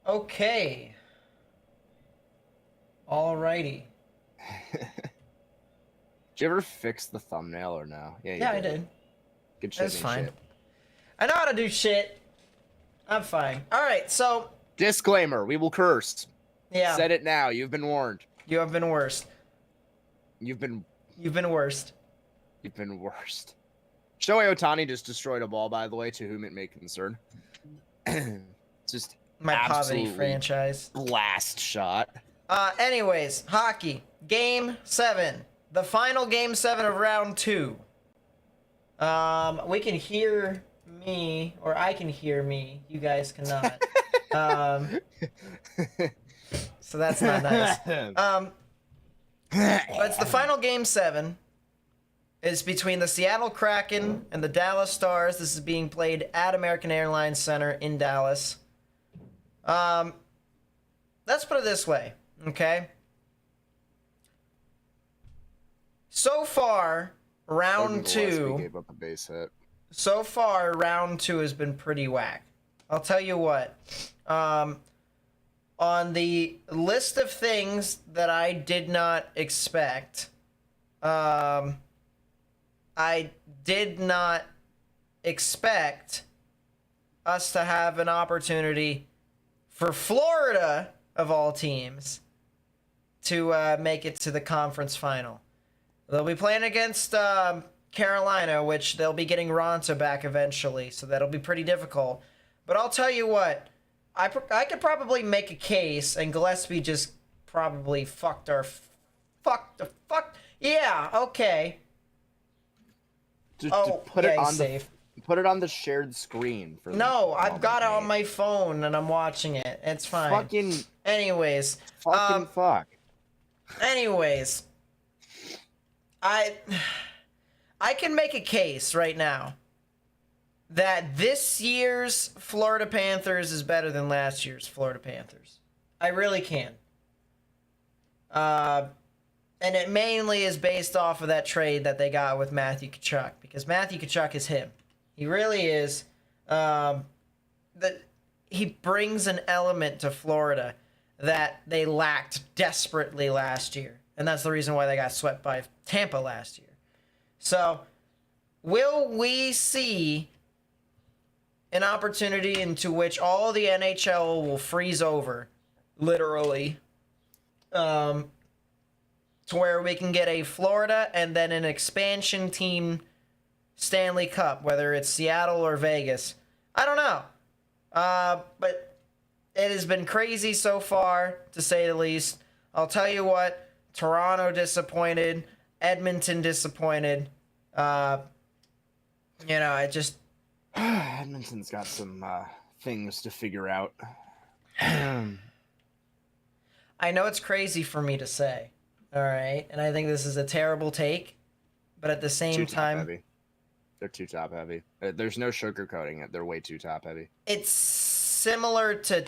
Okay. Alrighty. Did you ever fix the thumbnail or no? Yeah, you Yeah, I did. did. Good shit, That's mean fine. shit. I know how to do shit. I'm fine. Alright, so, Disclaimer, we will curse. yeah. Said it now. You've been warned. You have been worse. You've been worst. worst. Shohei Ohtani just destroyed a ball, by the way, to whom it may concern. Just My poverty absolutely franchise. blast shot. Anyways, hockey. Game 7. The final game 7 of round 2. We can hear me, or I can hear me. You guys cannot. So that's not nice. But it's the final game 7. It's between the Seattle Kraken and the Dallas Stars. This is being played at American Airlines Center in Dallas. Let's put it this way, okay? So far, round 2. Gave up a base hit. So far, round 2 has been pretty whack. I'll tell you what. On the list of things that I did not expect, I did not expect us to have an opportunity for Florida, of all teams, to make it to the conference final. They'll be playing against Carolina, which they'll be getting Ronta back eventually, so that'll be pretty difficult. But I'll tell you what, I could probably make a case, and Gillespie just probably fucked. Yeah, okay. Put it on safe. Put it on the shared screen. No, I've got it on my phone and I'm watching it. It's fine. Fucking. Anyways. Fuck. Anyways. I can make a case right now that this year's Florida Panthers is better than last year's Florida Panthers. I really can. And it mainly is based off of that trade that they got with Matthew Tkachuk, because Matthew Tkachuk is him. He really is. He brings an element to Florida that they lacked desperately last year, and that's the reason why they got swept by Tampa last year. So, will we see an opportunity into which all the NHL will freeze over, literally, to where we can get a Florida and then an expansion team Stanley Cup, whether it's Seattle or Vegas? I don't know. But it has been crazy so far, to say the least. I'll tell you what, Toronto disappointed, Edmonton disappointed. It just... Edmonton's got some things to figure out. I know it's crazy for me to say, all right? And I think this is a terrible take, but at the same time... Heavy. They're too top heavy. There's no sugarcoating it. They're way too top heavy. It's similar to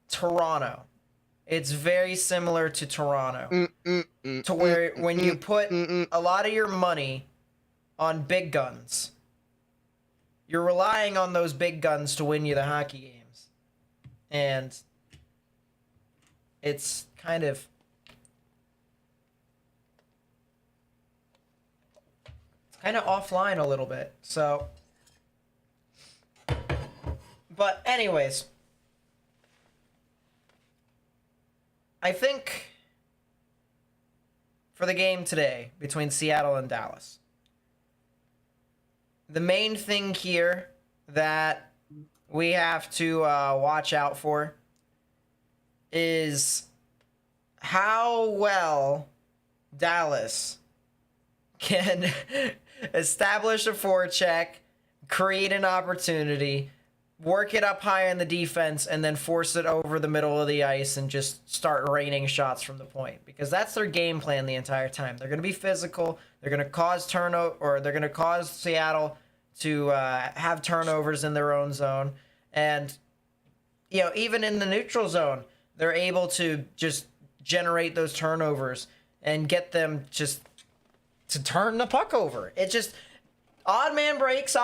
Toronto. It's very similar to Toronto. To where when you put a lot of your money on big guns, you're relying on those big guns to win you the hockey games. And it's kind of... offline a little bit, so... But anyways, I think for the game today between Seattle and Dallas, the main thing here that we have to watch out for is how well Dallas can establish a forecheck, create an opportunity, work it up high in the defense, and then force it over the middle of the ice and just start raining shots from the point. Because that's their game plan the entire time. They're going to be physical. They're going to cause turnover, or they're going to cause Seattle to have turnovers in their own zone. And, even in the neutral zone, they're able to just generate those turnovers and get them just to turn the puck over. It just odd man breaks,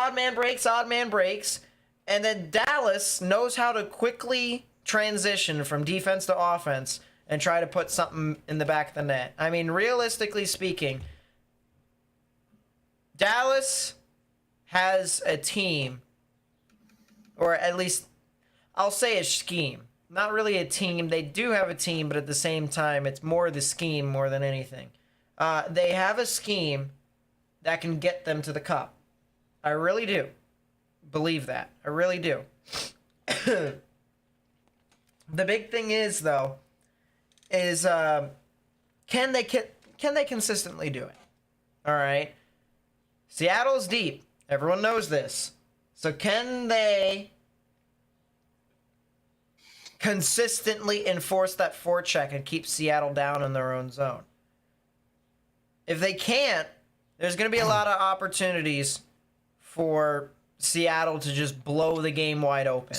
and then Dallas knows how to quickly transition from defense to offense and try to put something in the back of the net. I mean, realistically speaking, Dallas has a team, or at least I'll say a scheme. Not really a team. They do have a team, but at the same time, it's more the scheme more than anything. They have a scheme that can get them to the cup. I really do believe that. I really do. The big thing is, though, is can they consistently do it? All right. Seattle's deep. Everyone knows this. So can they consistently enforce that forecheck and keep Seattle down in their own zone? If they can't, there's going to be a lot of opportunities for Seattle to just blow the game wide open.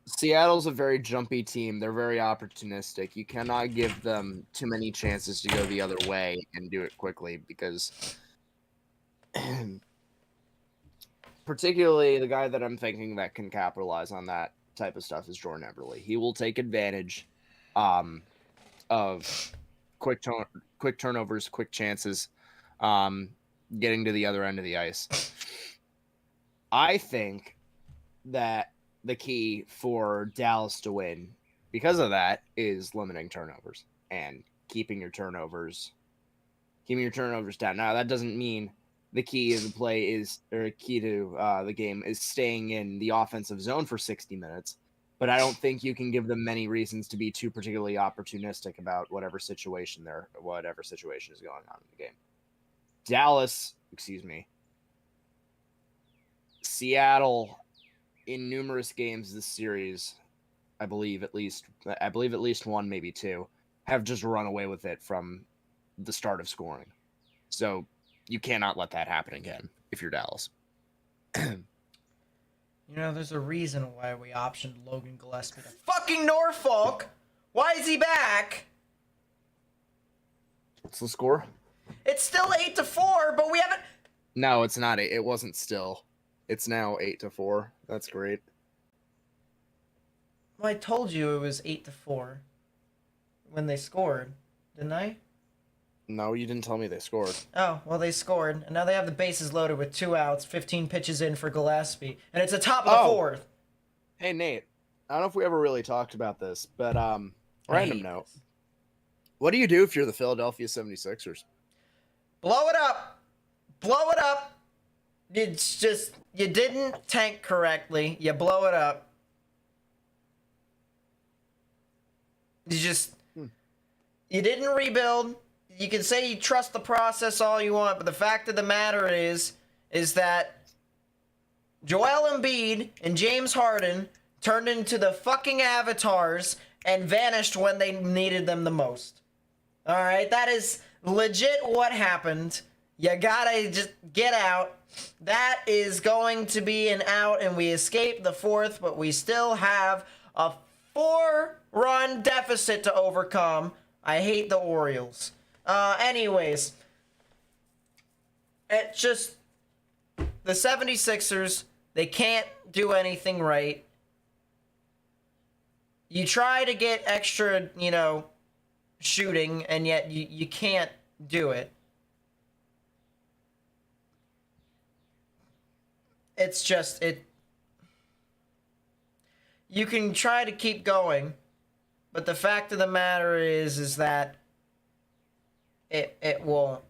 Seattle's a very jumpy team. They're very opportunistic. You cannot give them too many chances to go the other way and do it quickly, because particularly the guy that I'm thinking that can capitalize on that type of stuff is Jordan Eberle. He will take advantage of quick turnovers, quick chances, getting to the other end of the ice. I think that the key for Dallas to win because of that is limiting turnovers and keeping your turnovers down. Now, that doesn't mean the key of the play is, or key to the game is staying in the offensive zone for 60 minutes. But I don't think you can give them many reasons to be too particularly opportunistic about whatever situation is going on in the game. Seattle, in numerous games this series, I believe at least one, maybe two, have just run away with it from the start of scoring. So you cannot let that happen again if you're Dallas. You know, there's a reason why we optioned Logan Gillespie to fucking Norfolk. Why is he back? What's the score? It's still 8-4, but we haven't... No, it's not. It wasn't still. It's now 8-4. That's great. Well, I told you it was 8-4 when they scored, didn't I? No, you didn't tell me they scored. Oh, well, they scored, and now they have the bases loaded with 2 outs, 15 pitches in for Gillespie, and it's the top of the fourth. Hey, Nate, I don't know if we ever really talked about this, but random note. What do you do if you're the Philadelphia 76ers? Blow it up. Blow it up. It's just, you didn't tank correctly. You blow it up. You didn't rebuild. You can say you trust the process all you want, but the fact of the matter is that Joel Embiid and James Harden turned into the fucking avatars and vanished when they needed them the most. All right, that is legit what happened. You gotta just get out. That is going to be an out, and we escaped the fourth, but we still have a 4-run deficit to overcome. I hate the Orioles. Anyways, it's just the 76ers, they can't do anything right. You try to get extra, shooting, and yet you can't do it. It's just, you can try to keep going, but the fact of the matter is that it won't.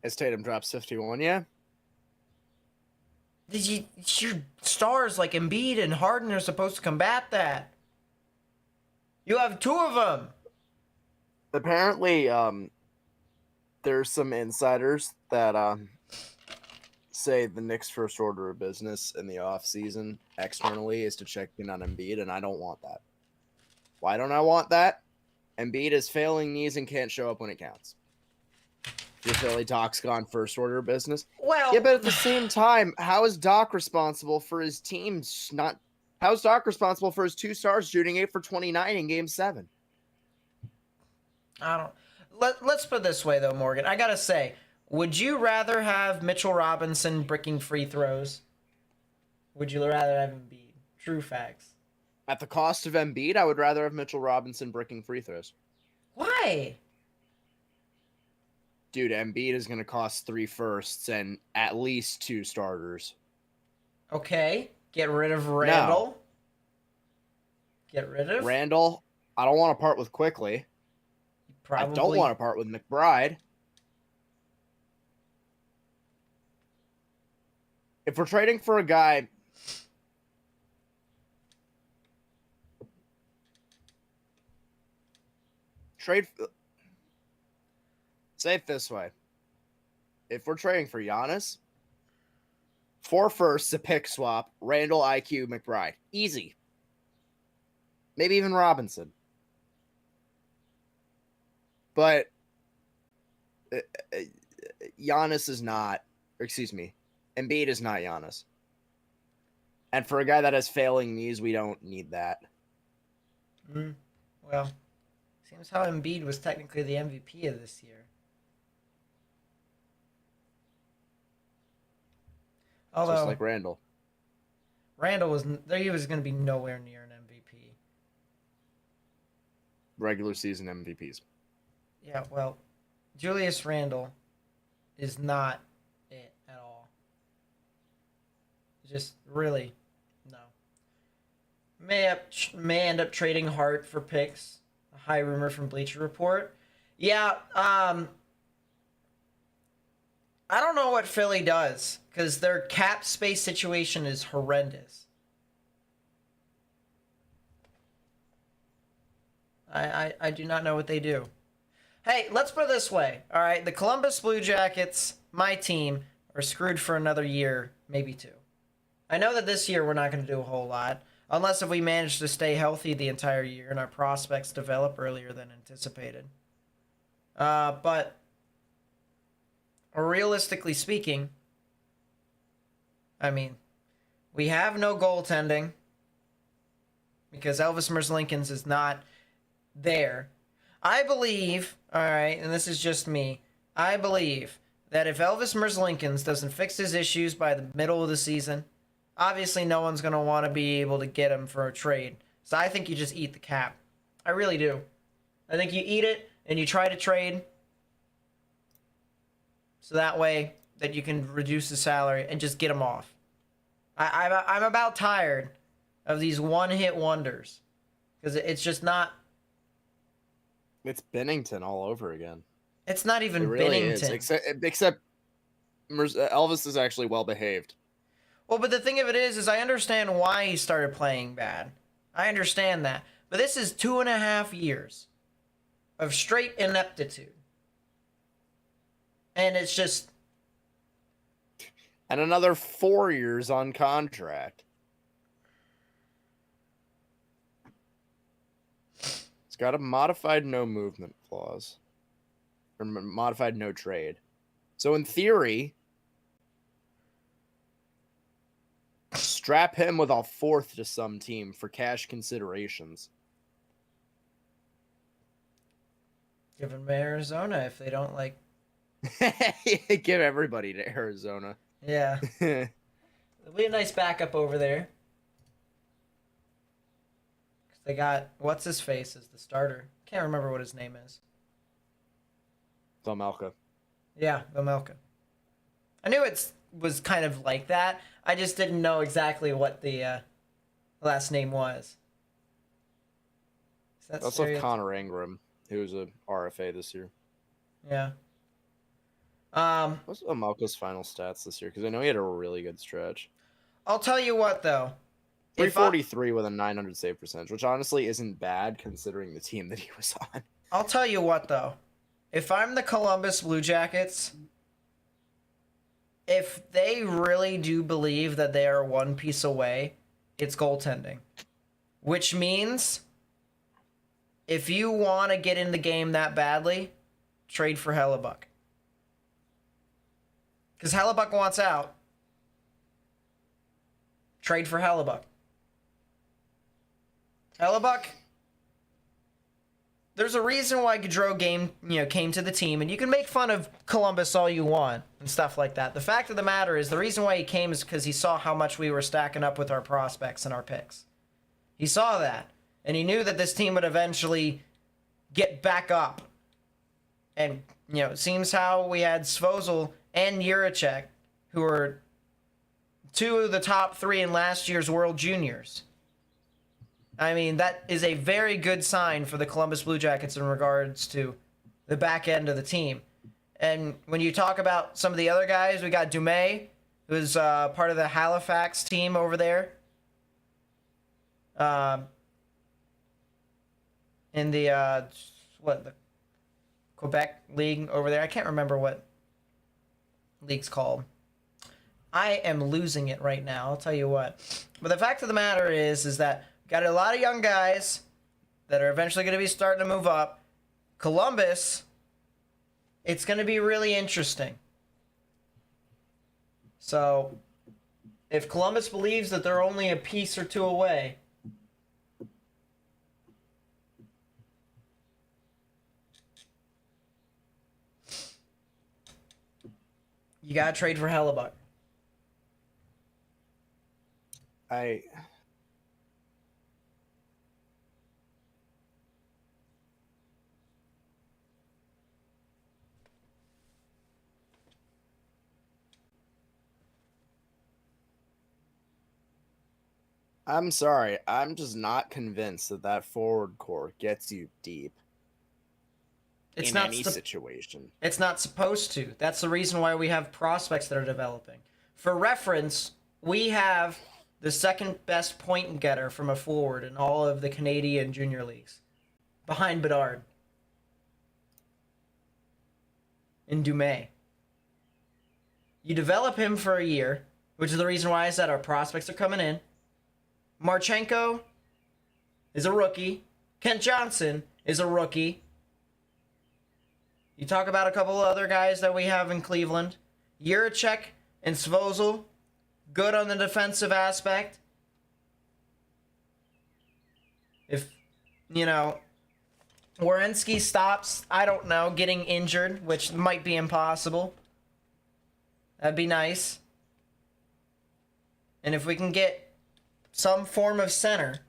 As Tatum drops 51, yeah? Your stars like Embiid and Harden are supposed to combat that. You have 2 of them. Apparently, there's some insiders that say the Knicks' first order of business in the offseason externally is to check in on Embiid, and I don't want that. Why don't I want that? Embiid is failing knees and can't show up when it counts. Your Philly Doc's gone first order of business. Well, yeah, but at the same time, how is Doc responsible for his team's not? How's Doc responsible for his 2 stars shooting 8 for 29 in Game 7? I don't. Let's put it this way though, Morgan. I gotta say, would you rather have Mitchell Robinson bricking free throws? Would you rather have Embiid True facts. At the cost of Embiid, I would rather have Mitchell Robinson bricking free throws. Why? Dude, Embiid is going to cost 3 firsts and at least 2 starters. Okay. Get rid of Randall. No. Get rid of Randall, I don't want to part with quickly. Probably. I don't want to part with McBride. If we're trading for a guy... Say it this way. If we're trading for Giannis, 4 firsts, a pick swap, Randall, IQ, McBride. Easy. Maybe even Robinson. But Giannis is not, Embiid is not Giannis. And for a guy that has failing knees, we don't need that. Well, seems how Embiid was technically the MVP of this year. Although, Just like Randall. Randall was going to be nowhere near an MVP. Regular season MVPs. Yeah, well, Julius Randle is not it at all. Just really, no. May end up trading Hart for picks. A high rumor from Bleacher Report. Yeah, I don't know what Philly does because their cap space situation is horrendous. I do not know what they do. Hey, let's put it this way. All right, the Columbus Blue Jackets, my team, are screwed for another year, maybe 2. I know that this year we're not going to do a whole lot, unless if we manage to stay healthy the entire year and our prospects develop earlier than anticipated. But realistically speaking, I mean, we have no goaltending because Elvis Merzlikins is not there. I believe, all right, and this is just me, I believe that if Elvis Merzlikins doesn't fix his issues by the middle of the season, obviously no one's going to want to be able to get him for a trade. So I think you just eat the cap. I really do. I think you eat it and you try to trade so that way that you can reduce the salary and just get him off. I'm about tired of these one-hit wonders because it's just not... It's Bennington all over again. It's not even it really Bennington. Is. Except Elvis is actually well behaved. Well, but the thing of it is I understand why he started playing bad. I understand that. But this is 2.5 years of straight ineptitude. And it's just... And another 4 years on contract. It's got a modified no movement clause. Or modified no trade. So in theory, strap him with a 4th to some team for cash considerations. Give him to Arizona if they don't like... Give everybody to Arizona. Yeah. It'll be a nice backup over there. They got what's-his-face as the starter. Can't remember what his name is. Velmelka. Yeah, Velmelka. I knew it was kind of like that. I just didn't know exactly what the last name was. That's with Connor Ingram, who was a RFA this year. Yeah. What's Velmelka's final stats this year? Because I know he had a really good stretch. I'll tell you what, though. 343 with a 900 save percentage, which honestly isn't bad considering the team that he was on. I'll tell you what, though. If I'm the Columbus Blue Jackets, if they really do believe that they are one piece away, it's goaltending. Which means, if you want to get in the game that badly, trade for Hellebuck. Because Hellebuck wants out. Trade for Hellebuck. Hellebuck there's a reason why Gaudreau came to the team, and you can make fun of Columbus all you want and stuff like that. The fact of the matter is, the reason why he came is because he saw how much we were stacking up with our prospects and our picks. He saw that, and he knew that this team would eventually get back up. And, it seems how we had Svozil and Juracek, who are two of the top 3 in last year's World Juniors. I mean, that is a very good sign for the Columbus Blue Jackets in regards to the back end of the team. And when you talk about some of the other guys, we got Dumais, who's part of the Halifax team over there. In the Quebec League over there. I can't remember what league's called. I am losing it right now, I'll tell you what. But the fact of the matter is that got a lot of young guys that are eventually going to be starting to move up. Columbus, it's going to be really interesting. So, if Columbus believes that they're only a piece or two away, you got to trade for Hellebuck. I'm sorry. I'm just not convinced that forward core gets you deep in any situation. It's not supposed to. That's the reason why we have prospects that are developing. For reference, we have the second best point getter from a forward in all of the Canadian junior leagues, behind Bedard and Dumais. You develop him for a year, which is the reason why I said our prospects are coming in. Marchenko is a rookie. Kent Johnson is a rookie. You talk about a couple of other guys that we have in Cleveland. Juracek and Svozil, good on the defensive aspect. If, Werenski stops, I don't know, getting injured, which might be impossible. That'd be nice. And if we can get some form of center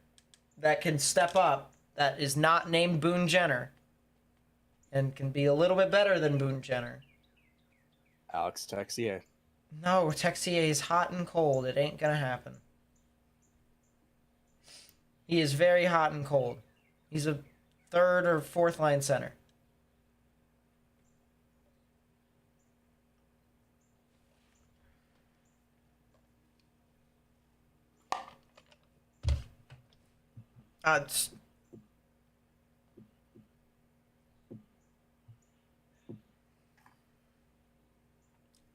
that can step up, that is not named Boone Jenner, and can be a little bit better than Boone Jenner. Alex Texier. No, Texier is hot and cold. It ain't gonna happen. He is very hot and cold. He's a 3rd or 4th line center.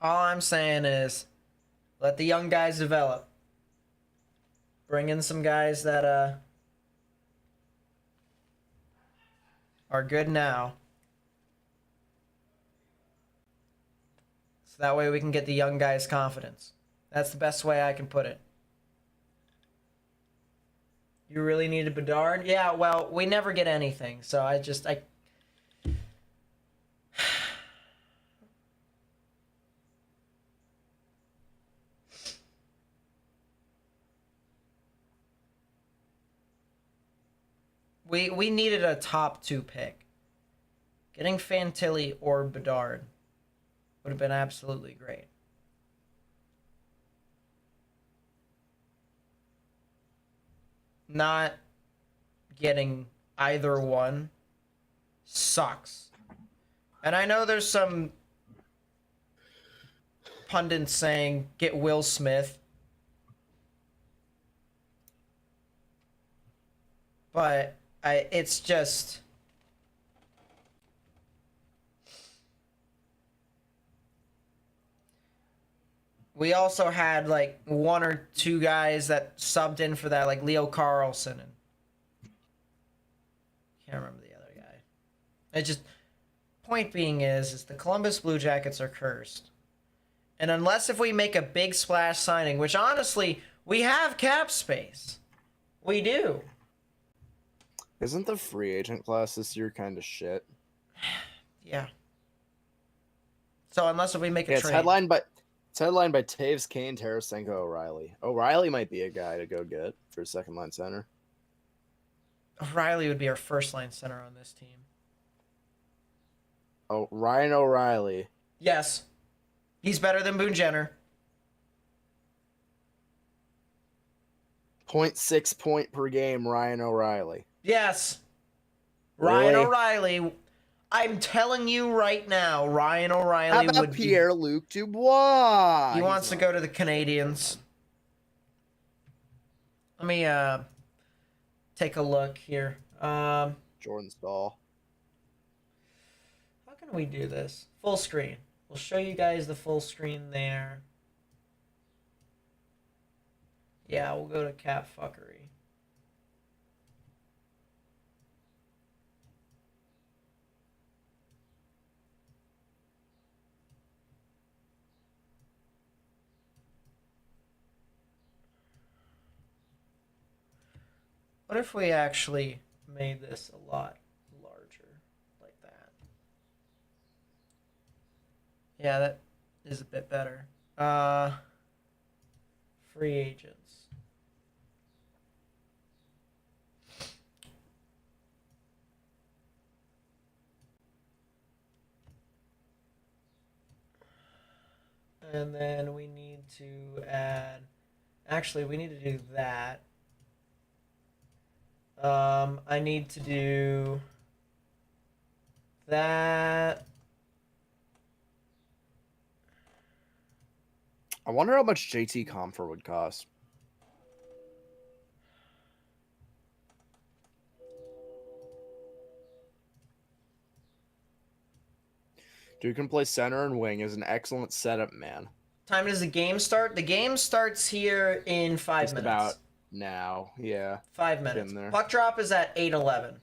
All I'm saying is, let the young guys develop. Bring in some guys that are good now. So that way we can get the young guys' confidence. That's the best way I can put it. You really needed Bedard? Yeah, well, we never get anything, so I We needed a top 2 pick. Getting Fantilli or Bedard would have been absolutely great. Not getting either one sucks. And I know there's some pundits saying get Will Smith. But it's just... We also had, like, 1 or 2 guys that subbed in for that, like Leo Carlson. And can't remember the other guy. It just... Point being is the Columbus Blue Jackets are cursed. And unless if we make a big splash signing, which honestly, we have cap space. We do. Isn't the free agent class this year kind of shit? Yeah. So unless if we make a Yeah, trade. it's headlined by Taves, Kane, Tarasenko, O'Reilly. O'Reilly might be a guy to go get for second line center. O'Reilly would be our first line center on this team. Oh, Ryan O'Reilly. Yes. He's better than Boone Jenner. 0.6 point per game, Ryan O'Reilly. Yes. Really? Ryan O'Reilly. I'm telling you right now, Ryan O'Reilly How about would Pierre-Luc Dubois? He wants to go to the Canadiens. Let me take a look here. Jordan Staal. How can we do this? Full screen. We'll show you guys the full screen there. Yeah, we'll go to cap fuckery. What if we actually made this a lot larger like that? Yeah, that is a bit better. Free agents. And then we need to add, actually we need to do that. I need to do that. I wonder how much JT Compher would cost. Dude can play center and wing, is an excellent setup man. Time does the game start? The game starts here in 5 Just minutes. about now, yeah. 5 minutes. Getting there. Puck drop is at 8:11.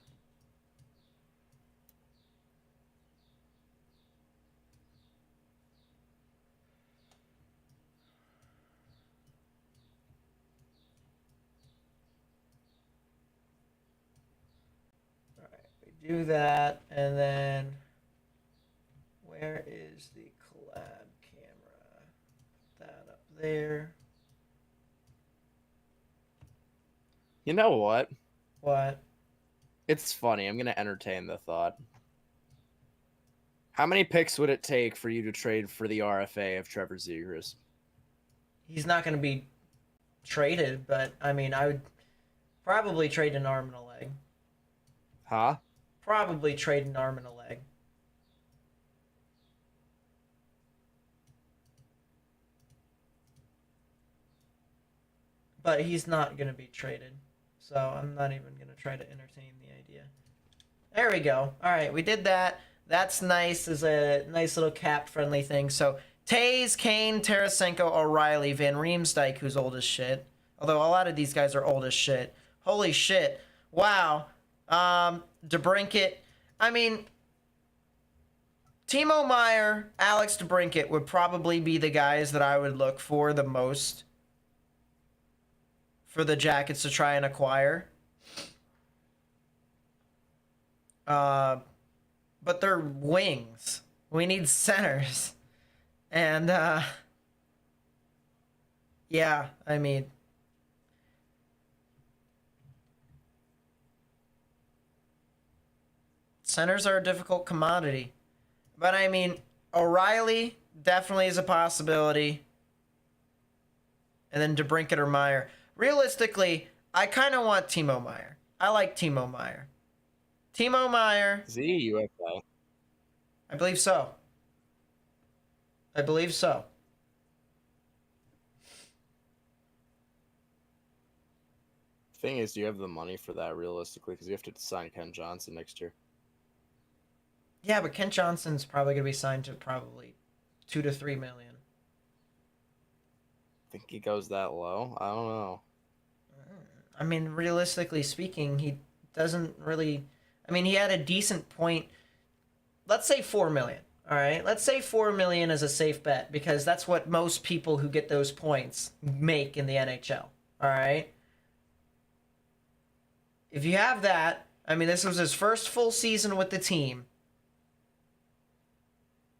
All right, we do that, and then where is the collab camera? Put that up there. You know what? What? It's funny. I'm going to entertain the thought. How many picks would it take for you to trade for the RFA of Trevor Zegras? He's not going to be traded, but I mean, I would probably trade an arm and a leg. Huh? Probably trade an arm and a leg. But he's not going to be traded. So I'm not even going to try to entertain the idea. There we go. All right, we did that. That's nice. Is a nice little cap-friendly thing. So Taves, Kane, Tarasenko, O'Reilly, Van Riemsdyk, who's old as shit. Although a lot of these guys are old as shit. Holy shit. Wow. DeBrincat. I mean, Timo Meier, Alex DeBrincat would probably be the guys that I would look for the most for the Jackets to try and acquire. But they're wings. We need centers. And, yeah, I mean, centers are a difficult commodity. But, I mean, O'Reilly definitely is a possibility. And then DeBrincat or Meier. Realistically, I kind of want Timo Meier. I like Timo Meier. Timo Meier. Is he UFA? I believe so. I believe so. Thing is, do you have the money for that realistically? Because you have to sign Ken Johnson next year. Yeah, but Kent Johnson's probably going to be signed to probably $2 to $3 million. Think he goes that low? I don't know. I mean, realistically speaking, he doesn't really. I mean, he had a decent point. Let's say $4 million. All right, let's say $4 million is a safe bet because that's what most people who get those points make in the NHL. All right. If you have that, I mean, this was his first full season with the team.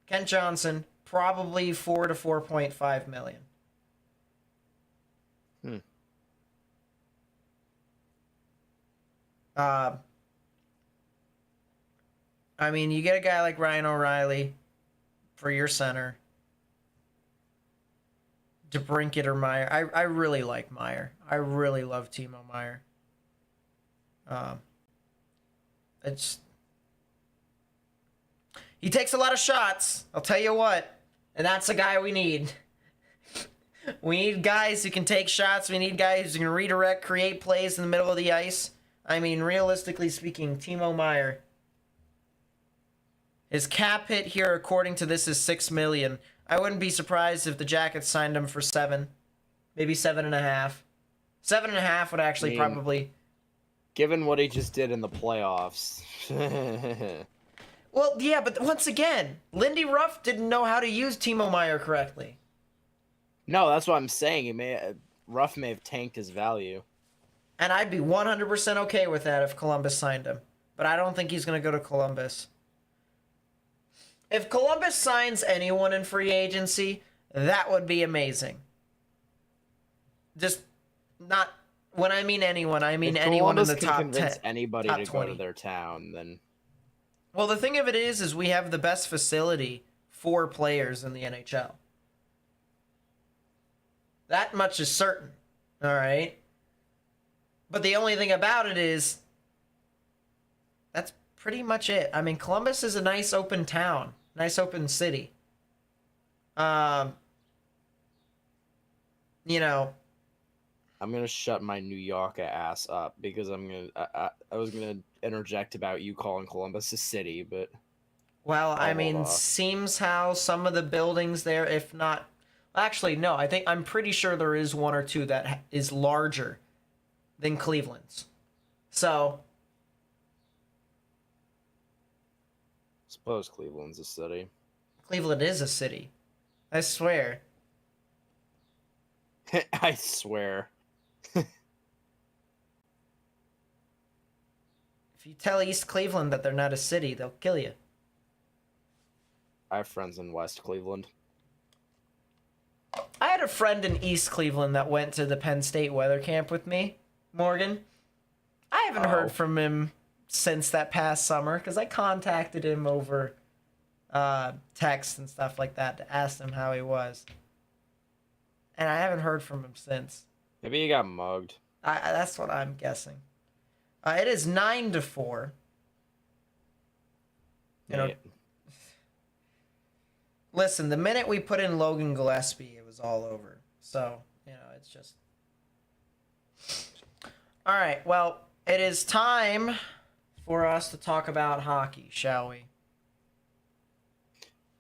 Kent Johnson, probably 4 to 4.5 million. I mean, you get a guy like Ryan O'Reilly for your center. DeBrincat or Meyer. I really like Meyer. I really love Timo Meyer. It's he takes a lot of shots. I'll tell you what, and that's the guy we need. We need guys who can take shots. We need guys who can redirect, create plays in the middle of the ice. I mean, realistically speaking, Timo Meyer. His cap hit here, according to this, is $6 million. I wouldn't be surprised if the Jackets signed him for 7, maybe 7.5. 7.5 would actually probably. Given what he just did in the playoffs. Well, yeah, but once again, Lindy Ruff didn't know how to use Timo Meyer correctly. No, that's what I'm saying. Ruff may have tanked his value. And I'd be 100% okay with that if Columbus signed him. But I don't think he's going to go to Columbus. If Columbus signs anyone in free agency, that would be amazing. Just not when I mean anyone, I mean anyone in the top 10. Convince anybody top to 20. go to their town, then. Well, the thing of it is we have the best facility for players in the NHL. That much is certain. All right. But the only thing about it is that's pretty much it. I mean, Columbus is a nice open town, nice open city. You know, I'm gonna shut my New York ass up because I was gonna interject about you calling Columbus a city, but well, I mean, seems how some of the buildings there, if not, actually, no, I'm pretty sure there is one or two that is larger than Cleveland's. So, suppose Cleveland's a city. Cleveland is a city. I swear. I swear. If you tell East Cleveland that they're not a city, they'll kill you. I have friends in West Cleveland. I had a friend in East Cleveland that went to the Penn State weather camp with me, Morgan. I haven't heard from him since that past summer because I contacted him over text and stuff like that to ask him how he was. And I haven't heard from him since. Maybe he got mugged. That's what I'm guessing. It is 9-4. You know, listen, the minute we put in Logan Gillespie, it was all over. So, you know, it's just... All right, well, it is time for us to talk about hockey, shall we?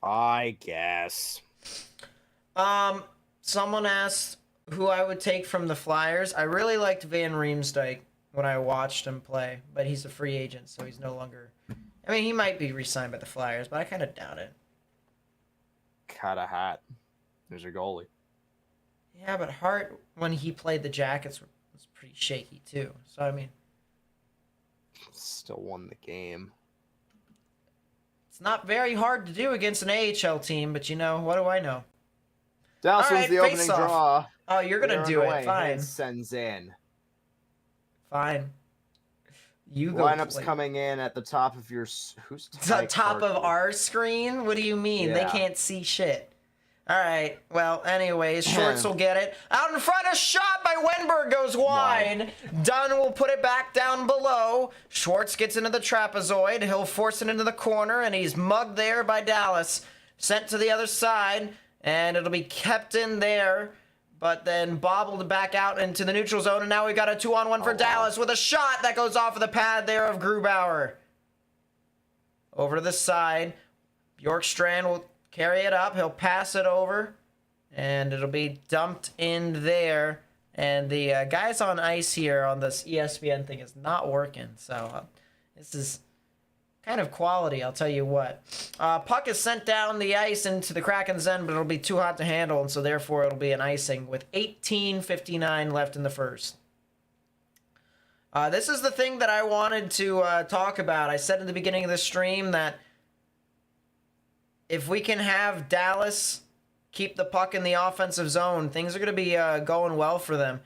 I guess. Someone asked who I would take from the Flyers. I really liked Van Riemsdyk when I watched him play, but he's a free agent, so he's no longer... I mean, he might be re-signed by the Flyers, but I kind of doubt it. Cut a hat. There's your goalie. Yeah, but Hart, when he played the Jackets, was pretty shaky, too. So, I mean... Still won the game. It's not very hard to do against an AHL team, but, you know, what do I know? Dallas wins the opening draw. Oh, you're going to do it. Fine. Sends in. Fine. You go. Lineups coming in at the top of your... Who's the top of our screen? What do you mean? Yeah. They can't see shit. All right. Well, anyways, Shorts will get it. Out in front, a shot by Wenberg goes wide. Dunn will put it back down below. Schwartz gets into the trapezoid. He'll force it into the corner, and he's mugged there by Dallas. Sent to the other side, and it'll be kept in there, but then bobbled back out into the neutral zone, and now we got a 2-on-1 for Dallas with a shot that goes off of the pad there of Grubauer. Over to the side. Bjorkstrand will carry it up. He'll pass it over, and it'll be dumped in there. And the guys on ice here on this ESPN thing is not working. So this is kind of quality, I'll tell you what. Puck is sent down the ice into the Kraken's end, but it'll be too hot to handle, and so therefore it'll be an icing with 18:59 left in the first. This is the thing that I wanted to talk about. I said in the beginning of the stream that if we can have Dallas keep the puck in the offensive zone, things are going to be going well for them.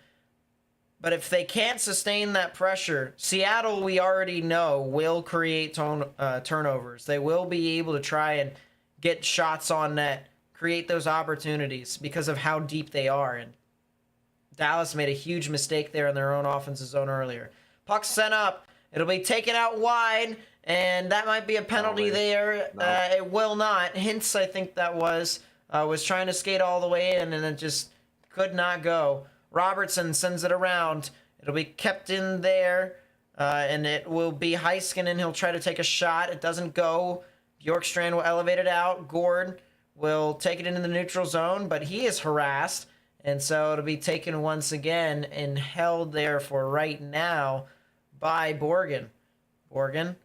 But if they can't sustain that pressure, Seattle, we already know, will create turnovers. They will be able to try and get shots on net, create those opportunities because of how deep they are. And Dallas made a huge mistake there in their own offensive zone earlier. Puck sent up. It'll be taken out wide, and that might be a penalty there. No. It will not. Hintz, I think that was trying to skate all the way in, and it just could not go. Robertson sends it around. It'll be kept in there, and it will be Heiskanen. He'll try to take a shot. It doesn't go. Bjorkstrand will elevate it out. Gord will take it into the neutral zone, but he is harassed, and so it'll be taken once again and held there for right now by Borgen. Borgen,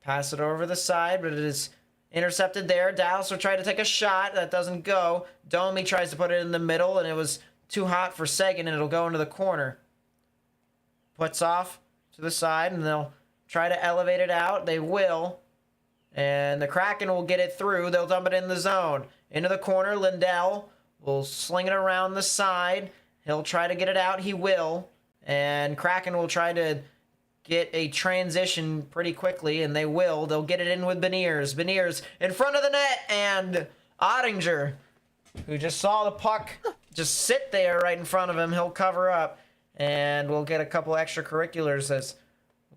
pass it over the side, but it is intercepted there. Dallas will try to take a shot. That doesn't go. Domi tries to put it in the middle, and it was too hot for Seguin, and it'll go into the corner. Puts off to the side, and they'll try to elevate it out. They will. And the Kraken will get it through. They'll dump it in the zone. Into the corner, Lindell will sling it around the side. He'll try to get it out. He will. And Kraken will try to get a transition pretty quickly, and they will. They'll get it in with Beniers. Beniers in front of the net, and Ottinger, who just saw the puck just sit there right in front of him, he'll cover up, and we'll get a couple extracurriculars as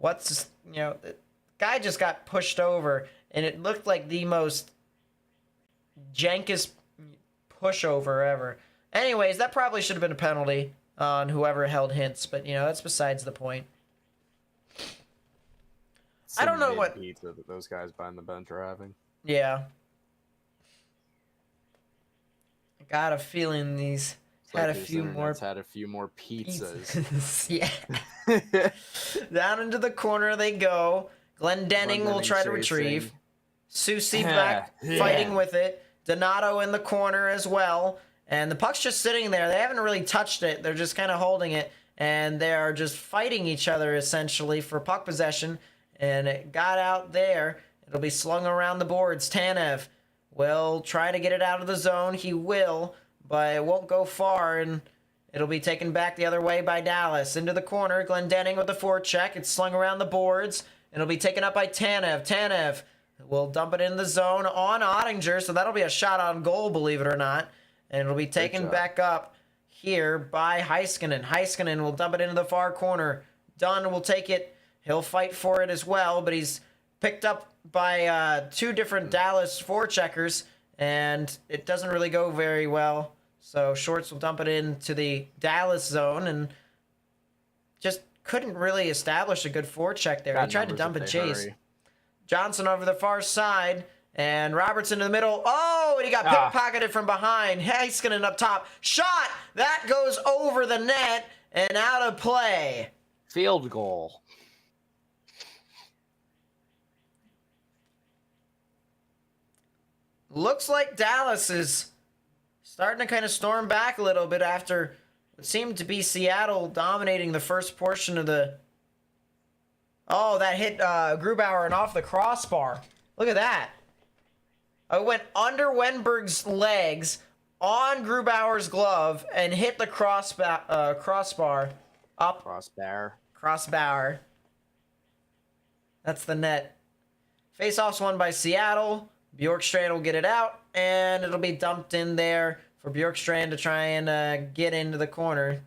the guy just got pushed over, and it looked like the most jankest pushover ever. Anyways, that probably should have been a penalty on whoever held Hintz, but that's besides the point. I don't know what pizza that those guys behind the bench are having. Yeah. I got a feeling these had a few more pizzas. Yeah. Down into the corner they go. Glendening will try to retrieve. Susie back fighting with it. Donato in the corner as well. And the puck's just sitting there. They haven't really touched it. They're just kind of holding it. And they are just fighting each other essentially for puck possession. And it got out there. It'll be slung around the boards. Tanev will try to get it out of the zone. He will, but it won't go far, and it'll be taken back the other way by Dallas. Into the corner, Glendening with the forecheck. It's slung around the boards, and it'll be taken up by Tanev. Tanev will dump it in the zone on Ottinger, so that'll be a shot on goal, believe it or not. And it'll be taken back up here by Heiskanen. Heiskanen will dump it into the far corner. Dunn will take it. He'll fight for it as well, but he's picked up by two different Dallas forecheckers, and it doesn't really go very well. So Shorts will dump it into the Dallas zone, and just couldn't really establish a good forecheck there. He tried to dump and chase. Johnson over the far side, and Robertson in the middle. Oh, and he got pickpocketed from behind. Heiskanen up top. Shot! That goes over the net and out of play. Field goal. Looks like Dallas is starting to kind of storm back a little bit after it seemed to be Seattle dominating the first portion of the... Oh, that hit Grubauer and off the crossbar. Look at that. It went under Wenberg's legs, on Grubauer's glove, and hit the crossbar up. Crossbar. That's the net. Face-off's won by Seattle. Bjorkstrand will get it out, and it'll be dumped in there for Bjorkstrand to try and get into the corner.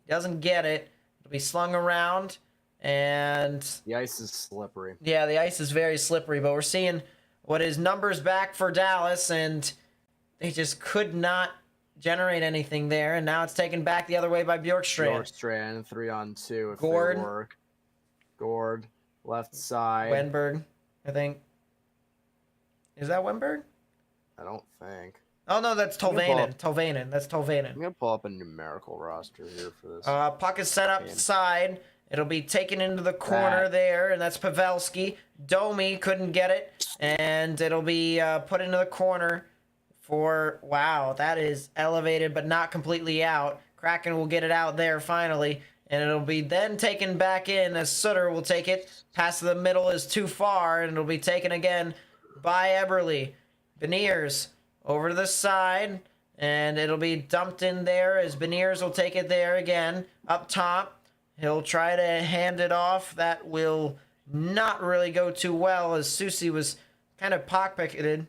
He doesn't get it. It'll be slung around, and... The ice is slippery. Yeah, the ice is very slippery, but we're seeing what is numbers back for Dallas, and they just could not generate anything there, and now it's taken back the other way by Bjorkstrand. Bjorkstrand, 3-on-2 if Gord. they work. Gord, left side. Wenberg, I think. Is that Wenberg? I don't think. Oh, no, that's Tolvanen. That's Tolvanen. I'm going to pull up a numerical roster here for this. Puck is set up side. It'll be taken into the corner there, and that's Pavelski. Domi couldn't get it, and it'll be put into the corner for... Wow, that is elevated but not completely out. Kraken will get it out there finally, and it'll be then taken back in as Sutter will take it. Pass to the middle is too far, and it'll be taken again by Eberle. Beniers over to the side, and it'll be dumped in there as Beniers will take it there again. Up top, he'll try to hand it off. That will not really go too well as Susie was kind of pock-picketed.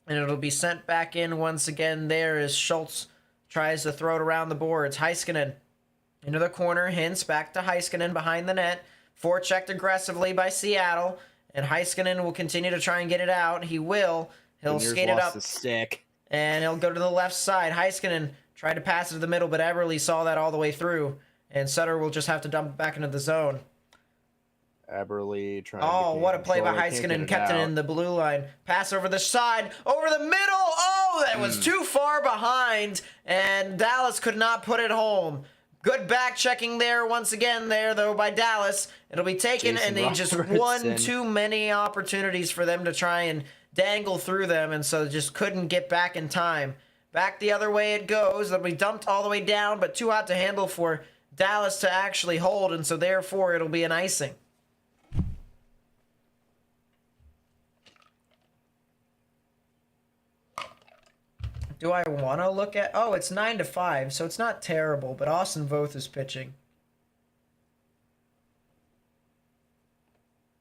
And it'll be sent back in once again there as Schultz tries to throw it around the boards. Heiskanen into the corner. Hintz back to Heiskanen behind the net. Forechecked aggressively by Seattle. And Heiskanen will continue to try and get it out. He will. He'll skate it up. The stick. And he'll go to the left side. Heiskanen tried to pass it to the middle, but Eberle saw that all the way through. And Sutter will just have to dump it back into the zone. Eberle trying Oh, to what a play by Heiskanen. Kept it in the blue line. Pass over the side. Over the middle. Oh, that was too far behind. And Dallas could not put it home. Good back checking there once again there, though, by Dallas. It'll be taken, Jason and they just won too many opportunities for them to try and dangle through them, and so just couldn't get back in time. Back the other way it goes. It'll be dumped all the way down, but too hot to handle for Dallas to actually hold, and so therefore it'll be an icing. Do I want to look at... Oh, it's 9-5, so it's not terrible, but Austin Voth is pitching.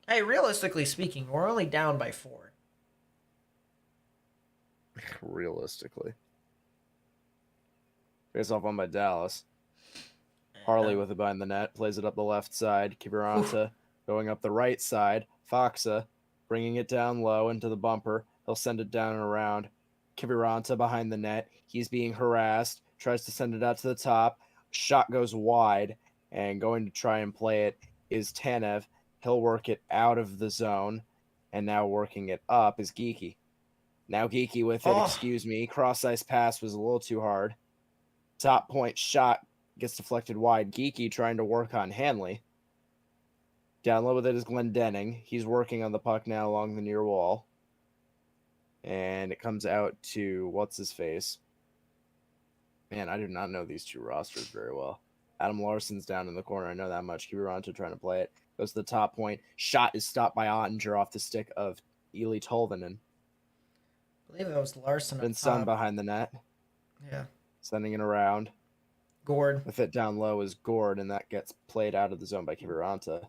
Hey, realistically speaking, we're only down by 4. Realistically. Face off one by Dallas. Harley with it behind the net. Plays it up the left side. Kiviranta going up the right side. Foxa bringing it down low into the bumper. He'll send it down and around. Kiviranta behind the net. He's being harassed. Tries to send it out to the top. Shot goes wide. And going to try and play it is Tanev. He'll work it out of the zone. And now working it up is Geeky. Now Geeky with it. Excuse me. Cross-ice pass was a little too hard. Top point shot gets deflected wide. Geeky trying to work on Hanley. Down low with it is Glendening. He's working on the puck now along the near wall. And it comes out to what's-his-face. Man, I do not know these two rosters very well. Adam Larson's down in the corner. I know that much. Kiviranta trying to play it. Goes to the top point. Shot is stopped by Ottinger off the stick of Eli Tolvanen. I believe that was Larson. Vinson behind the net. Yeah. Sending it around. Gord. With it down low is Gord, and that gets played out of the zone by Kiviranta.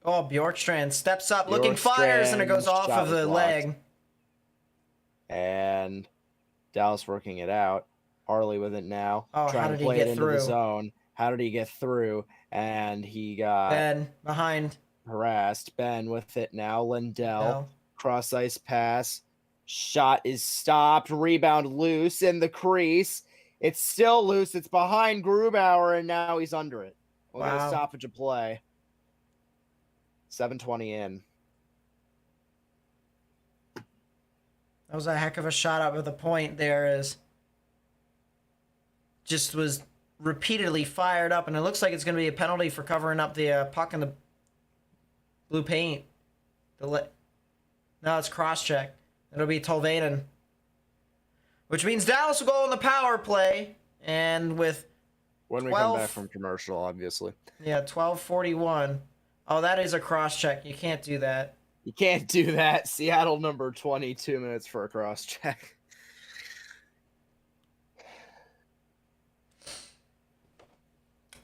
Oh, Bjorkstrand steps up, looking, fires, and it goes off of the leg. And Dallas working it out. Harley with it now. Oh, trying to play it into the zone. How did he get through? And he got... Ben, behind. Harassed. Ben with it now. Lindell. Cross-ice pass. Shot is stopped. Rebound loose in the crease. It's still loose. It's behind Grubauer, and now he's under it. We'll get a stoppage of play. 7:20 in. That was a heck of a shot up at the point there, as just was repeatedly fired up, and it looks like it's going to be a penalty for covering up the puck in the blue paint. No, it's cross-check. It'll be Tolvanen. Which means Dallas will go on the power play, and with when we come back from commercial, obviously. Yeah, 12:41. Oh, that is a cross-check. You can't do that. You can't do that. Seattle number 22 minutes for a cross-check.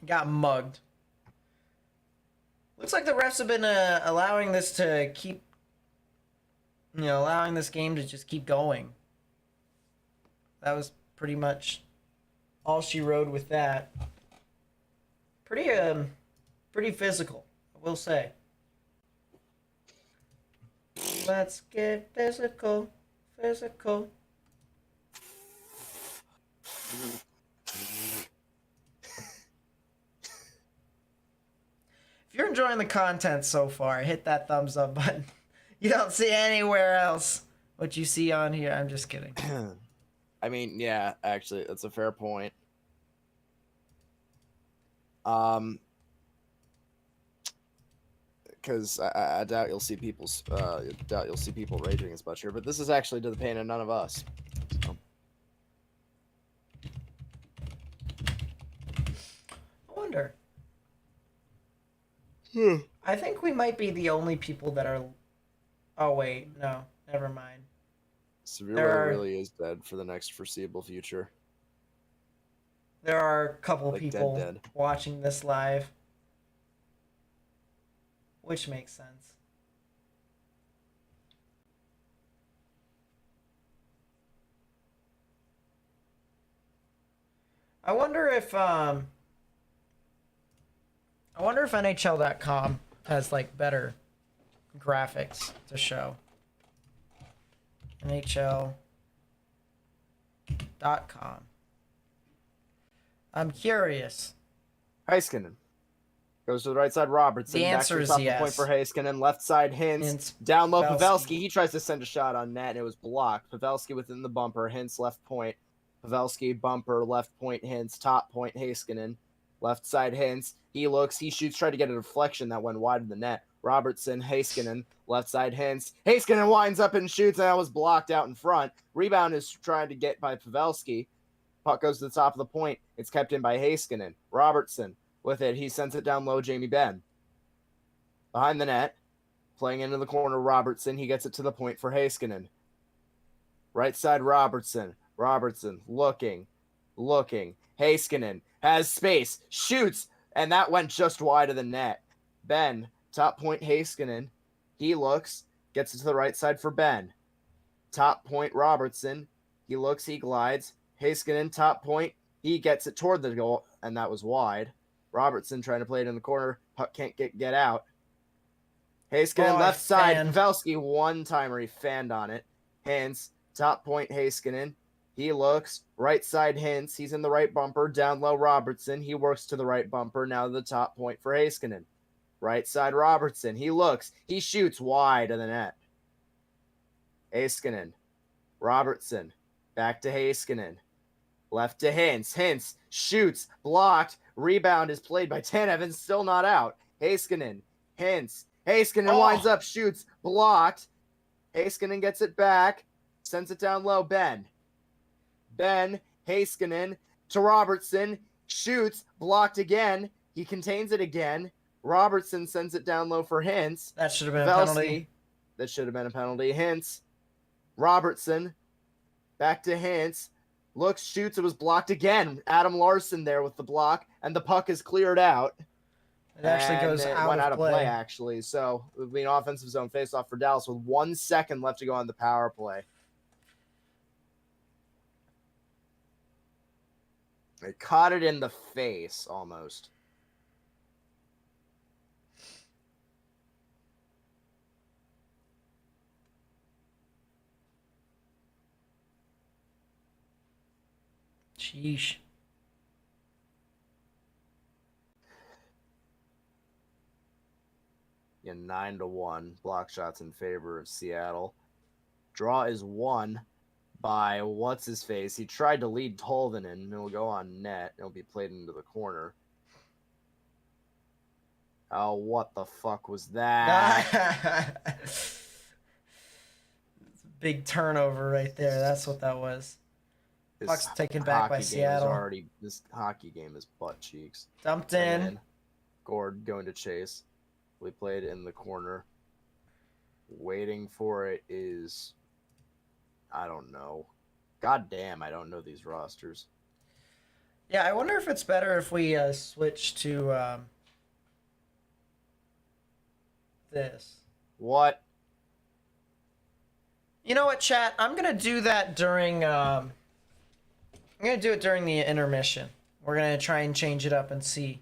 Got mugged. Looks like the refs have been allowing this to keep... allowing this game to just keep going. That was pretty much all she rode with that. Pretty physical, I will say. Let's get physical. If you're enjoying the content so far, hit that thumbs up button. You don't see anywhere else what you see on here. I'm just kidding. I mean, yeah, actually, that's a fair point. Because I doubt you'll see people raging as much here, but this is actually to the pain of none of us. So. wonder. I think we might be the only people that are. Oh wait, no, never mind. Severe There weather are- really is dead for the next foreseeable future. There are a couple Like people dead. watching this live, which makes sense. I wonder if NHL.com has like better graphics to show. NHL.com. I'm curious. Heiskanen goes to the right side. Robertson. The Back answer to the is top of the yes. point for Heiskanen. Left side Hintz. Hintz, Down low Pavelski. Pavelski. He tries to send a shot on net and it was blocked. Pavelski within the bumper. Hintz left point. Pavelski bumper. Left point Hintz. Top point Heiskanen. Left side Hintz. He looks. He shoots. Tried to get a deflection that went wide of the net. Robertson. Heiskanen. Left side Hintz. Heiskanen winds up and shoots and that was blocked out in front. Rebound is trying to get by Pavelski. Puck goes to the top of the point. It's kept in by Heiskanen. Robertson with it. He sends it down low. Jamie Benn. Behind the net. Playing into the corner. Robertson. He gets it to the point for Heiskanen. Right side Robertson. Robertson looking. Heiskanen has space. Shoots. And that went just wide of the net. Benn. Top point Heiskanen. He looks. Gets it to the right side for Benn. Top point Robertson. He looks. He glides. Heiskanen, top point. He gets it toward the goal, and that was wide. Robertson trying to play it in the corner. Puck can't get out. Heiskanen, left side. Pavelski, one-timer. He fanned on it. Hintz, top point Heiskanen. He looks. Right side Hintz. He's in the right bumper. Down low Robertson. He works to the right bumper. Now to the top point for Heiskanen. Right side Robertson. He looks. He shoots wide of the net. Heiskanen. Robertson. Back to Heiskanen. Left to Hintz. Hintz shoots. Blocked. Rebound is played by Tanev. Still not out. Heiskanen. Hintz. Heiskanen winds up. Shoots. Blocked. Heiskanen gets it back. Sends it down low. Benn. Heiskanen to Robertson. Shoots. Blocked again. He contains it again. Robertson sends it down low for Hintz. That should have been a penalty. That should have been a penalty. Hintz. Robertson. Back to Hintz. Looks, shoots. It was blocked again. Adam Larson there with the block, and the puck is cleared out. It actually goes went out of play. play, actually. So it would be an offensive zone faceoff for Dallas with 1 second left to go on the power play. They caught it in the face, almost. Sheesh. Yeah, 9-1. Block shots in favor of Seattle. Draw is won by what's his face. He tried to lead Tolvanen, and it'll go on net. It'll be played into the corner. Oh, what the fuck was that? Big turnover right there. That's what that was. Puck's taken back by Seattle. This hockey game is butt cheeks. Dumped in. Gord going to chase. We played in the corner. Waiting for it is, I don't know. God damn, I don't know these rosters. Yeah, I wonder if it's better if we switch to this. What? You know what, chat? I'm gonna do that during. I'm gonna do it during the intermission. We're gonna try and change it up and see.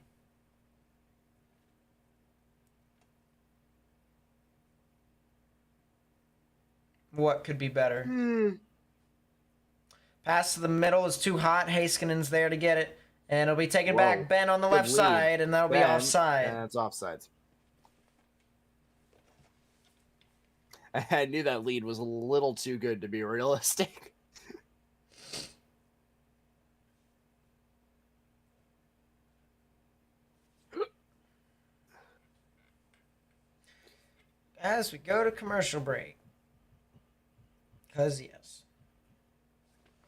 What could be better? Pass to the middle is too hot. Haskinen's there to get it. And it'll be taken back. Ben on the left side, and that'll be offside. And it's offsides. I knew that lead was a little too good to be realistic. As we go to commercial break. Because, yes.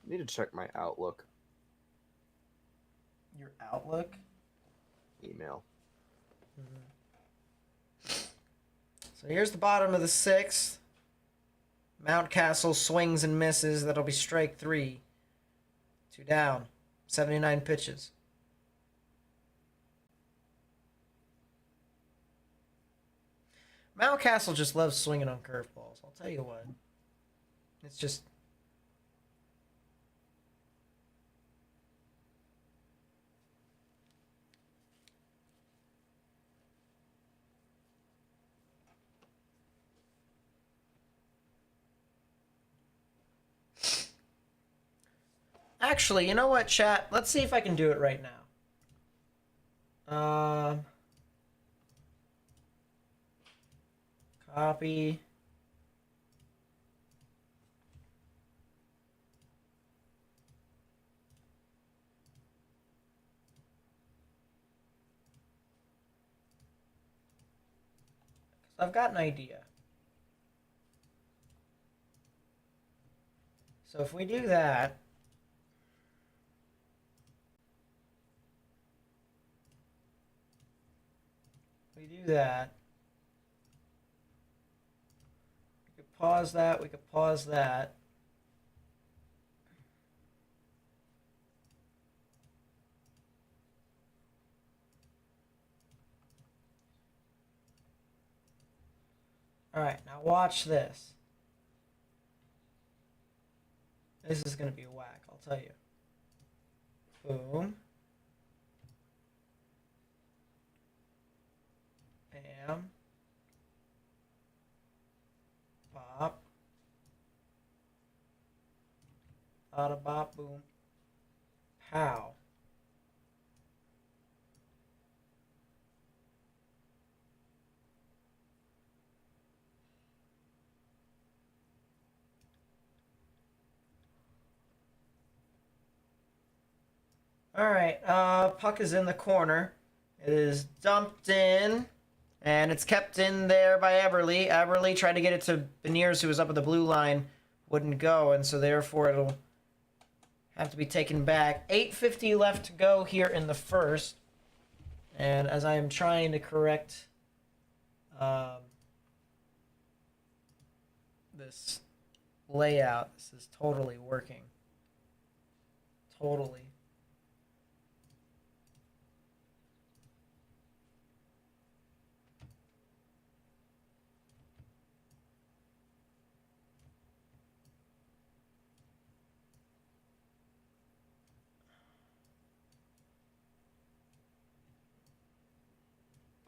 I need to check my Outlook. Your Outlook? email. So here's the bottom of the 6th. Mountcastle swings and misses. That'll be strike 3. 2 down. 79 pitches. Mountcastle just loves swinging on curveballs. I'll tell you what. It's just... Actually, you know what, chat? Let's see if I can do it right now. Copy. I've got an idea. So if we do that, we could pause that, we could pause that. All right, now watch this. This is going to be a whack, I'll tell you. Boom. Bam. Bop. Bada bop boom. Pow. All right, puck is in the corner. It is dumped in, and it's kept in there by Eberle. Eberle tried to get it to Beniers, who was up at the blue line, wouldn't go, and so therefore it'll have to be taken back. 8:50 left to go here in the first, and as I am trying to correct this layout, this is totally working. Totally.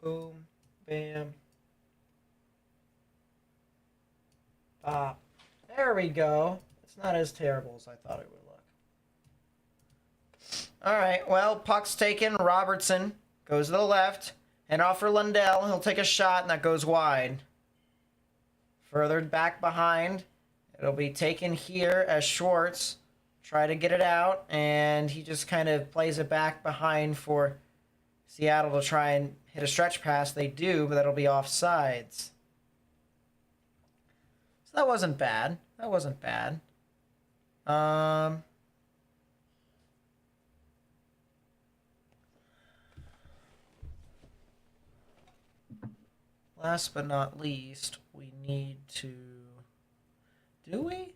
Boom, bam, bop. There we go. It's not as terrible as I thought it would look. All right, well, puck's taken. Robertson goes to the left. And off for Lundell. He'll take a shot, and that goes wide. Further back behind. It'll be taken here as Schwartz try to get it out, and he just kind of plays it back behind for Seattle to try and hit a stretch pass. They do, but that'll be offsides. So that wasn't bad. That wasn't bad. Last but not least, we need to... Do we?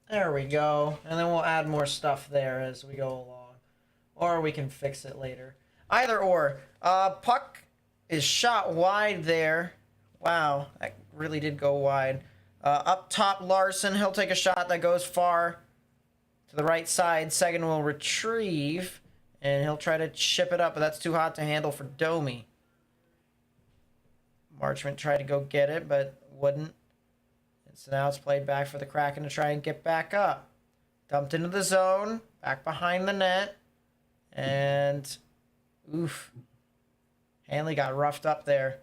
There we go. And then we'll add more stuff there as we go along. Or we can fix it later. Either or. Puck is shot wide there. Wow, that really did go wide. Up top, Larson. He'll take a shot that goes far to the right side. Seguin will retrieve. And he'll try to chip it up, but that's too hot to handle for Domi. Marchment tried to go get it, but wouldn't. So now it's played back for the Kraken to try and get back up. Dumped into the zone, back behind the net. And, oof. Hanley got roughed up there.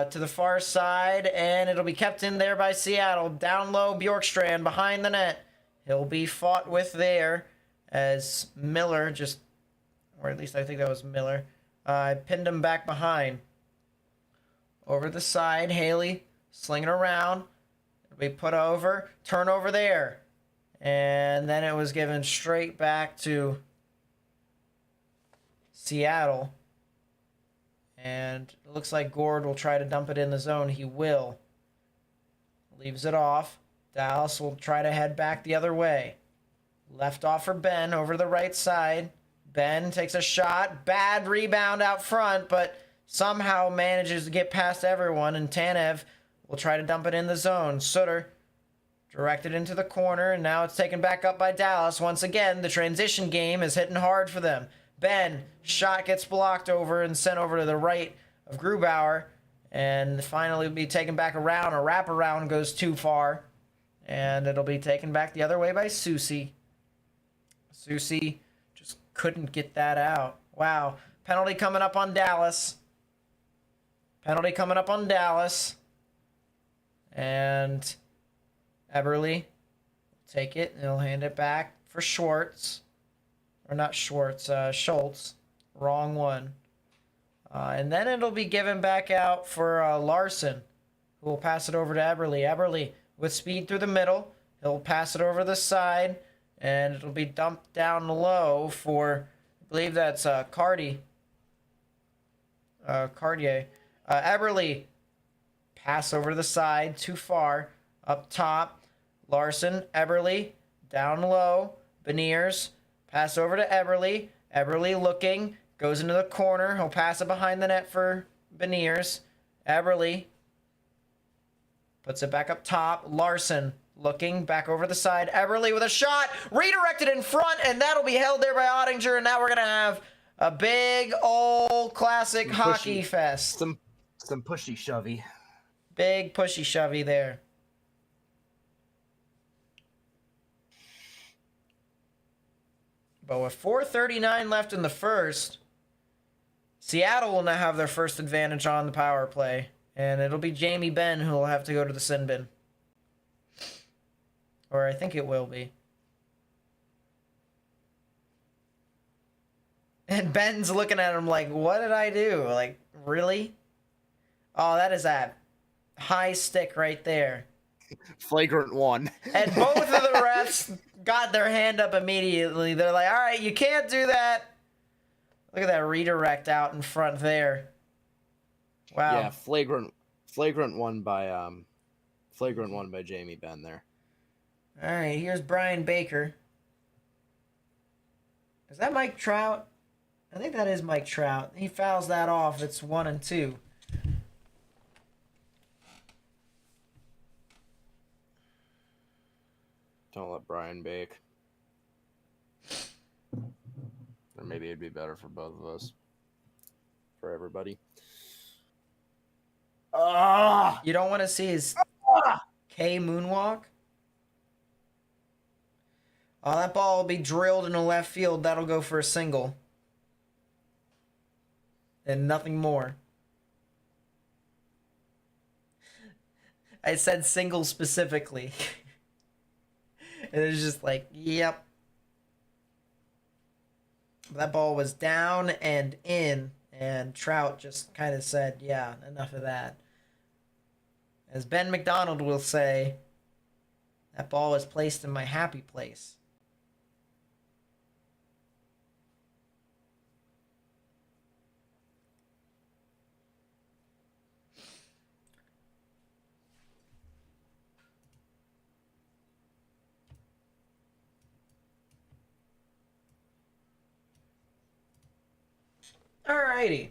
to the far side, and it'll be kept in there by Seattle. Down low, Bjorkstrand behind the net. He'll be fought with there as Miller just, or at least I think that was Miller, pinned him back behind. Over the side, Haley slinging around. It'll be put over, turnover there. And then it was given straight back to Seattle. And it looks like Gord will try to dump it in the zone. He will. Leaves it off. Dallas will try to head back the other way. Left off for Ben over the right side. Ben takes a shot. Bad rebound out front, but somehow manages to get past everyone. And Tanev will try to dump it in the zone. Sutter directed into the corner, and now it's taken back up by Dallas. Once again, the transition game is hitting hard for them. Ben, shot gets blocked over and sent over to the right of Grubauer, and finally will be taken back around. A wraparound goes too far, and it'll be taken back the other way by Soucy. Soucy just couldn't get that out. Wow. Penalty coming up on Dallas. Penalty coming up on Dallas. And Eberle will take it, and he'll hand it back for Schwartz. Or not Schwartz, Schultz. Wrong one. And then it'll be given back out for Larson, who will pass it over to Eberle. Eberle with speed through the middle. He'll pass it over the side, and it'll be dumped down low for, I believe that's Cartier. Eberle, pass over to the side, too far. Up top, Larson, Eberle, down low, Beniers. Pass over to Eberle. Eberle looking. Goes into the corner. He'll pass it behind the net for Beniers. Eberle puts it back up top. Larson looking back over the side. Eberle with a shot. Redirected in front, and that'll be held there by Ottinger. And now we're going to have a big old classic hockey fest. Some pushy shovey. Big pushy shovey there. But with 4:39 left in the first, Seattle will now have their first advantage on the power play. And it'll be Jamie Benn who will have to go to the sin bin. Or I think it will be. And Ben's looking at him like, what did I do? Like, really? Oh, that is a high stick right there. Flagrant one. And both of the refs got their hand up immediately. They're like, all right, you can't do that. Look at that redirect out in front there. Wow. Yeah, flagrant one by Jamie Benn there. All right, here's Brian Baker. Is that Mike Trout? I think that is Mike Trout. He fouls that off. It's 1-2. Don't let Brian bake. Or maybe it'd be better for both of us. For everybody. You don't want to see his K moonwalk? Oh, that ball will be drilled into left field. That'll go for a single. And nothing more. I said single specifically. And it was just like, yep. That ball was down and in, and Trout just kind of said, yeah, enough of that. As Ben McDonald will say, that ball was placed in my happy place. Alrighty.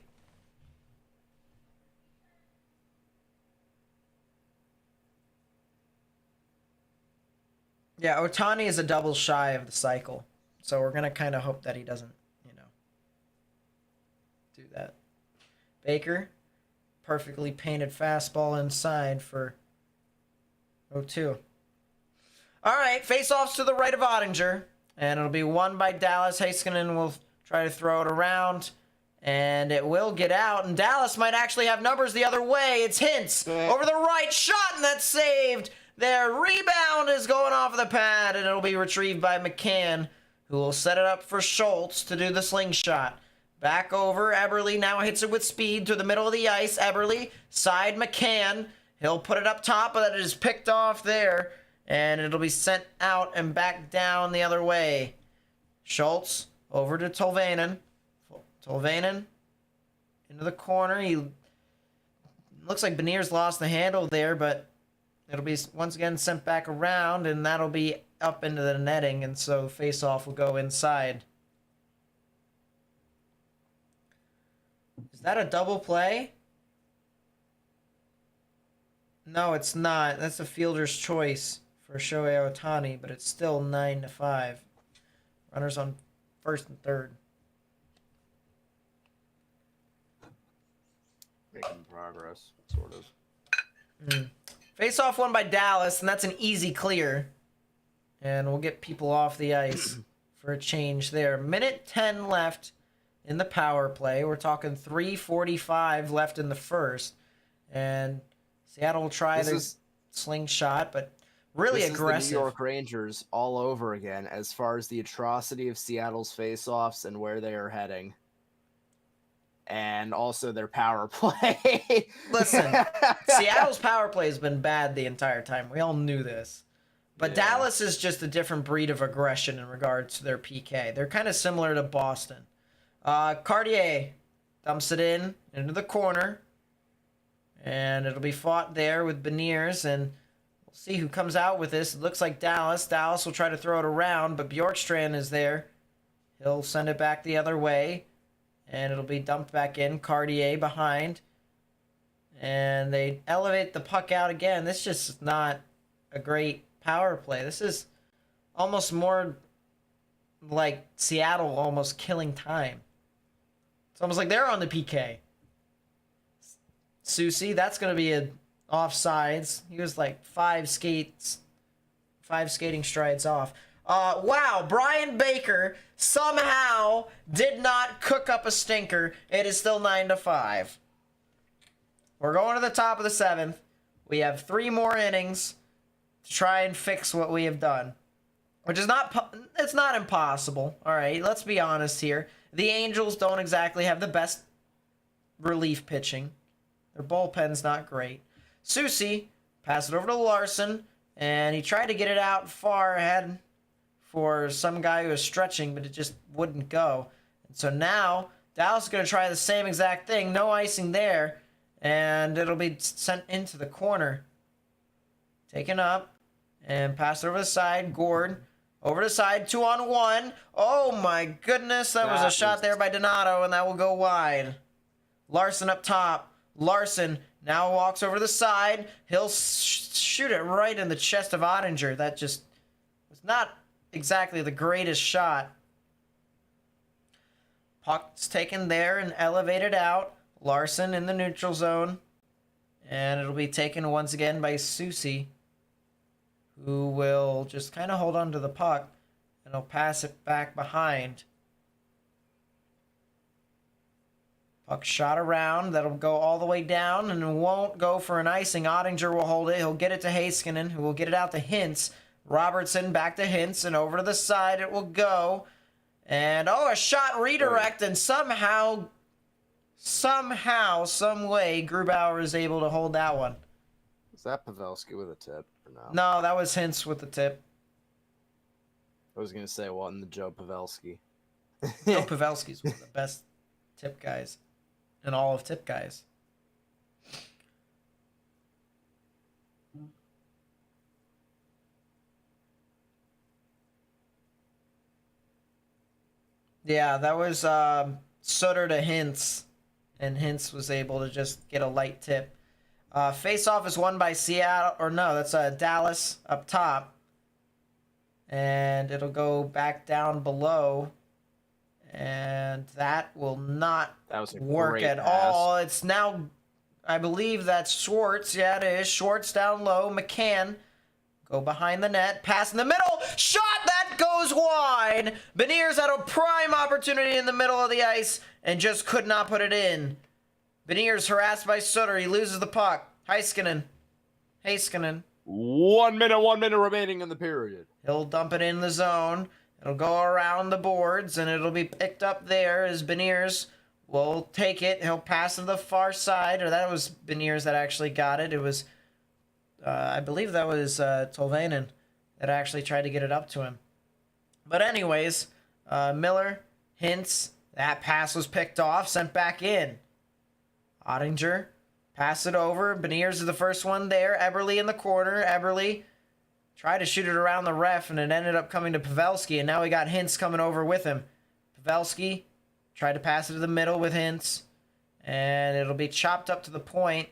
Yeah, Ohtani is a double shy of the cycle. So we're going to kind of hope that he doesn't, do that. Baker, perfectly painted fastball inside for 0-2. All right, face-offs to the right of Ottinger. And it'll be won by Dallas. Heiskanen will try to throw it around. And it will get out, and Dallas might actually have numbers the other way. It's Hintz over the right shot, and that's saved. Their rebound is going off of the pad, and it'll be retrieved by McCann, who will set it up for Schultz to do the slingshot. Back over, Eberle now hits it with speed to the middle of the ice. Eberle, side McCann. He'll put it up top, but it is picked off there, and it'll be sent out and back down the other way. Schultz over to Tolvanen. Tolvanen into the corner. He looks like Beniers lost the handle there, but it'll be once again sent back around, and that'll be up into the netting, and so face-off will go inside. Is that a double play? No, it's not. That's a fielder's choice for Shohei Ohtani, but it's still 9-5. Runners on first and third. Making progress, sort of. Face-off won by Dallas, and that's an easy clear. And we'll get people off the ice for a change there. Minute 10 left in the power play. We're talking 3:45 left in the first. And Seattle will try the slingshot, but really this aggressive. Is the New York Rangers all over again as far as the atrocity of Seattle's face-offs and where they are heading. And also their power play. Listen, Seattle's power play has been bad the entire time. We all knew this. But yeah. Dallas is just a different breed of aggression in regards to their PK. They're kind of similar to Boston. Cartier dumps it into the corner. And it'll be fought there with Beniers. And we'll see who comes out with this. It looks like Dallas. Dallas will try to throw it around, but Bjorkstrand is there. He'll send it back the other way. And it'll be dumped back in. Cartier behind. And they elevate the puck out again. This just is not a great power play. This is almost more like Seattle almost killing time. It's almost like they're on the PK. Susie, that's going to be a offsides. He was like five skating strides off. Wow, Brian Baker somehow did not cook up a stinker. It is still 9-5. We're going to the top of the 7th. We have 3 more innings to try and fix what we have done, which is it's not impossible. All right, let's be honest here. The Angels don't exactly have the best relief pitching. Their bullpen's not great. Susie passed it over to Larson, and he tried to get it out far ahead for some guy who was stretching, but it just wouldn't go. And so now Dallas is going to try the same exact thing. No icing there, and it'll be sent into the corner. Taken up and passed over the side. Gord over the side, 2-on-1. Oh my goodness, that was a shot there by Donato, and that will go wide. Larson up top. Larson now walks over the side. He'll shoot it right in the chest of Ottinger. That just was not exactly the greatest shot. Puck's taken there and elevated out. Larson in the neutral zone. And it'll be taken once again by Susie, who will just kind of hold on to the puck, and he'll pass it back behind. Puck shot around. That'll go all the way down, and it won't go for an icing. Ottinger will hold it. He'll get it to Heiskanen, who will get it out to Hintz. Robertson back to Hintz, and over to the side it will go. And, a shot redirect, and somehow, some way, Grubauer is able to hold that one. Is that Pavelski with a tip or no? No, that was Hintz with the tip. I was going to say, in the Joe Pavelski. Joe Pavelski's one of the best tip guys in all of tip guys. Yeah, that was Sutter to Hintz, and Hintz was able to just get a light tip. Face-off is won by Seattle, or no, that's Dallas up top. And it'll go back down below. And that will not work at all. It's now, I believe that's Schwartz. Yeah, it is. Schwartz down low. McCann go behind the net. Pass in the middle. Shot that goes goes wide. Beniers had a prime opportunity in the middle of the ice and just could not put it in. Beniers harassed by Sutter. He loses the puck. Heiskanen. 1 minute remaining in the period. He'll dump it in the zone. It'll go around the boards, and it'll be picked up there as Beniers will take it. He'll pass to the far side, or that was Beniers that actually got it. It was, I believe that was Tolvanen that actually tried to get it up to him. But anyways, Miller, Hintz, that pass was picked off, sent back in. Ottinger, pass it over. Beniers is the first one there. Eberle in the corner. Eberle tried to shoot it around the ref, and it ended up coming to Pavelski, and now we got Hintz coming over with him. Pavelski tried to pass it to the middle with Hintz, and it'll be chopped up to the point,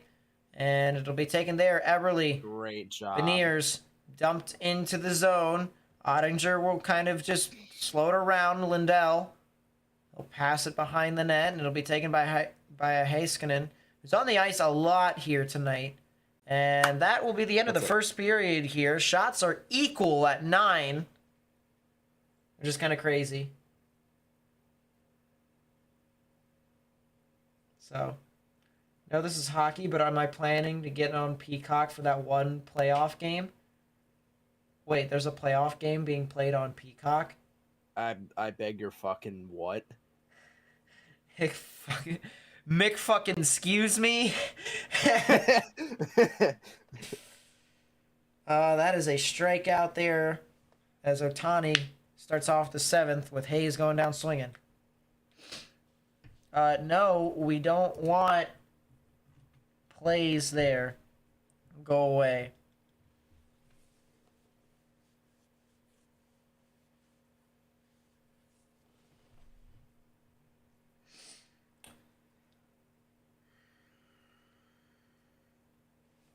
and it'll be taken there. Eberle. Great job. Beniers dumped into the zone. Ottinger will kind of just slow it around. Lindell will pass it behind the net, and it'll be taken by a Heiskanen, who's on the ice a lot here tonight. And that will be the end of the first period here. Shots are equal at 9. Which is kind of crazy. So, no, this is hockey, but am I planning to get on Peacock for that one playoff game? Wait, there's a playoff game being played on Peacock? I beg your fucking what? Mick fucking excuse me. That is a strikeout there as Ohtani starts off the 7th with Hayes going down swinging. No, we don't want plays there. Go away.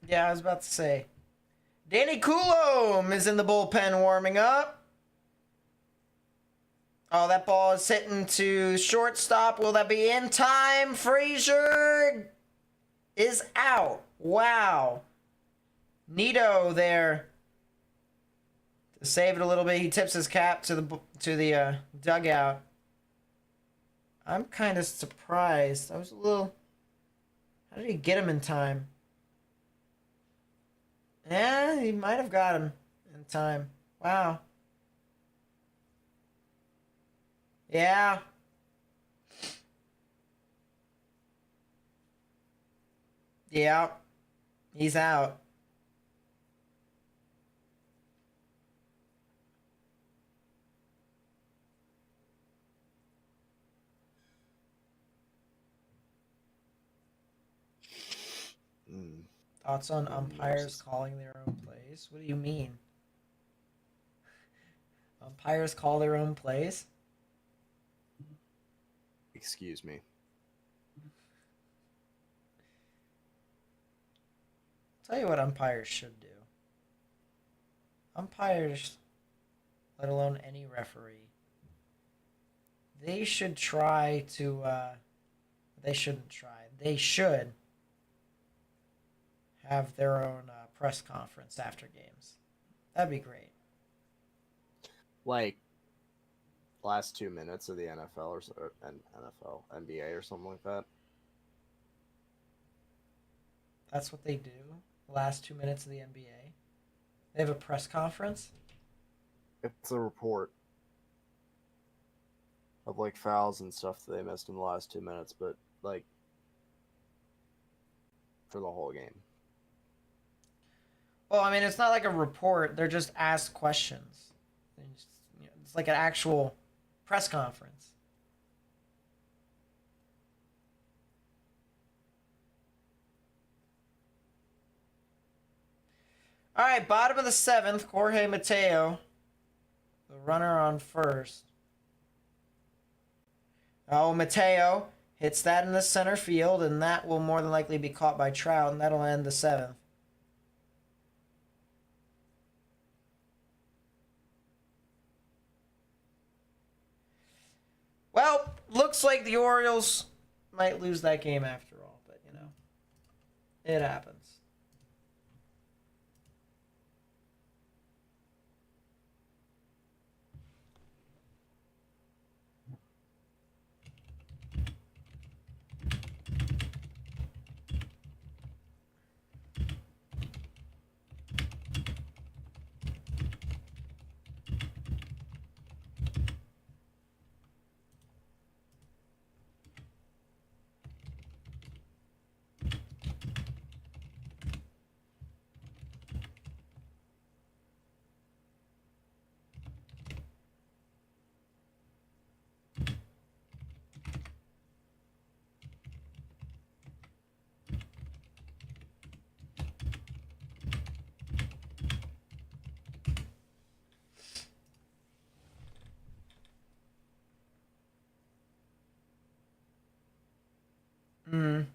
Yeah, I was about to say. Danny Coulomb is in the bullpen warming up. Oh, that ball is hitting to shortstop. Will that be in time? Frazier is out. Wow. Nito there to save it a little bit. He tips his cap to the dugout. I'm kind of surprised. I was a little... How did he get him in time? Yeah, he might have got him in time. Wow. Yeah. Yeah. He's out. Thoughts on umpires calling their own plays? What do you mean? Umpires call their own plays? Excuse me. I'll tell you what umpires should do. Umpires, let alone any referee, they should try to, they shouldn't try. They should have their own press conference after games. That'd be great. Like, last 2 minutes of the NFL or NFL, NBA or something like that. That's what they do. The last 2 minutes of the NBA. They have a press conference. It's a report of like fouls and stuff that they missed in the last 2 minutes, but like for the whole game. Well, I mean, it's not like a report. They're just asked questions. It's like an actual press conference. All right, bottom of the 7th, Jorge Mateo, the runner on first. Oh, Mateo hits that in the center field, and that will more than likely be caught by Trout, and that'll end the 7th. Well, looks like the Orioles might lose that game after all, but, you know, it happens. Mm.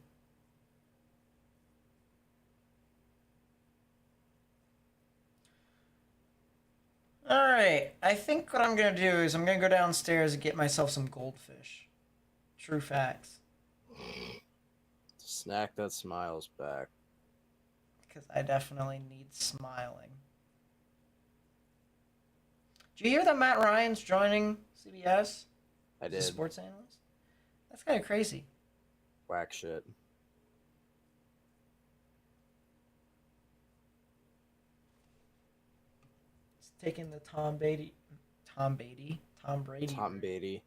All right. I think what I'm gonna do is I'm gonna go downstairs and get myself some goldfish. True facts. Snack that smiles back. Because I definitely need smiling. Did you hear that Matt Ryan's joining CBS? I As a did. sports analyst? That's kind of crazy. Whack shit. He's taking the Tom Brady. Tom Brady. Tom Beatty.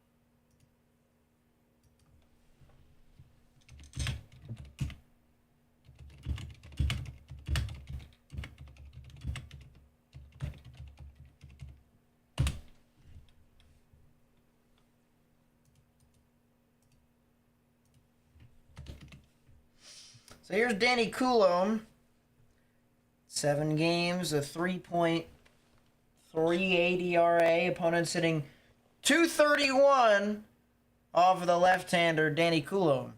So here's Danny Coulomb. 7 games, a 3.38 ERA. Opponent sitting 231 off of the left-hander, Danny Coulomb.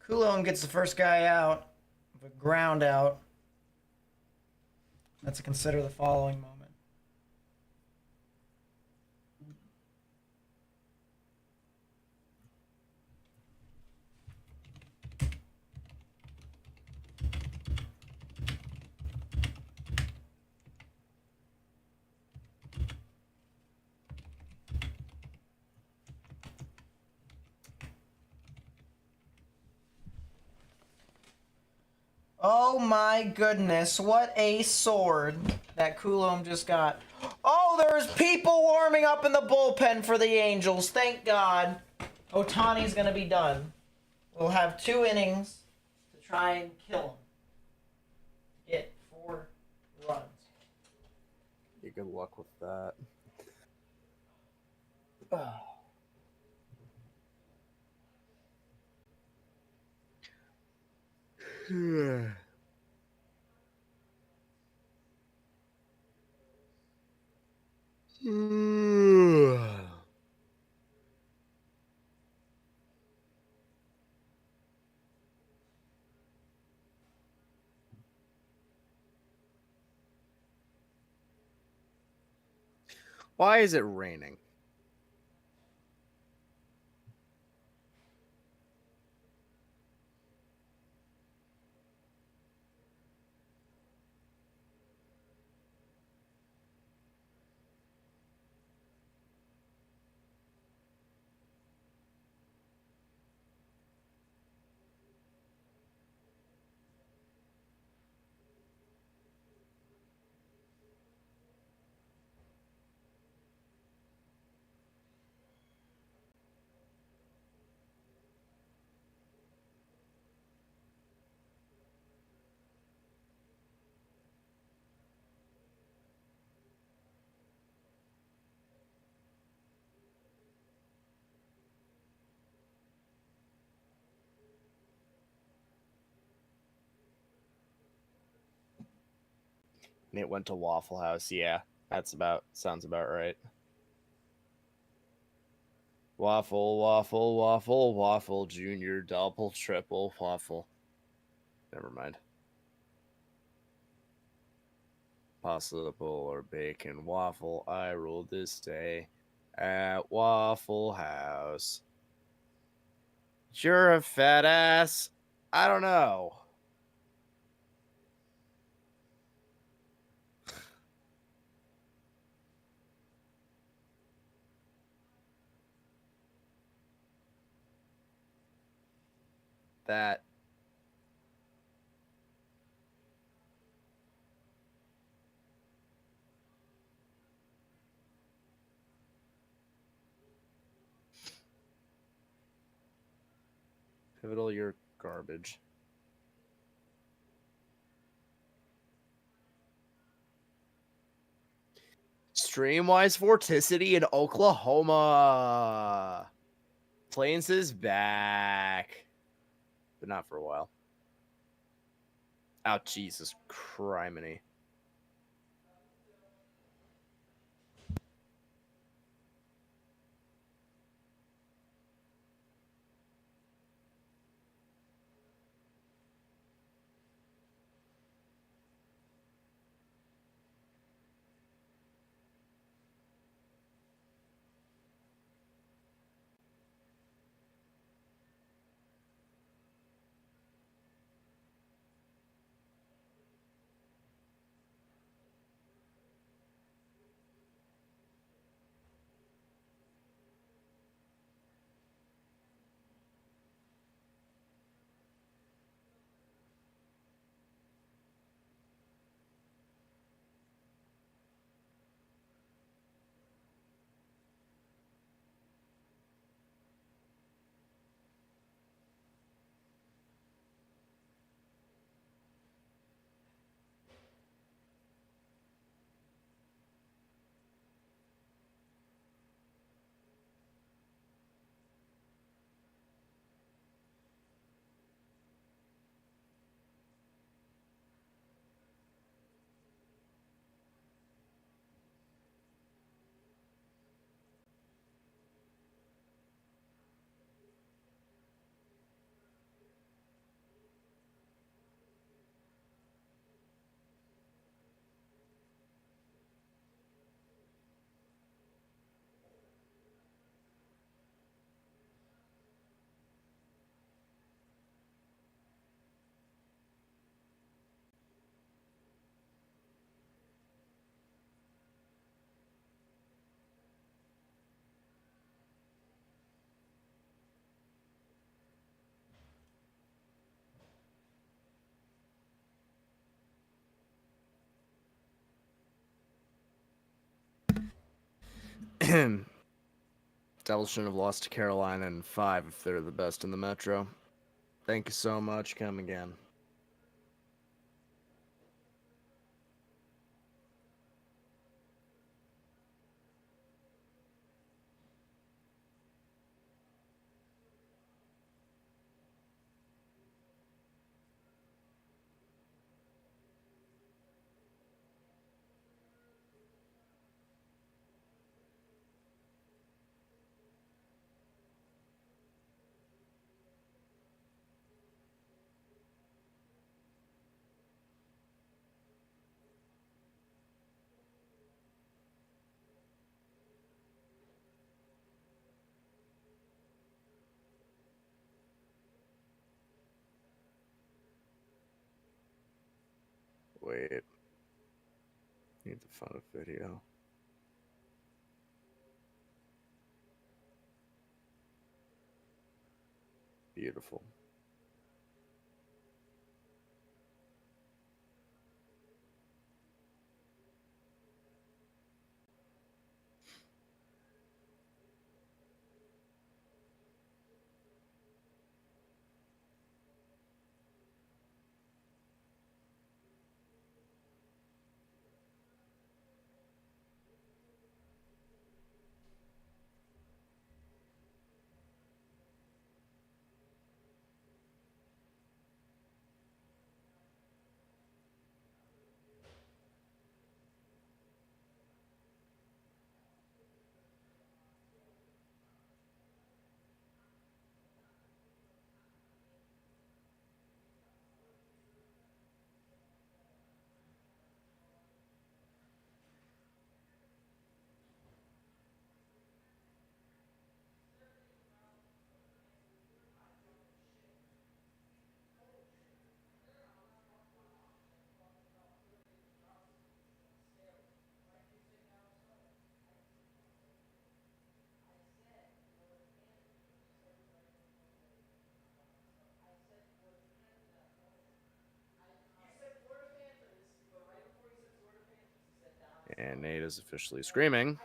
Coulomb gets the first guy out with a ground out. Let's consider the following moment. Oh my goodness, what a sword that Coulomb just got. Oh, there's people warming up in the bullpen for the Angels. Thank God. Ohtani's going to be done. We'll have 2 innings to try and kill him. Get 4 runs. Yeah, good luck with that. Why is it raining? It went to Waffle House. Yeah, sounds about right. Waffle, waffle, waffle, waffle, junior, double, triple, waffle. Never mind. Possible or bacon waffle. I rule this day. at Waffle House. You're a fat ass. I don't know. That Pivotal, you're garbage. Streamwise Vorticity in Oklahoma. Plains is back, but not for a while. Oh, Jesus criminy. Devils shouldn't have lost to Carolina in 5 if they're the best in the Metro. Thank you so much. Come again. Wait. Need to find a video. Beautiful. And Nate is officially screaming.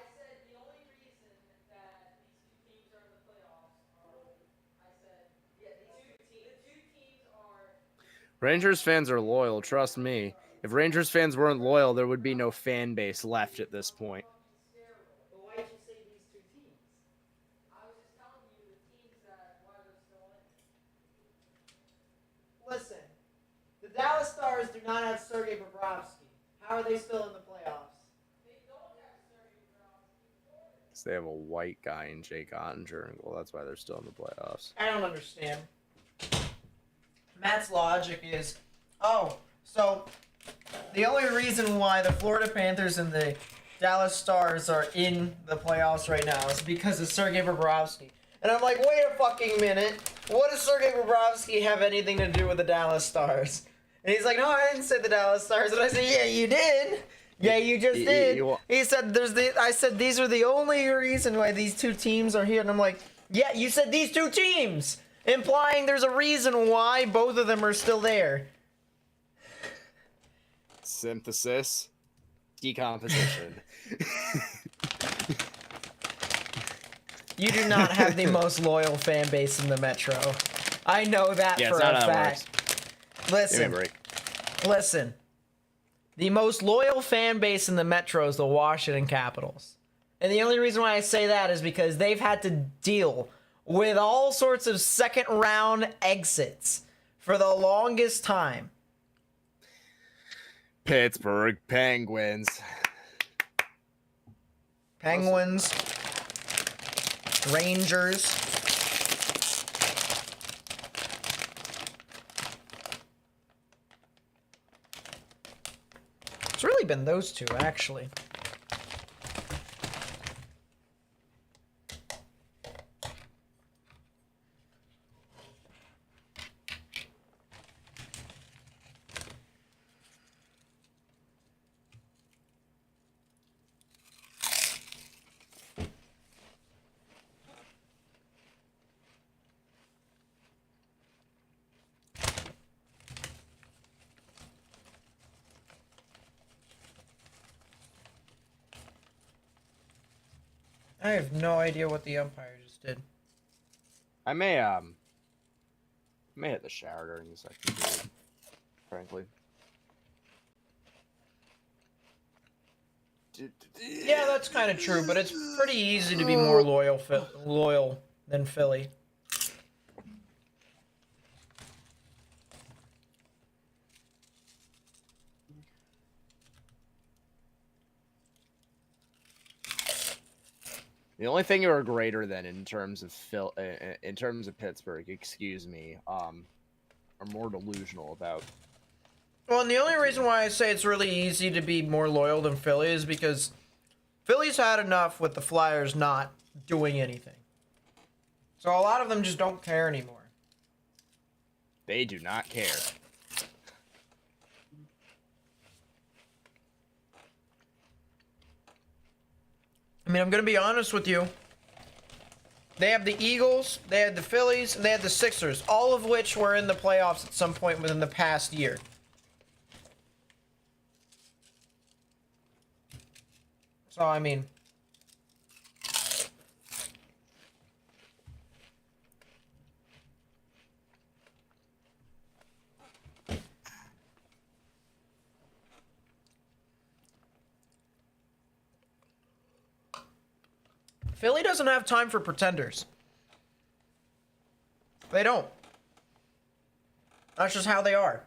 Rangers fans are loyal, trust me. If Rangers fans weren't loyal, there would be no fan base left at this point. But why did you say these two teams? I was just telling you the teams that why they're still in. Listen, the Dallas Stars do not have Sergei Bobrovsky. How are they still in the playoffs? They don't have Sergei Bobrovsky. They have a white guy in Jake Ottinger. Well, that's why they're still in the playoffs. I don't understand. Matt's logic is, so the only reason why the Florida Panthers and the Dallas Stars are in the playoffs right now is because of Sergei Bobrovsky. And I'm like, wait a fucking minute. What does Sergei Bobrovsky have anything to do with the Dallas Stars? And he's like, no, I didn't say the Dallas Stars. And I said, yeah, you did. Yeah, you just did. He said, I said, these are the only reason why these two teams are here. And I'm like, yeah, you said these two teams. Implying there's a reason why both of them are still there. Synthesis. Decomposition. You do not have the most loyal fan base in the Metro. I know that for a fact. Listen. The most loyal fan base in the Metro is the Washington Capitals. And the only reason why I say that is because they've had to deal with all sorts of second round exits for the longest time. Pittsburgh Penguins. Penguins. Rangers. It's really been those two, actually. I have no idea what the umpire just did. I may hit the shower during the second period, frankly. Yeah, that's kind of true, but it's pretty easy to be more loyal than Philly. The only thing you are greater than in terms of Pittsburgh, excuse me, are more delusional about. Well, and the only reason why I say it's really easy to be more loyal than Philly is because Philly's had enough with the Flyers not doing anything. So a lot of them just don't care anymore. They do not care. I mean, I'm going to be honest with you. They have the Eagles, they had the Phillies, and they had the Sixers, all of which were in the playoffs at some point within the past year. So, I mean... Philly doesn't have time for pretenders. They don't. That's just how they are.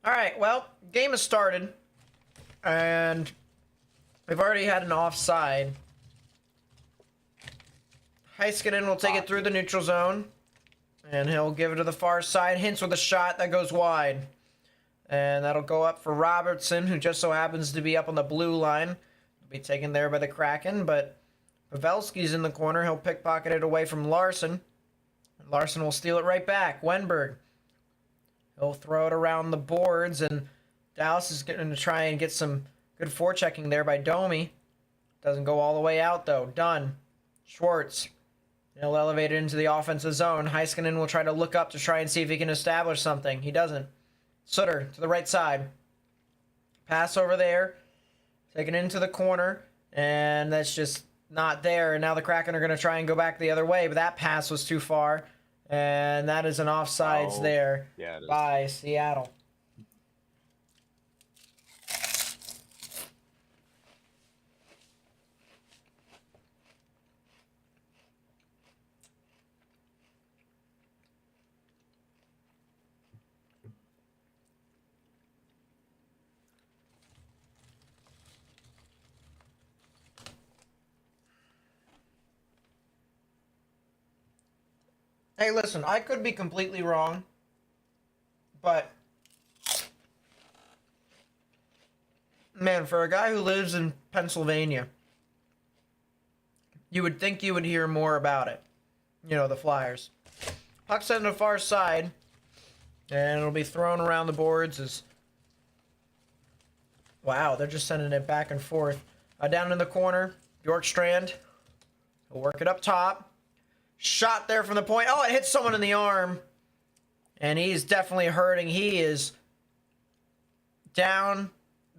Alright, well, game has started. And we've already had an offside. Heiskanen will take it through the neutral zone. And he'll give it to the far side. Hintz with a shot that goes wide. And that'll go up for Robertson, who just so happens to be up on the blue line. Be taken there by the Kraken, but Pavelski's in the corner. He'll pickpocket it away from Larson. Larson will steal it right back. Wenberg. He'll throw it around the boards, and Dallas is going to try and get some good forechecking there by Domi. Doesn't go all the way out, though. Done. Schwartz. He'll elevate it into the offensive zone. Heiskanen will try to look up to try and see if he can establish something. He doesn't. Sutter to the right side. Pass over there. taken into the corner, and that's just not there. And now the Kraken are going to try and go back the other way, but that pass was too far, and that is an offsides there by Seattle. Hey, listen, I could be completely wrong, but man, for a guy who lives in Pennsylvania, you would think you would hear more about it. You know, the Flyers. Puck's on the far side, and it'll be thrown around the boards as... Wow, they're just sending it back and forth. Down in the corner, Bjorkstrand will work it up top. Shot there from the point. Oh, it hit someone in the arm. And he's definitely hurting. He is down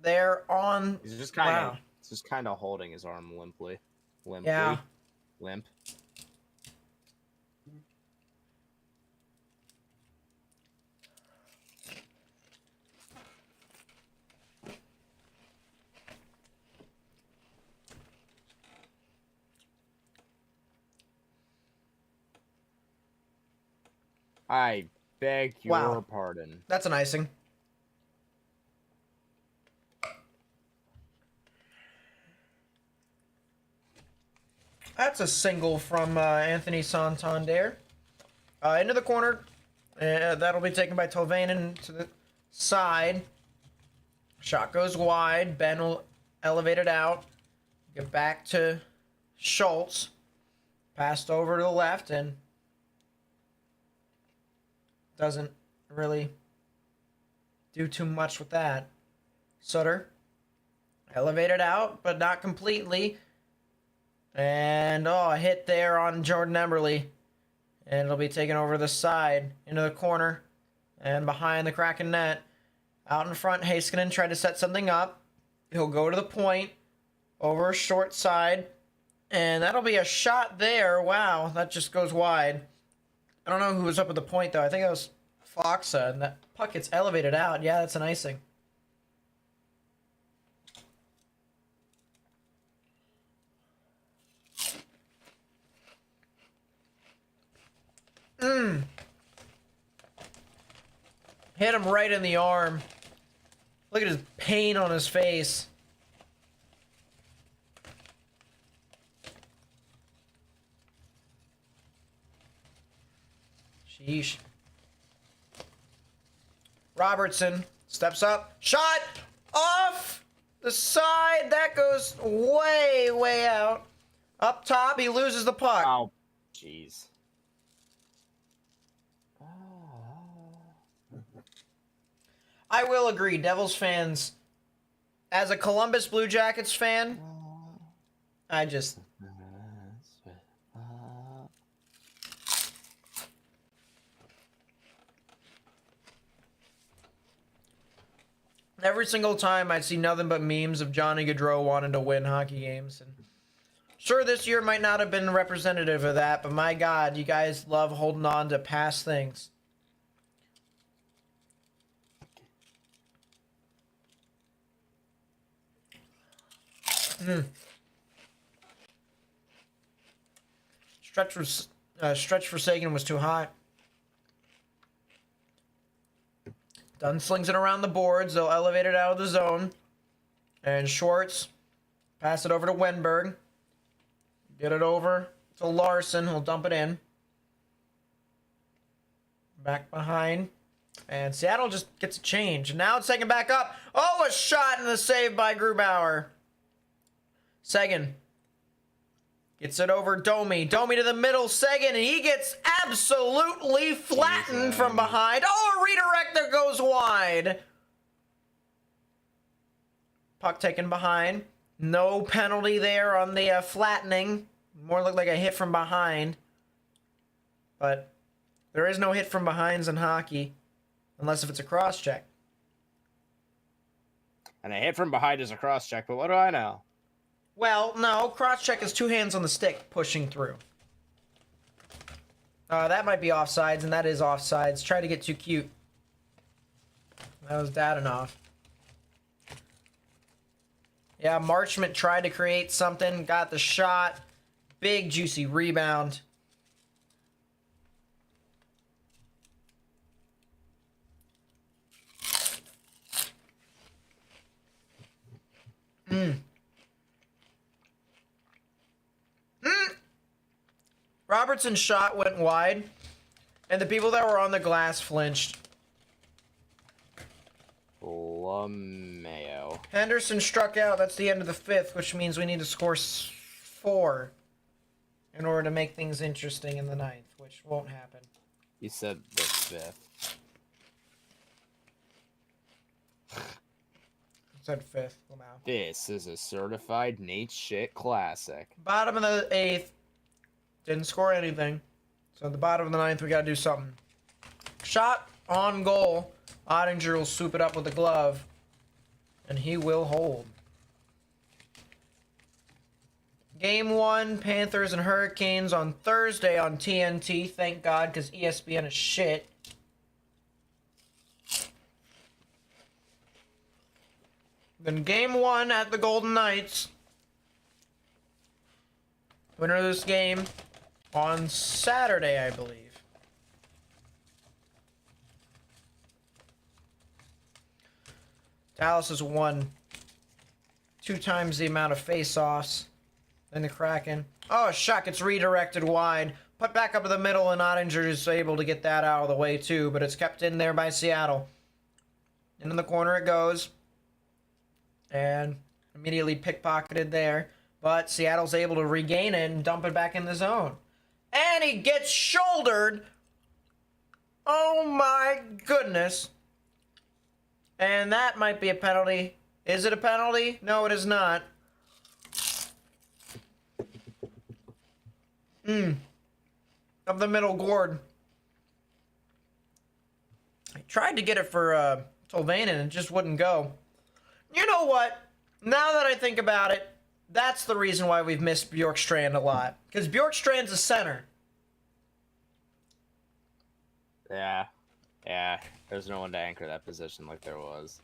there on... He's just kind of holding his arm limply. Yeah. Limp. I beg your pardon. That's an icing. That's a single from Anthony Santander. Into the corner. That'll be taken by Tolvanen to the side. Shot goes wide. Ben will elevate it out. Get back to Schultz. Passed over to the left and doesn't really do too much with that. Sutter elevated out, but not completely. And a hit there on Jordan Eberle. And it'll be taken over the side into the corner and behind the Kraken net. Out in front, Heiskanen tried to set something up. He'll go to the point over a short side. And that'll be a shot there. Wow, that just goes wide. I don't know who was up at the point, though. I think that was Foxa, and that puck gets elevated out. Yeah, that's an icing. Hit him right in the arm. Look at his pain on his face. Sheesh. Robertson steps up. Shot off the side. That goes way, way out. Up top, he loses the puck. Oh, jeez. I will agree, Devils fans, as a Columbus Blue Jackets fan, I just... Every single time I see nothing but memes of Johnny Gaudreau wanting to win hockey games. And sure, this year might not have been representative of that, but my God, you guys love holding on to past things. Stretch for Sagan was too hot. Dunn slings it around the boards. They'll elevate it out of the zone. And Schwartz pass it over to Wenberg. Get it over to Larson. He'll dump it in. Back behind. And Seattle just gets a change. And now it's taken back up. Oh, a shot and a save by Grubauer. Sagan gets it over Domi. Domi to the middle. Sagan, and he gets absolutely flattened from behind. Oh, a redirect that goes wide. Puck taken behind. No penalty there on the flattening. More looked like a hit from behind. But there is no hit from behinds in hockey. Unless if it's a cross-check. And a hit from behind is a cross check, but what do I know? Well, no, cross check is 2 hands on the stick pushing through. That might be offsides, and that is offsides. Try to get too cute. That was Dadonov. Yeah, Marchment tried to create something, got the shot. Big, juicy rebound. Robertson's shot went wide, and the people that were on the glass flinched. LeMayo. Henderson struck out. That's the end of the 5th, which means we need to score 4 in order to make things interesting in the 9th, which won't happen. You said the 5th. Said 5th. Wow. This is a certified Nate shit classic. Bottom of the 8th. Didn't score anything. So at the bottom of the 9th, we got to do something. Shot on goal. Ottinger will swoop it up with a glove. And he will hold. Game 1, Panthers and Hurricanes on Thursday on TNT. Thank God, because ESPN is shit. Then Game 1 at the Golden Knights. Winner of this game on Saturday, I believe. Dallas has won 2 times the amount of face-offs than the Kraken. Oh, a shot gets redirected wide. Put back up in the middle, and Ottinger is able to get that out of the way, too. But it's kept in there by Seattle. And in the corner it goes. And immediately pickpocketed there. But Seattle's able to regain it and dump it back in the zone. And he gets shouldered. Oh my goodness. And that might be a penalty. Is it a penalty? No, it is not. Up the middle, Gord. I tried to get it for Tolvanen and it just wouldn't go. You know what? Now that I think about it, that's the reason why we've missed Bjorkstrand a lot. Because Bjorkstrand's a center. Yeah. Yeah. There's no one to anchor that position like there was.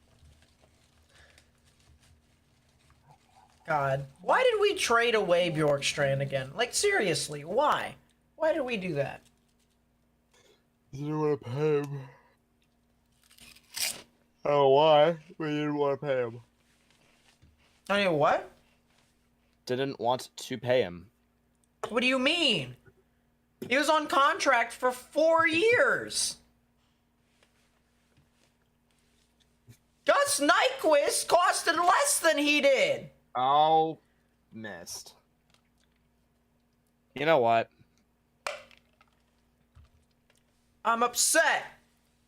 God. Why did we trade away Bjorkstrand again? Like, seriously, why? Why did we do that? You didn't want to pay him. Oh, why? We didn't want to pay him. I mean, what? Didn't want to pay him. What do you mean? He was on contract for 4 years. Gus Nyquist costed less than he did. Oh, missed. You know what? I'm upset.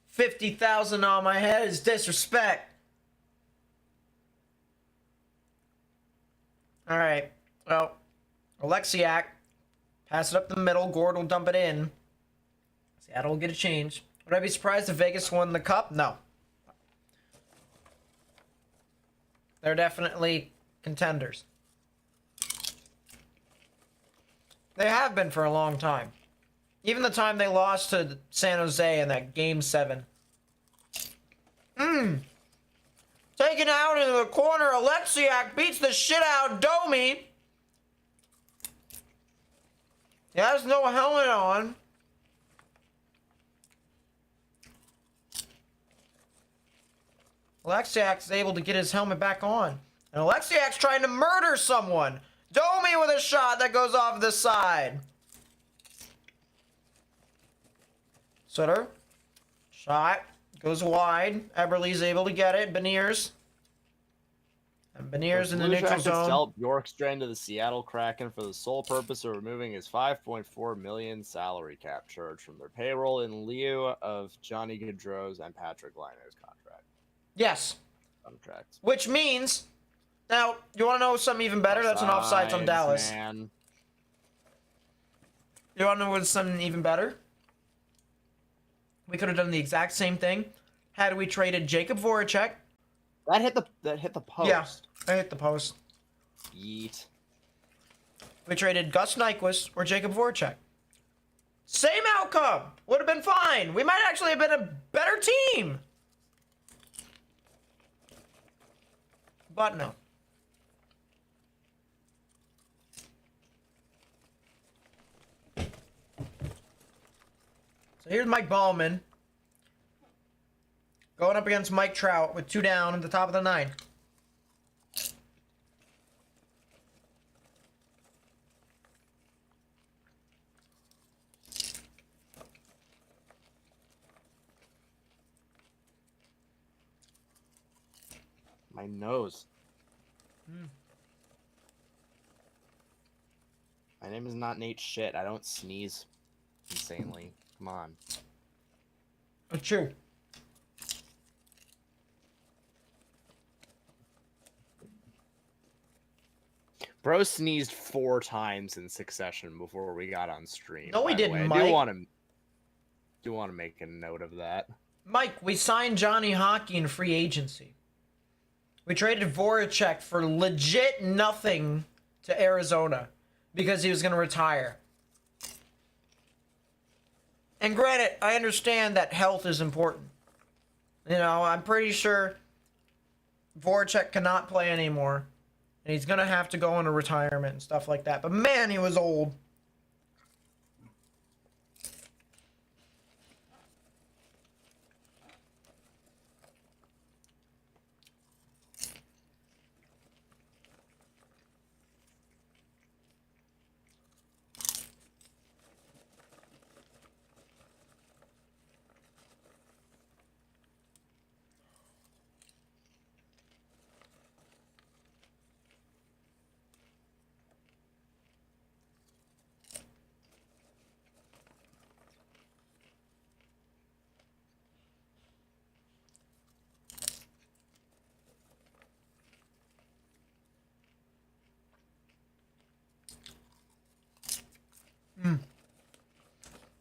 50,000 on my head is disrespect. All right. Well, Alexiak, pass it up the middle. Gord will dump it in. Seattle will get a change. Would I be surprised if Vegas won the cup? No. They're definitely contenders. They have been for a long time. Even the time they lost to San Jose in that Game 7. Taken out into the corner, Alexiak beats the shit out of Domi. He has no helmet on. Alexiak's able to get his helmet back on. And Alexiak's trying to murder someone. Domi with a shot that goes off the side. Sutter. Shot. Goes wide. Eberle's able to get it. Beniers. And Beniers in the neutral zone. Sell Bjorkstrand to the Seattle Kraken for the sole purpose of removing his $5.4 million salary cap charge from their payroll in lieu of Johnny Gaudreau's and Patrick Lainer's contract. Yes. Contracts. Which means, now, you want to know something even better? That's an offsides on Dallas. Man. You want to know what's something even better? We could have done the exact same thing had we traded Jacob Voracek That hit the post. Yeah, I hit the post. Yeet. We traded Gus Nyquist or Jacob Voracek. Same outcome. Would have been fine. We might actually have been a better team. But no. So here's Mike Ballman going up against Mike Trout with 2 down at the top of the 9. My nose. My name is not Nate Shit. I don't sneeze insanely. Come on. That's true. Bro sneezed 4 times in succession before we got on stream. No, we by the didn't, way. Mike. I do want to make a note of that. Mike, we signed Johnny Hockey in free agency. We traded Voracek for legit nothing to Arizona because he was going to retire. And granted, I understand that health is important. You know, I'm pretty sure Voracek cannot play anymore. And he's going to have to go into retirement and stuff like that. But man, he was old.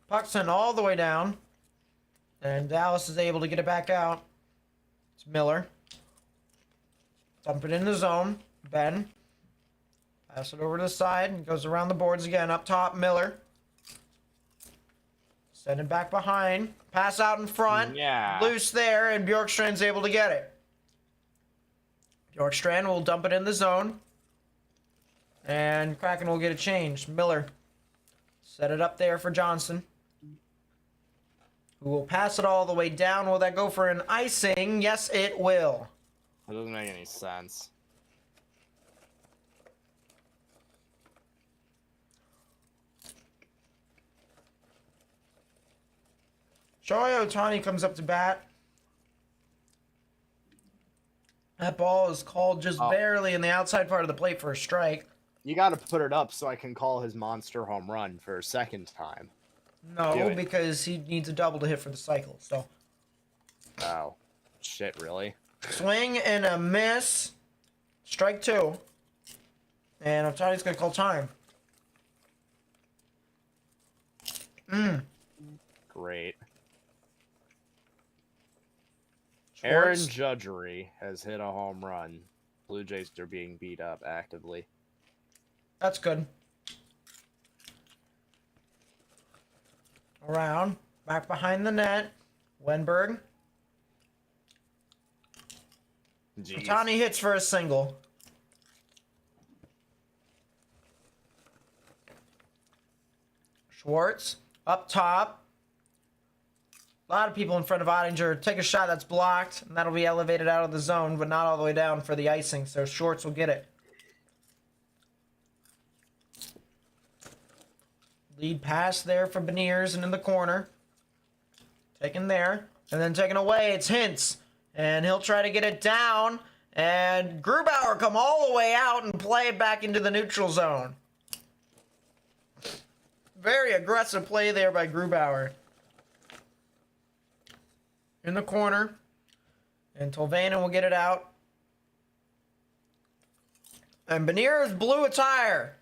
Puck sent all the way down. And Dallas is able to get it back out. It's Miller. Dump it in the zone. Ben. Pass it over to the side. And goes around the boards again. Up top, Miller. Send it back behind. Pass out in front. Yeah. Loose there. And Bjorkstrand's able to get it. Bjorkstrand will dump it in the zone. And Kraken will get it changed. Miller. Set it up there for Johnson. Who will pass it all the way down. Will that go for an icing? Yes, it will. It doesn't make any sense. Shohei Ohtani comes up to bat. That ball is called just barely in the outside part of the plate for a strike. You got to put it up so I can call his monster home run for a second time. No, because he needs a double to hit for the cycle. So. Oh. Shit, really? Swing and a miss. Strike 2. And Ohtani's going to call time. Great. Schwartz. Aaron Judgery has hit a home run. Blue Jays are being beat up actively. That's good. Around. Back behind the net. Wenberg. Jeez. Ohtani hits for a single. Schwartz. Up top. A lot of people in front of Ottinger take a shot that's blocked, and that'll be elevated out of the zone, but not all the way down for the icing, so Schwartz will get it. Lead pass there for Beniers and in the corner. Taken there. And then taken away. It's Hintz. And he'll try to get it down. And Grubauer come all the way out and play it back into the neutral zone. Very aggressive play there by Grubauer. In the corner. And Tolvanen will get it out. And Beniers blew a tire.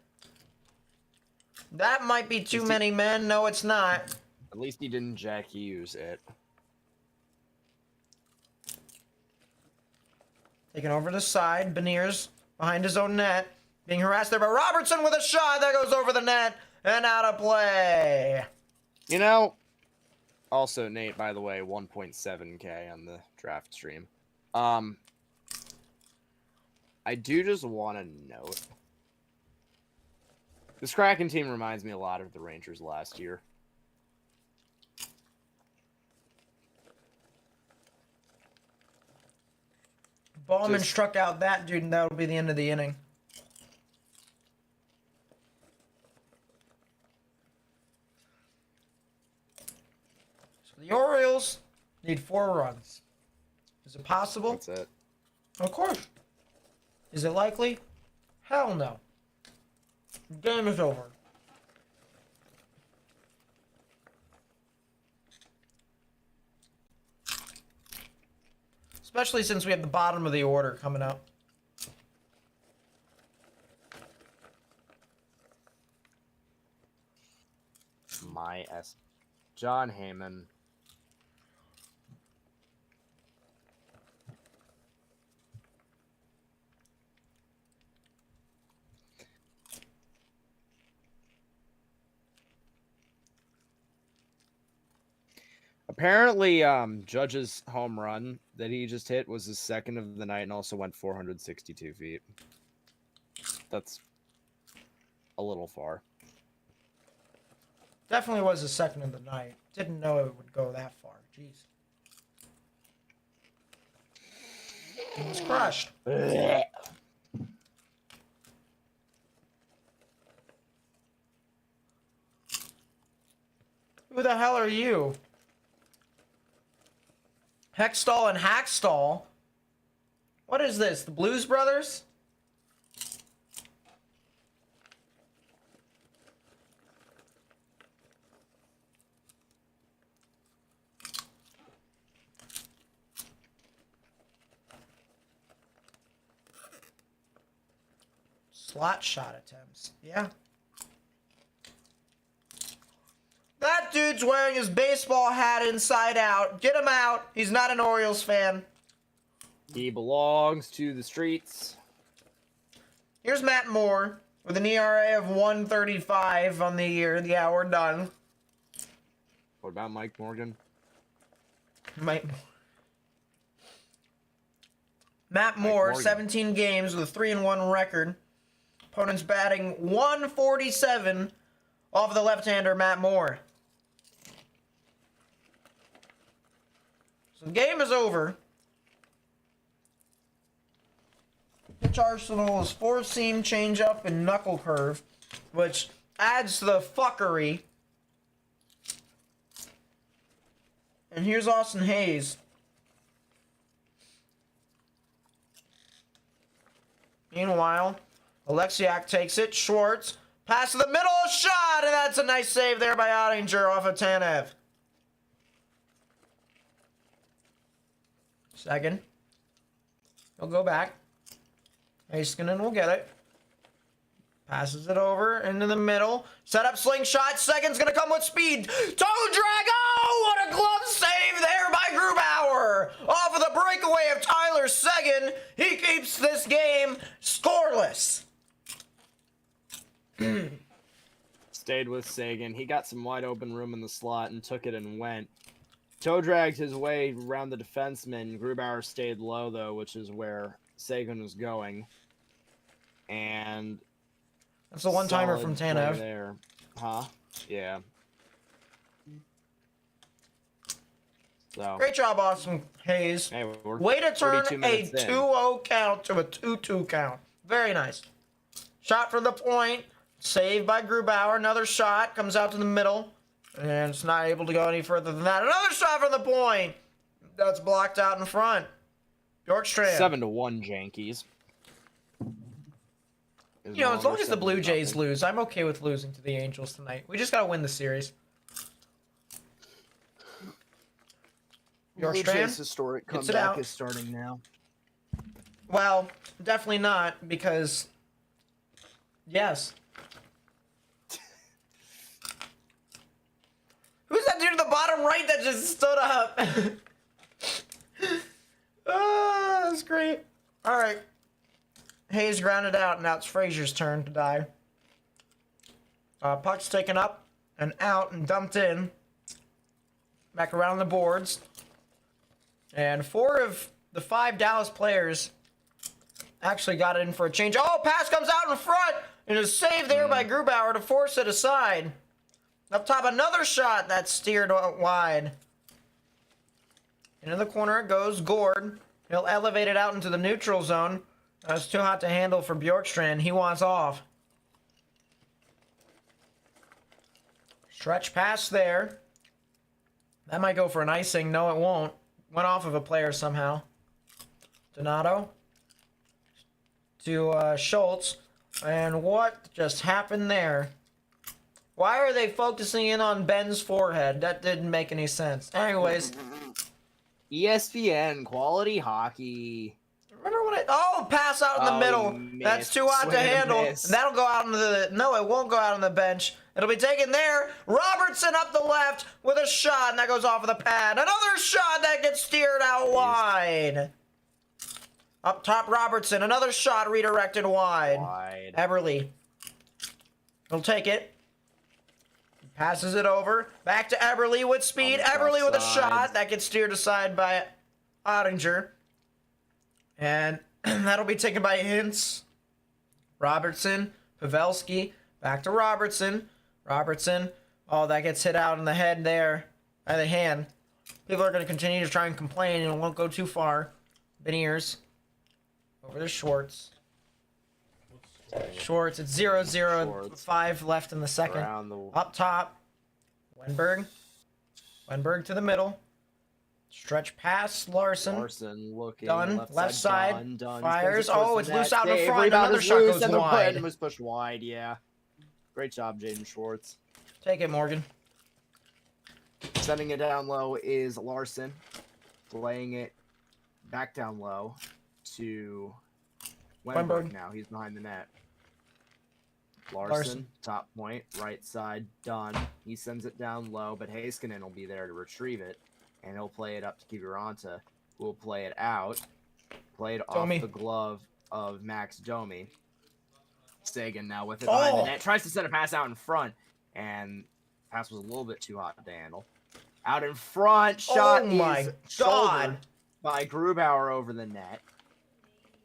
That might be too many men. No, it's not. At least he didn't Jack Hughes it. Taken over to the side. Beniers behind his own net. Being harassed there by Robertson with a shot that goes over the net and out of play. You know, also, Nate, by the way, 1.7K on the draft stream. I do just want to note, this Kraken team reminds me a lot of the Rangers last year. Ballman struck out that dude, and that'll be the end of the inning. So the Orioles need 4 runs. Is it possible? That's it. Of course. Is it likely? Hell no. Game is over. Especially since we have the bottom of the order coming up. John Heyman. Apparently, Judge's home run that he just hit was his second of the night and also went 462 feet. That's a little far. Definitely was the second of the night. Didn't know it would go that far. Jeez. It was crushed. Who the hell are you? Hextall and Hackstall? What is this? The Blues Brothers? Slot shot attempts. Yeah. That dude's wearing his baseball hat inside out. Get him out. He's not an Orioles fan. He belongs to the streets. Here's Matt Moore with an ERA of 135 on the year. Yeah, we're done. What about Mike Morgan? Matt Moore, 17 games with a 3-1 record. Opponent's batting 147 off the left-hander Matt Moore. So the game is over. Pitch arsenal is 4-seam changeup and knuckle curve, which adds to the fuckery. And here's Austin Hayes. Meanwhile, Alexiak takes it. Schwartz. Pass to the middle. Shot! And that's a nice save there by Ottinger off of Tanev. Second. He'll go back. Heiskanen will get it. Passes it over into the middle. Set up slingshot. Second's going to come with speed. Toe drag. Oh, what a glove save there by Grubauer. Off of the breakaway of Tyler Seguin. He keeps this game scoreless. Stayed with Sagan. He got some wide open room in the slot and took it and went. Toe dragged his way around the defenseman. Grubauer stayed low, though, which is where Sagan was going. And that's a one-timer from Tanev. There. Huh? Yeah. So. Great job, Austin Hayes. Hey, way to turn a 2-0 count to a 2-2 count. Very nice. Shot for the point. Saved by Grubauer. Another shot. Comes out to the middle. And it's not able to go any further than that. Another shot from the point. That's blocked out in front. Bjorkstrand. 7-1 Yankees. You know, as long as the Blue Jays lose, I'm okay with losing to the Angels tonight. We just got to win the series. Blue Jays' historic comeback is starting now. Well, definitely not, because yes. Who's that dude at the bottom right that just stood up? Oh, that's great. All right. Hayes grounded out, and now it's Frazier's turn to die. Puck's taken up and out and dumped in. Back around the boards. And 4 of the 5 Dallas players actually got in for a change. Oh, pass comes out in front! And a save there by Grubauer to force it aside. Up top, another shot that's steered wide. Into the corner it goes. Gord. He'll elevate it out into the neutral zone. That's too hot to handle for Bjorkstrand. He wants off. Stretch pass there. That might go for an icing. No, it won't. Went off of a player somehow. Donato. To Schultz. And what just happened there? Why are they focusing in on Ben's forehead? That didn't make any sense. Anyways. ESPN, quality hockey. Remember when it... Oh, pass out in the middle. That's too hot to handle. And that'll go out into the... No, it won't go out on the bench. It'll be taken there. Robertson up the left with a shot, and that goes off of the pad. Another shot that gets steered out wide. Up top, Robertson. Another shot redirected wide. Eberle. He'll take it. Passes it over. Back to Eberle with speed. Eberle with a shot. That gets steered aside by Ottinger. And that'll be taken by Hintz. Robertson. Pavelski. Back to Robertson. Robertson. Oh, that gets hit out in the head there. By the hand. People are going to continue to try and complain and it won't go too far. Beniers. Over to Schwartz. Schwartz, it's 0-0, 5 left in the second. Up top, Wenberg. Wenberg to the middle. Stretch pass, Larson. Larson looking. Done, left side. Done. Fires. Oh, it's loose out in front. Another shot goes wide. It was pushed wide, yeah. Great job, Jaden Schwartz. Take it, Morgan. Sending it down low is Larson. Laying it back down low to Wenberg now. He's behind the net. Larson, top point, right side, done. He sends it down low, but Heiskanen will be there to retrieve it, and he'll play it up to Kiviranta, who will play it out. Played off the glove of Max Domi. Sagan now with it behind the net. Tries to send a pass out in front, and pass was a little bit too hot to handle. Out in front, shot shouldered by Grubauer over the net.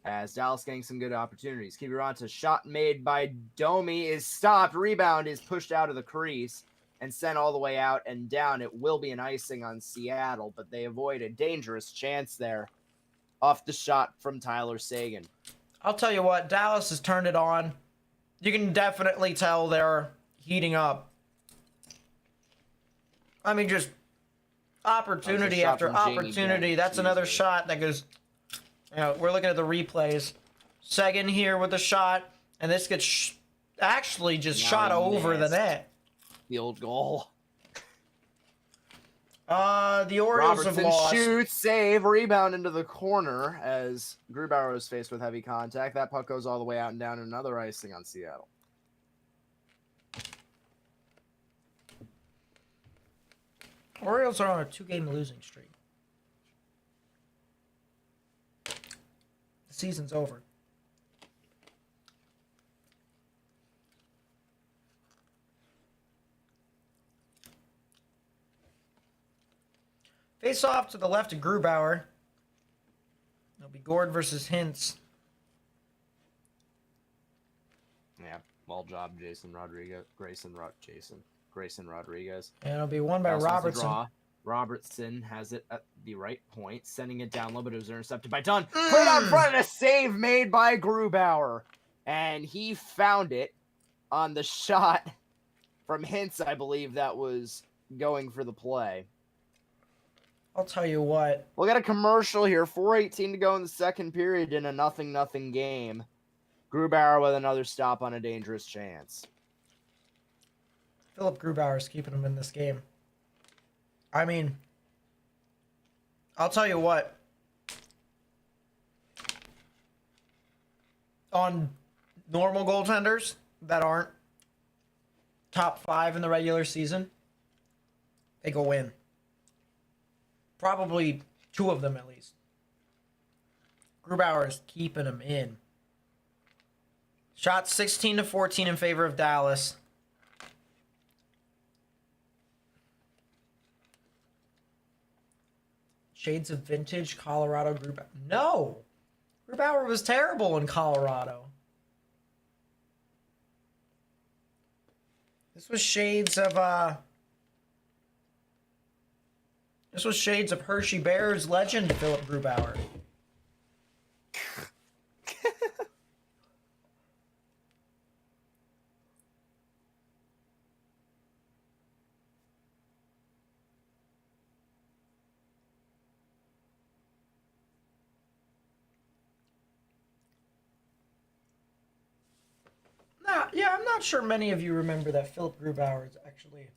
As Dallas getting some good opportunities. Kiviranta, shot made by Domi is stopped. Rebound is pushed out of the crease and sent all the way out and down. It will be an icing on Seattle, but they avoid a dangerous chance there off the shot from Tyler Sagan. I'll tell you what, Dallas has turned it on. You can definitely tell they're heating up. I mean, just opportunity after opportunity. That's another shot that goes... You know, we're looking at the replays. Sagan here with a shot, and this gets actually just shot over the net. The old goal. The Orioles have lost. Shoots, save, rebound into the corner as Grubauer is faced with heavy contact. That puck goes all the way out and down. Another icing on Seattle. Orioles are on a 2-game losing streak. Season's over. Face off to the left of Grubauer. It'll be Gord versus Hintz. Yeah, well job, Grayson Rodriguez. And it'll be won by Robertson. Robertson has it at the right point, sending it down low, but it was intercepted by Dunn. Put it out front, and a save made by Grubauer. And he found it on the shot from Hintz, I believe, that was going for the play. I'll tell you what. We'll get a commercial here. 4:18 to go in the second period in a 0-0 game. Grubauer with another stop on a dangerous chance. Philip Grubauer is keeping him in this game. I mean, I'll tell you what. On normal goaltenders that aren't top 5 in the regular season, they go in. Probably 2 of them at least. Grubauer is keeping him in. Shot 16-14 in favor of Dallas. Shades of vintage Colorado Grubauer. No! Grubauer was terrible in Colorado. This was shades of Hershey Bears legend Philip Grubauer. Yeah, I'm not sure many of you remember that Philip Grubauer is actually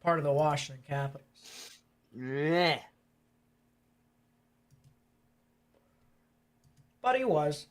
part of the Washington Capitals. Yeah. But he was.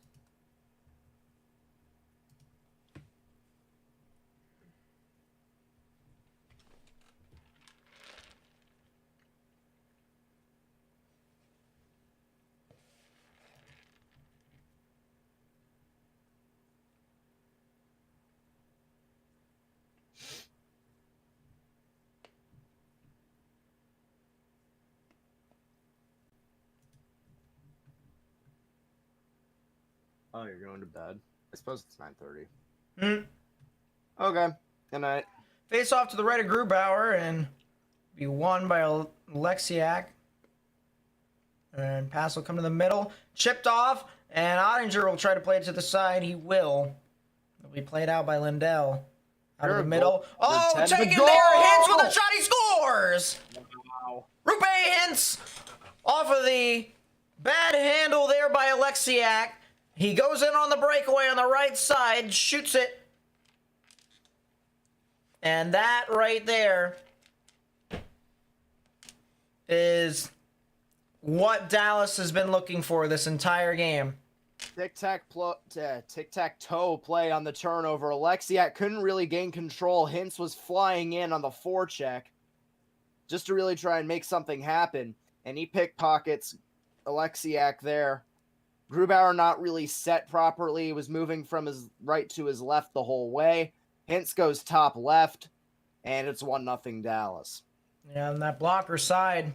Oh, you're going to bed? I suppose it's 9:30. Hmm. Okay. Good night. Face off to the right of Grubauer and be won by Alexiak. And pass will come to the middle. Chipped off. And Ottinger will try to play it to the side. He will. It'll be played out by Lindell. Out of the middle. Oh, taken there. Hintz with a shot. He scores. Wow. Rupe Hintz off of the bad handle there by Alexiak. He goes in on the breakaway on the right side, shoots it. And that right there is what Dallas has been looking for this entire game. Tic-tac-toe play on the turnover. Alexiak couldn't really gain control. Hintz was flying in on the forecheck just to really try and make something happen. And he pickpockets Alexiak there. Grubauer not really set properly. He was moving from his right to his left the whole way. Hintz goes top left, and it's 1-0 Dallas. Yeah, on that blocker side.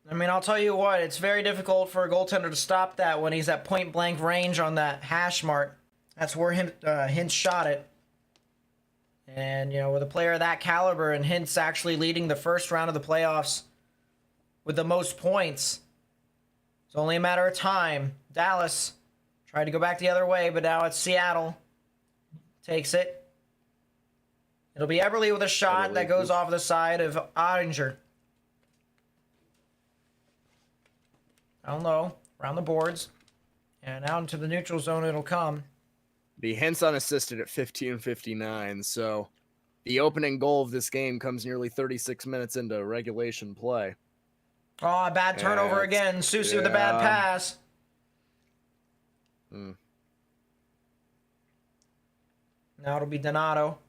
I mean, I'll tell you what, it's very difficult for a goaltender to stop that when he's at point-blank range on that hash mark. That's where Hintz shot it. And, you know, with a player of that caliber and Hintz actually leading the first round of the playoffs with the most points, it's only a matter of time. Dallas tried to go back the other way, but now it's Seattle. Takes it. It'll be Eberle with a shot that goes off the side of Ottinger. I don't know. Around the boards. And out into the neutral zone it'll come. Be Hintz unassisted at 15:59, so the opening goal of this game comes nearly 36 minutes into regulation play. Oh, bad turnover again. Susie with a bad pass. Now it'll be Donato.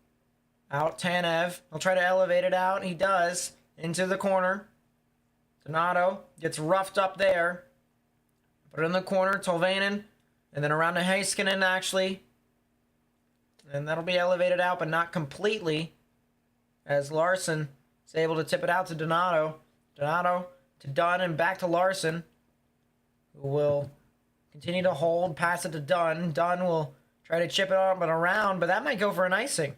Out Tanev. He'll try to elevate it out. He does. Into the corner. Donato gets roughed up there. Put it in the corner. Tolvanen. And then around to Heiskanen, actually. And that'll be elevated out, but not completely. As Larson is able to tip it out to Donato. Donato to Dunn and back to Larson. Who will continue to hold. Pass it to Dunn. Dunn will try to chip it up and around, but that might go for an icing.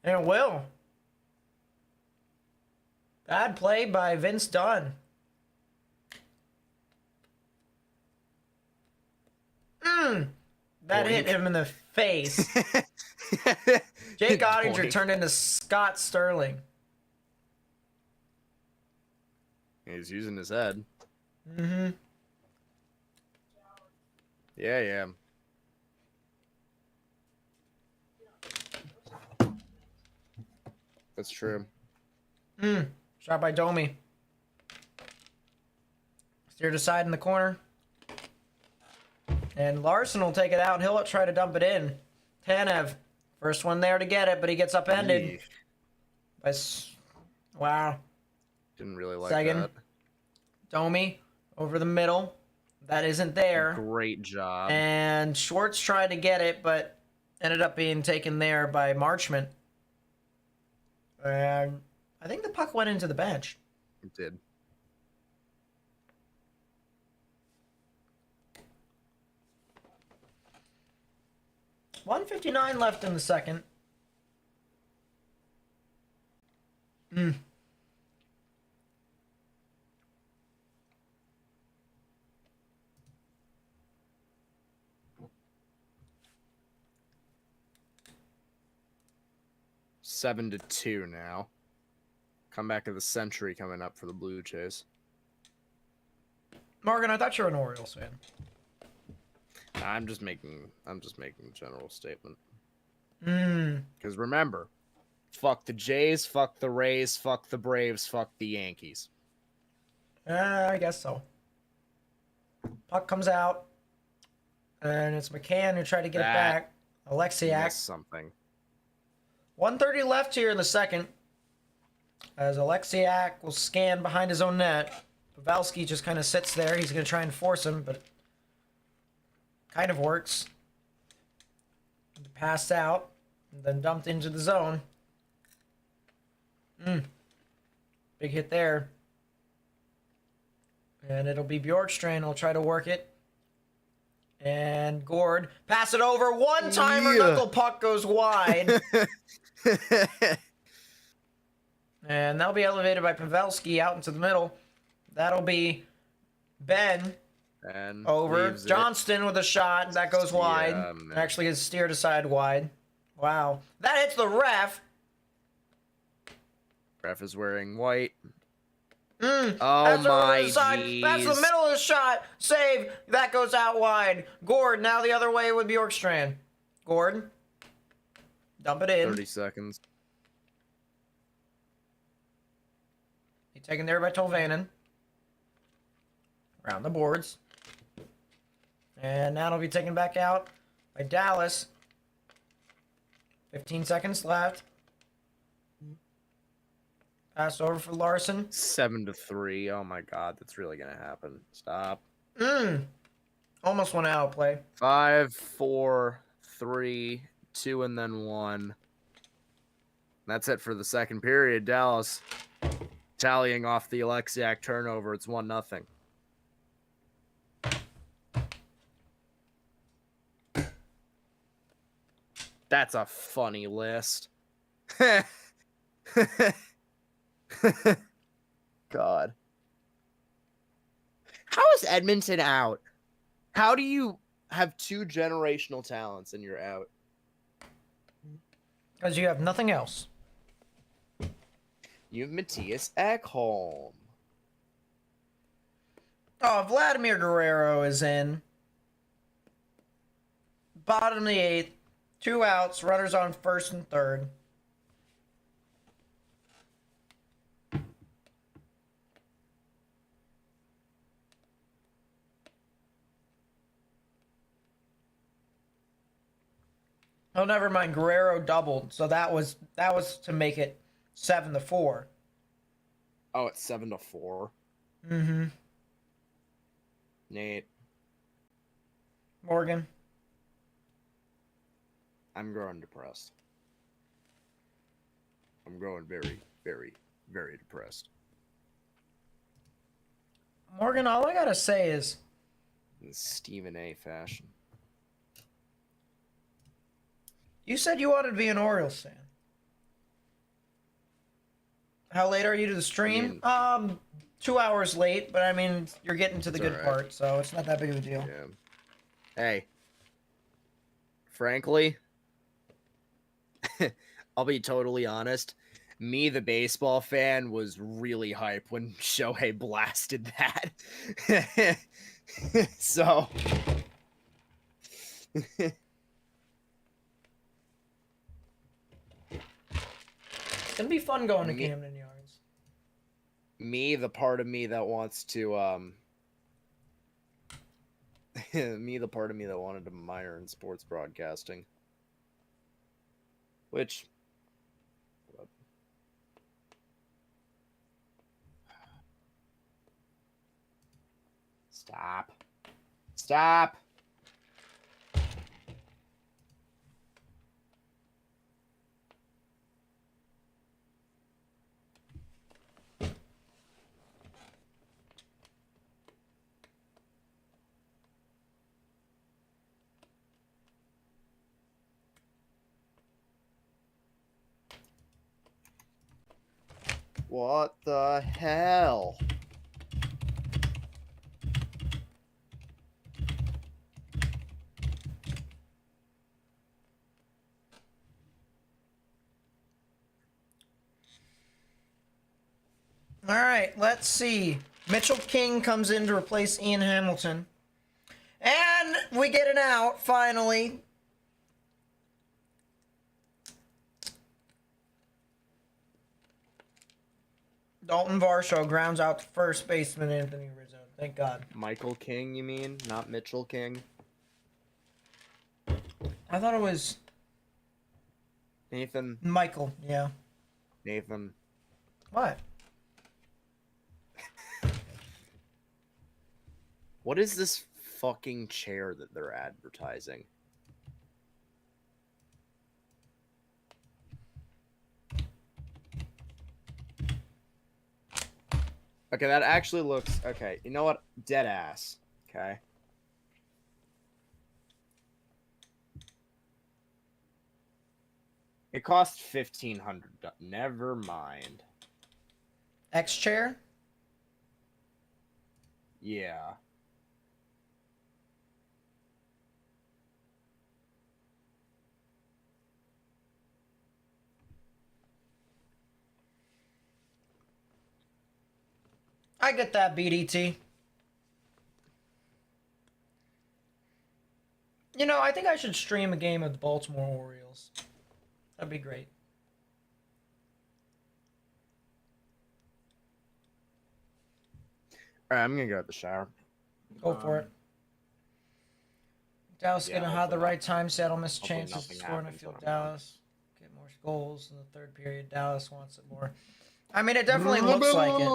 And it will. Bad play by Vince Dunn. That hit him in the face. Jake Ottinger turned into Scott Sterling. He's using his head. Mm-hmm. Yeah. That's true. Shot by Domi. Steered aside in the corner. And Larson will take it out. He'll try to dump it in. Tanev. First one there to get it, but he gets upended. Wow. Didn't really like Second. that. Domi over the middle. That isn't there. Great job. And Schwartz tried to get it, but ended up being taken there by Marchment. And I think the puck went into the bench. It did. $1:59 left in the second. 7-2 now. Comeback of the century coming up for the Blue Jays. Morgan, I thought you were an Orioles fan. I'm just making a general statement. Mm. Because remember, fuck the Jays, fuck the Rays, fuck the Braves, fuck the Yankees. I guess so. Puck comes out, and it's McCann who tried to get it back. Alexiak. Missed something. 1:30 left here in the second. As Alexiak will scan behind his own net. Pavelski just kind of sits there. He's going to try and force him, but kind of works. Passed out, and then dumped into the zone. Big hit there. And it'll be Bjorkstrand. He'll try to work it. And Gord, pass it over. One-timer knuckle puck goes wide. And that'll be elevated by Pavelski out into the middle. That'll be Ben And over. Johnston with a shot. That goes wide. man. Actually gets steered aside wide. Wow. That hits the ref. Ref is wearing white. Oh my jeez. That's the middle of the shot. Save. That goes out wide. Gord now the other way with Bjorkstrand. Gord. Dump it in. 30 seconds. He's taken there by Tolvanen. Around the boards. And now it'll be taken back out by Dallas. 15 seconds left. Pass over for Larson. 7-3. Oh my god, that's really gonna happen. Stop. Almost one out play. 5, 4, 3, 2, and then 1. That's it for the second period. Dallas tallying off the Alexiak turnover. It's 1-0. That's a funny list. God. How is Edmonton out? How do you have two generational talents and you're out? Because you have nothing else. You have Matthias Ekholm. Oh, Vladimir Guerrero is in. Bottom of the 8th. 2 outs. Runners on first and third. Oh, never mind. Guerrero doubled, so that was to make it 7-4. Oh, it's 7-4. Mm-hmm. Nate, Morgan. I'm growing depressed. I'm growing very, very, very depressed. Morgan, all I gotta say is, In Stephen A. fashion. you said you wanted to be an Orioles fan. How late are you to the stream? 2 hours late, but I mean, you're getting to the good part, so it's not that big of a deal. Yeah. Hey. Frankly, I'll be totally honest. Me, the baseball fan, was really hype when Shohei blasted that. So. It's gonna be fun going to Camden Yards. Me, the part of me that wants to, me, the part of me that wanted to minor in sports broadcasting. Which... Stop. Stop. What the hell? All right, let's see. Mitchell King comes in to replace Ian Hamilton. And we get an out, finally. Dalton Varsho grounds out to first baseman Anthony Rizzo. Thank God. Michael King, you mean? Not Mitchell King? I thought it was Nathan. Michael, yeah. Nathan. What? What is this fucking chair that they're advertising? Okay, that actually looks... Okay, you know what? Dead ass. Okay. It cost $1,500. Never mind. X chair? Yeah. I get that, BDT. You know, I think I should stream a game of the Baltimore Orioles. That'd be great. Alright, I'm gonna go at the shower. Go for it. Dallas yeah, getting hot at the hopefully right time. Seattle missed hopefully chances to nothing score in a happens field. when I'm Dallas get more goals in the third period. Dallas wants it more. I mean, it definitely looks like it.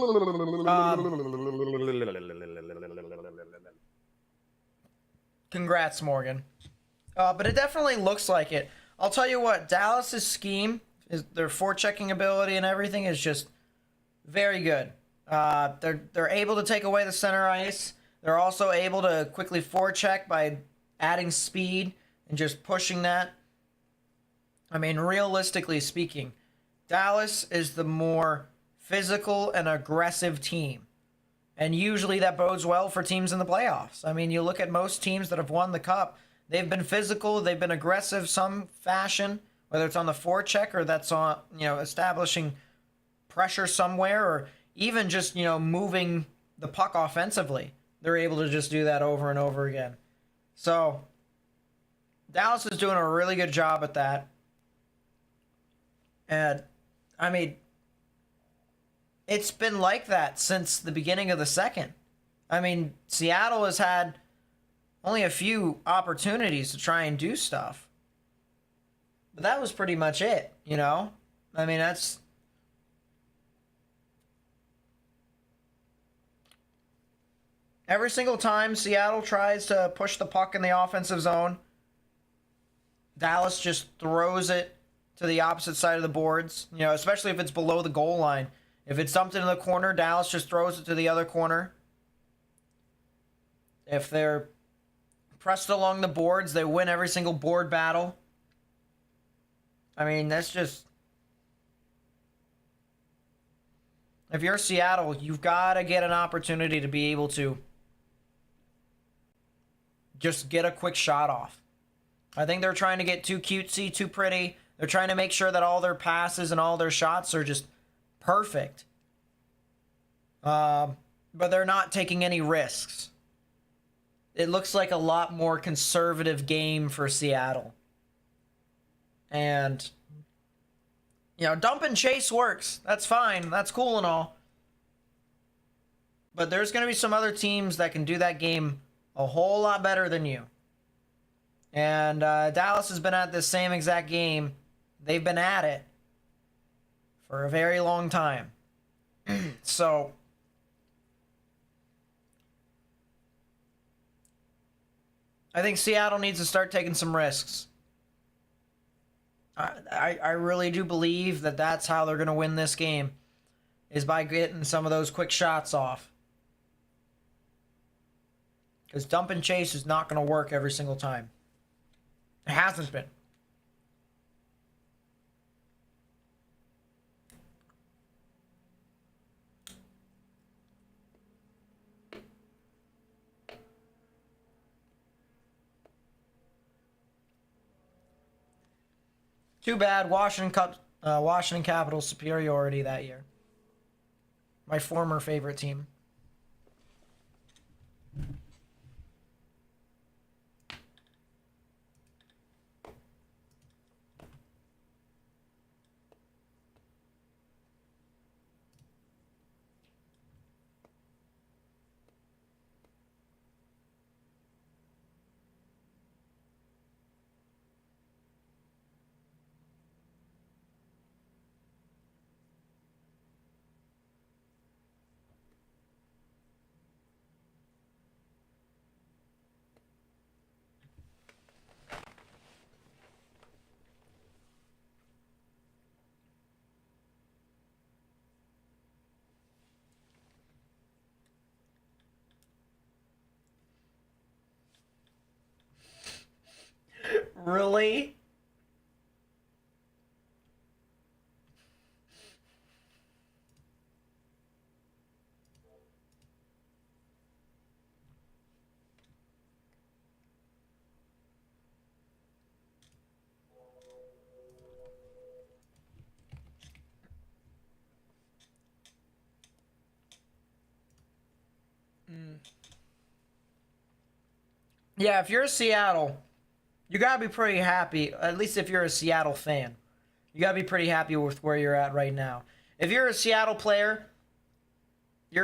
Congrats, Morgan. But it definitely looks like it. I'll tell you what, Dallas's scheme, is their forechecking ability and everything is just very good. They're able to take away the center ice. They're also able to quickly forecheck by adding speed and just pushing that. I mean, realistically speaking, Dallas is the more physical and aggressive team. And usually that bodes well for teams in the playoffs. I mean, you look at most teams that have won the cup, they've been physical, they've been aggressive some fashion, whether it's on the forecheck or that's on, establishing pressure somewhere or even just, moving the puck offensively. They're able to just do that over and over again. So, Dallas is doing a really good job at that. And, I mean, it's been like that since the beginning of the second. I mean, Seattle has had only a few opportunities to try and do stuff. But that was pretty much it, I mean, that's... Every single time Seattle tries to push the puck in the offensive zone, Dallas just throws it to the opposite side of the boards, especially if it's below the goal line. If it's dumped into the corner, Dallas just throws it to the other corner. If they're pressed along the boards, they win every single board battle. I mean, that's just... If you're Seattle, you've got to get an opportunity to be able to just get a quick shot off. I think they're trying to get too cutesy, too pretty. They're trying to make sure that all their passes and all their shots are just perfect. But they're not taking any risks. It looks like a lot more conservative game for Seattle. And, dump and chase works. That's fine. That's cool and all. But there's going to be some other teams that can do that game a whole lot better than you. And Dallas has been at this same exact game. They've been at it for a very long time. So, I think Seattle needs to start taking some risks. I really do believe that that's how they're going to win this game, is by getting some of those quick shots off. Because dump and chase is not going to work every single time. It hasn't been. Too bad. Washington Capitals superiority that year. My former favorite team. Really? Yeah, if you're a Seattle, you gotta be pretty happy. At least if you're a Seattle fan, you gotta be pretty happy with where you're at right now. If you're a Seattle player, you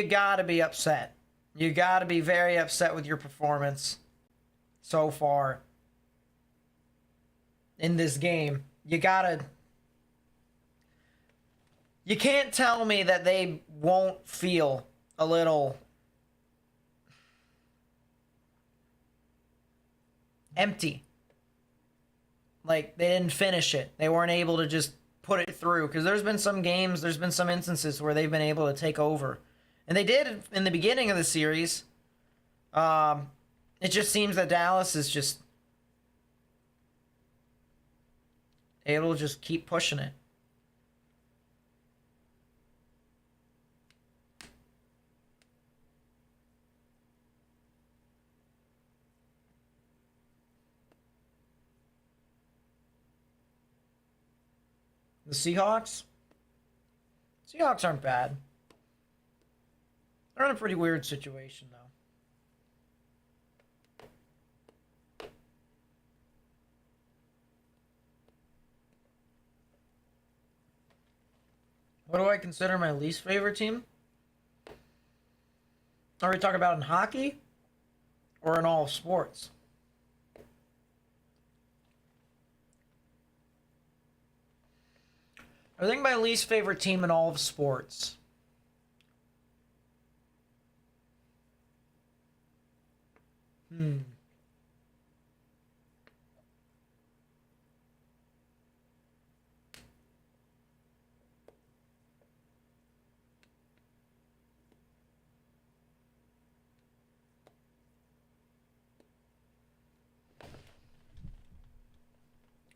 gotta be upset. You gotta be very upset with your performance so far in this game. You can't tell me that they won't feel a little empty. Like they didn't finish it. They weren't able to just put it through. Because there's been some games, there's been some instances where they've been able to take over. And they did in the beginning of the series. It just seems that Dallas is just able to just keep pushing it. The Seahawks? Seahawks aren't bad. They're in a pretty weird situation, though. What do I consider my least favorite team? Are we talking about in hockey or in all of sports? I think my least favorite team in all of sports.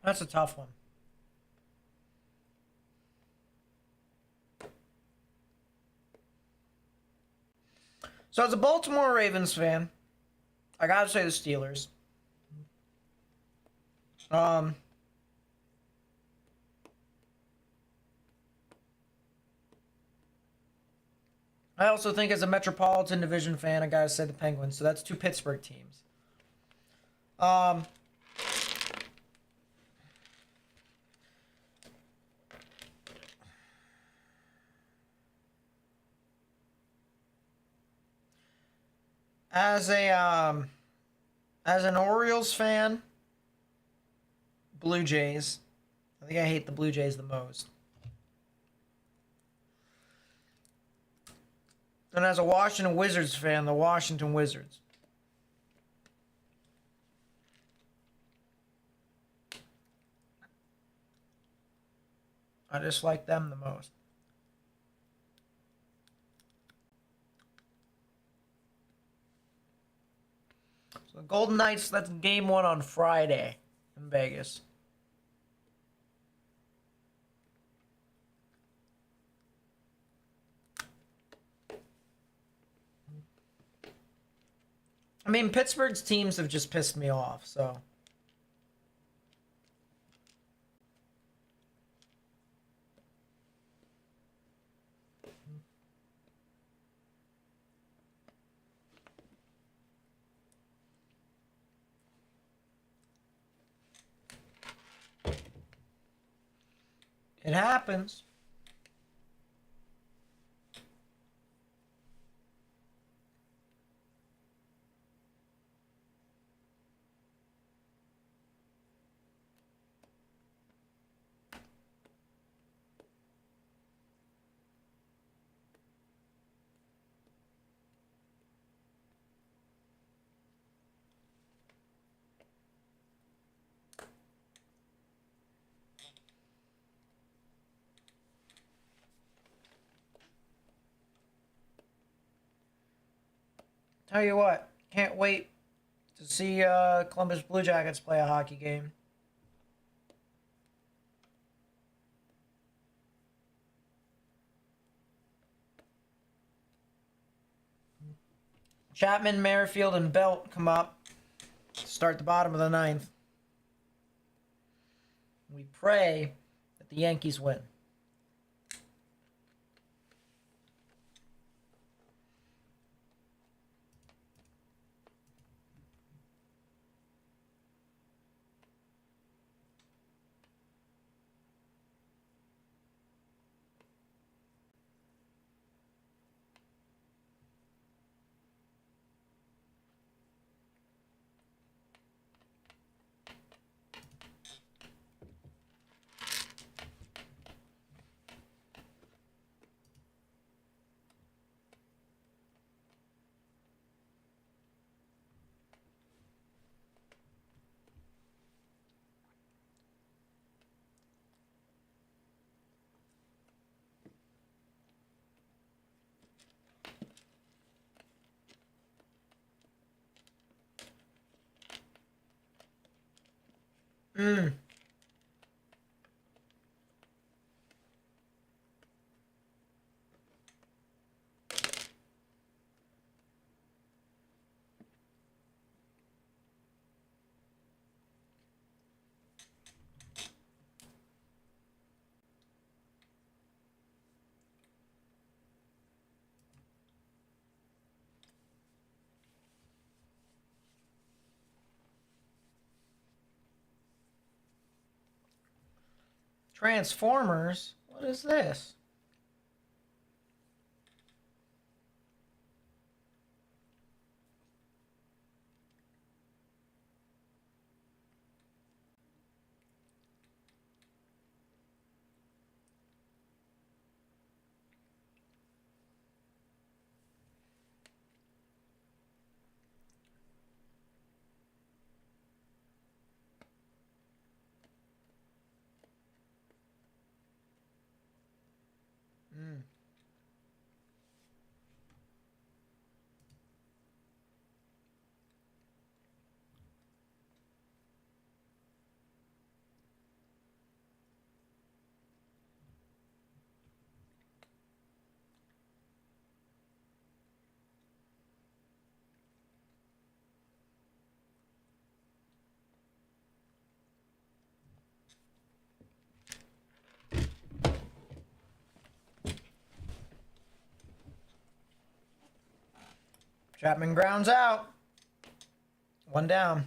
That's a tough one. So as a Baltimore Ravens fan, I gotta say the Steelers. I also think as a Metropolitan Division fan, I gotta say the Penguins. So that's two Pittsburgh teams. As an Orioles fan, Blue Jays. I think I hate the Blue Jays the most. And as a Washington Wizards fan, the Washington Wizards. I just like them the most. So the Golden Knights, that's game 1 on Friday in Vegas. I mean, Pittsburgh's teams have just pissed me off, so. It happens. Tell you what, can't wait to see Columbus Blue Jackets play a hockey game. Chapman, Merrifield, and Belt come up to start the bottom of the 9th. We pray that the Yankees win. Transformers? What is this? Chapman grounds out. 1 down.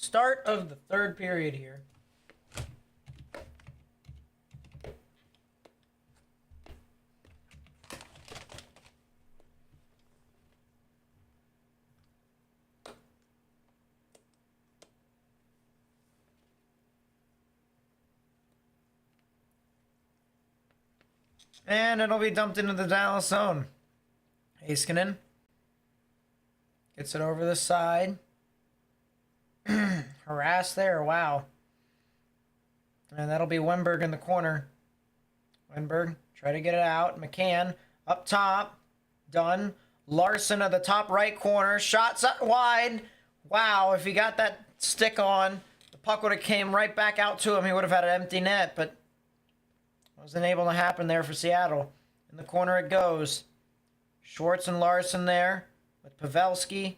Start of the third period here. And it'll be dumped into the Dallas zone. Heiskanen gets it over the side. Harass there, wow. And that'll be Wenberg in the corner. Wenberg, try to get it out. McCann, up top. Done. Larson at the top right corner. Shots up wide. Wow, if he got that stick on, the puck would have came right back out to him. He would have had an empty net, but wasn't able to happen there for Seattle. In the corner it goes. Schwartz and Larson there with Pavelski,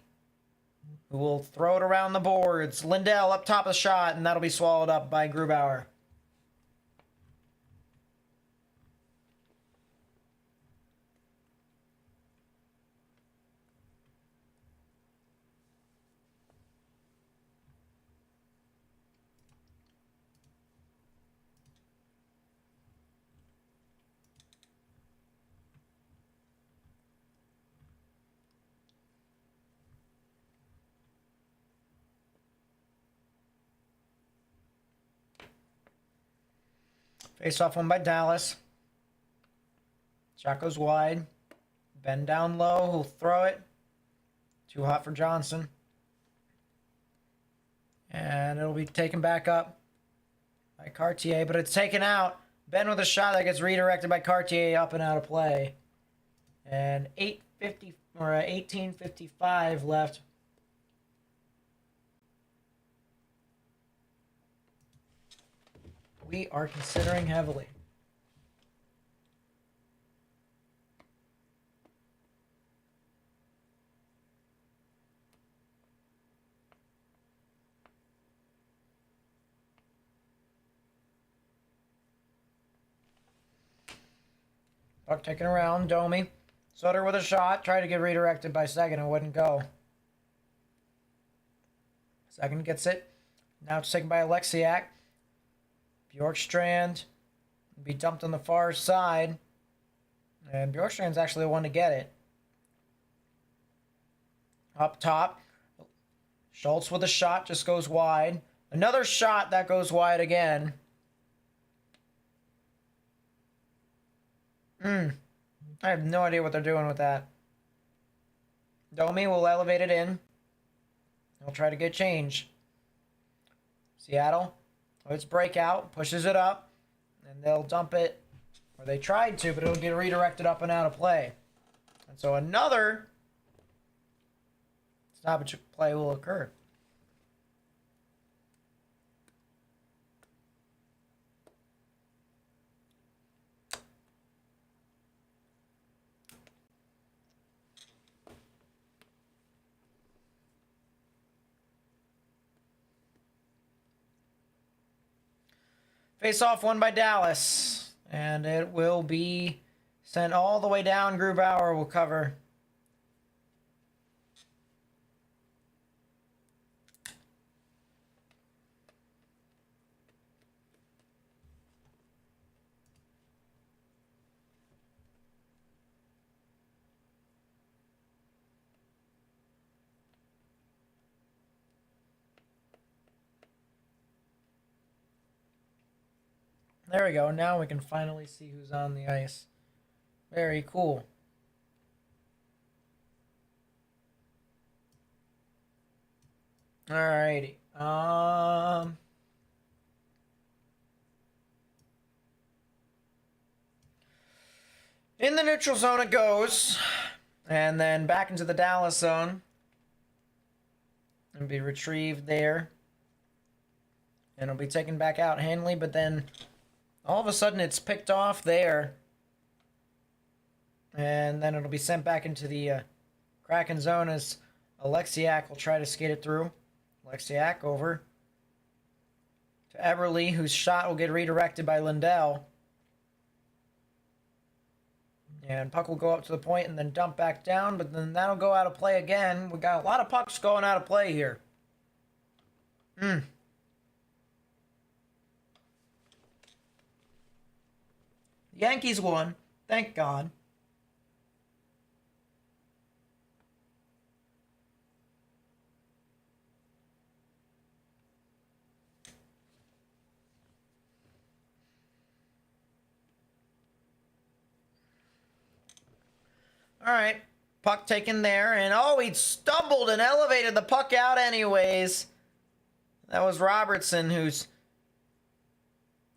who will throw it around the boards. Lindell up top of the shot, and that'll be swallowed up by Grubauer. Face-off one by Dallas. Shot goes wide. Ben down low. He'll throw it. Too hot for Johnson. And it'll be taken back up by Cartier, but it's taken out. Ben with a shot that gets redirected by Cartier up and out of play. And 18:55 left. We are considering heavily. Puck taken around, Domi. Sutter with a shot, tried to get redirected by Seguin and wouldn't go. Seguin gets it. Now it's taken by Alexiak. Bjorkstrand will be dumped on the far side. And Bjorkstrand's actually the one to get it. Up top. Schultz with a shot, just goes wide. Another shot that goes wide again. I have no idea what they're doing with that. Domi will elevate it in. He'll try to get change. Seattle. It's breakout, pushes it up, and they'll dump it, or they tried to, but it'll get redirected up and out of play. And so another stoppage play will occur. Face-off won by Dallas, and it will be sent all the way down. Grubauer will cover. There we go. Now we can finally see who's on the ice. Very cool. Alrighty. In the neutral zone it goes. And then back into the Dallas zone. And be retrieved there. And it'll be taken back out Hanley, but then all of a sudden it's picked off there. And then it'll be sent back into the Kraken zone as Alexiak will try to skate it through. Alexiak over to Eberle, whose shot will get redirected by Lindell. And puck will go up to the point and then dump back down, but then that'll go out of play again. We got a lot of pucks going out of play here. Hmm. Yankees won. Thank God. All right. Puck taken there. And oh, he stumbled and elevated the puck out anyways. That was Robertson who's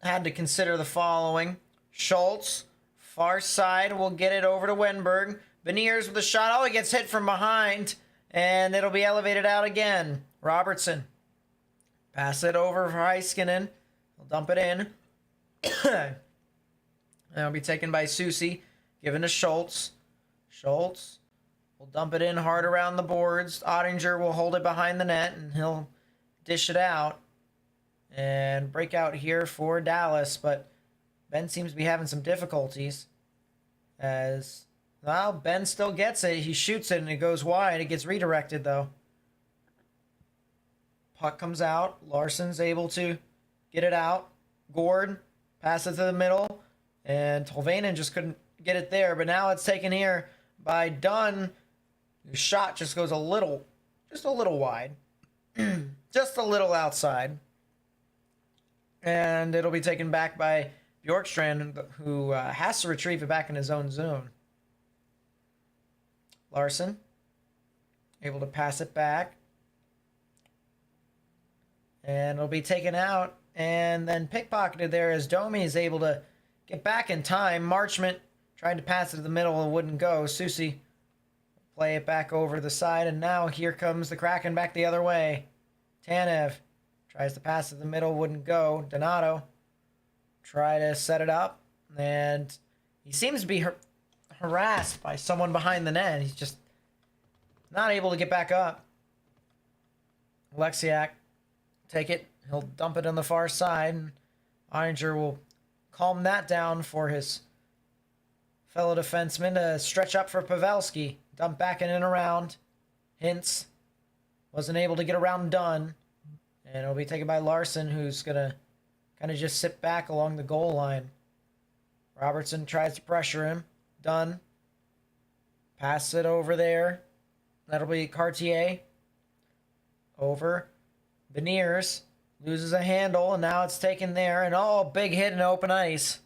had to consider the following. Schultz, far side, will get it over to Wenberg. Beniers with a shot. Oh, he gets hit from behind. And it'll be elevated out again. Robertson. Pass it over for Heiskanen. He'll dump it in. It'll be taken by Susie. Given to Schultz. Schultz will dump it in hard around the boards. Ottinger will hold it behind the net, and he'll dish it out. And break out here for Dallas, but Ben seems to be having some difficulties. As, well, Ben still gets it. He shoots it, and it goes wide. It gets redirected, though. Puck comes out. Larson's able to get it out. Gord passes to the middle, and Tolvanen just couldn't get it there. But now it's taken here by Dunn, whose shot just goes just a little wide. Just a little outside. And it'll be taken back by Bjorkstrand, who has to retrieve it back in his own zone. Larson, able to pass it back. And it'll be taken out and then pickpocketed there as Domi is able to get back in time. Marchment tried to pass it to the middle and wouldn't go. Susie play it back over the side, and now here comes the Kraken back the other way. Tanev tries to pass to the middle, wouldn't go. Donato try to set it up, and he seems to be harassed by someone behind the net. He's just not able to get back up. Alexiak take it. He'll dump it on the far side, and Ottinger will calm that down for his fellow defenseman to stretch up for Pavelski. Dump back in and around. Hintz wasn't able to get around Dunn. And it'll be taken by Larson, who's going to kind of just sit back along the goal line. Robertson tries to pressure him. Dunn. Pass it over there. That'll be Cartier. Over. Beniers loses a handle, and now it's taken there. And oh, big hit in open ice.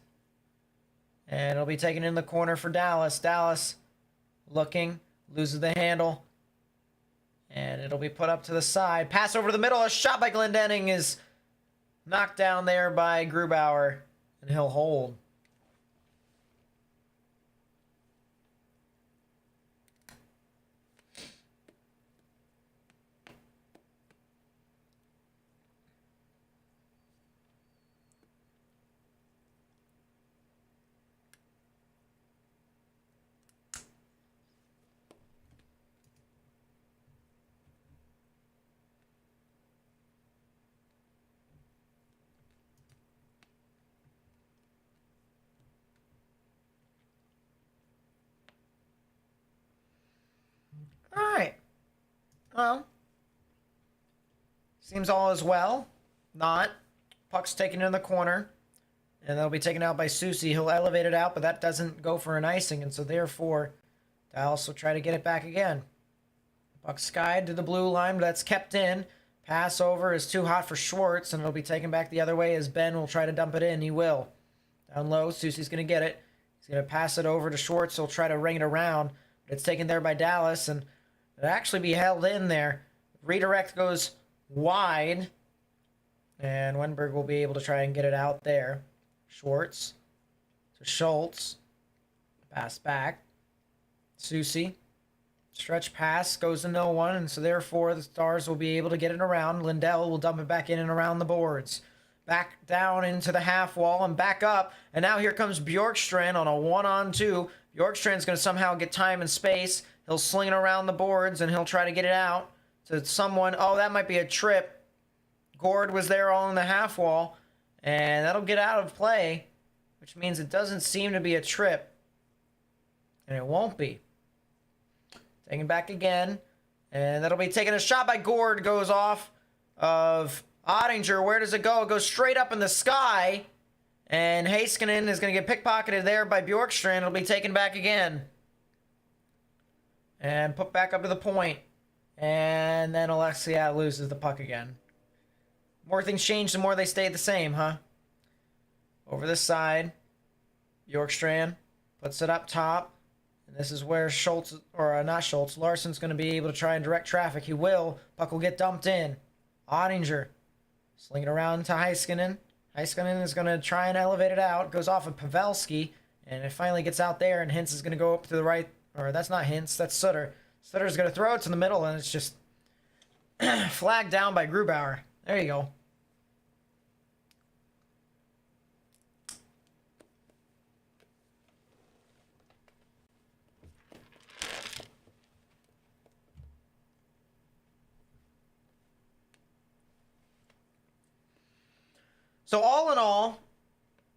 And it'll be taken in the corner for Dallas. Dallas looking, loses the handle. And it'll be put up to the side. Pass over the middle. A shot by Glendening is knocked down there by Grubauer. And he'll hold. All right. Well, seems all is well. Not. Puck's taken in the corner. And they'll be taken out by Susie. He'll elevate it out, but that doesn't go for an icing. And so therefore, Dallas will try to get it back again. Puck skied to the blue line, but that's kept in. Pass over is too hot for Schwartz, and it'll be taken back the other way as Ben will try to dump it in. He will. Down low, Susie's going to get it. He's going to pass it over to Schwartz. He'll try to ring it around. But it's taken there by Dallas, and it'll actually be held in there. Redirect goes wide, and Wenberg will be able to try and get it out there. Schwartz to Schultz. Pass back. Susie. Stretch pass goes to no one, and so therefore the Stars will be able to get it around. Lindell will dump it back in and around the boards. Back down into the half wall and back up. And now here comes Bjorkstrand on a 1-on-2. Bjorkstrand's going to somehow get time and space. He'll sling it around the boards, and he'll try to get it out to someone. Oh, that might be a trip. Gord was there all in the half wall, and that'll get out of play, which means it doesn't seem to be a trip, and it won't be. Taken back again, and that'll be taken. A shot by Gord goes off of Ottinger. Where does it go? It goes straight up in the sky. And Heiskanen is going to get pickpocketed there by Bjorkstrand. It'll be taken back again. And put back up to the point. And then Alexiak loses the puck again. More things change, the more they stay the same, huh? Over this side. Bjorkstrand puts it up top. And this is where Larsson's going to be able to try and direct traffic. He will. Puck will get dumped in. Ottinger sling it around to Heiskanen. Heiskanen is going to try and elevate it out. Goes off of Pavelski. And it finally gets out there. And Hintz is going to go up to the right. Or that's not Hintz. That's Sutter. Sutter's going to throw it to the middle. And it's just flagged down by Grubauer. There you go. So all in all,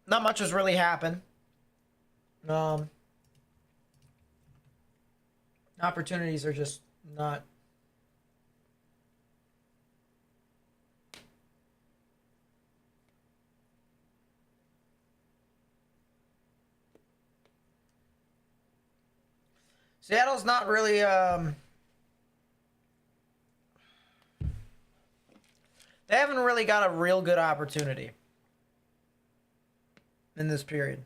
not much has really happened. Opportunities are just not. Seattle's not really. They haven't really got a real good opportunity in this period.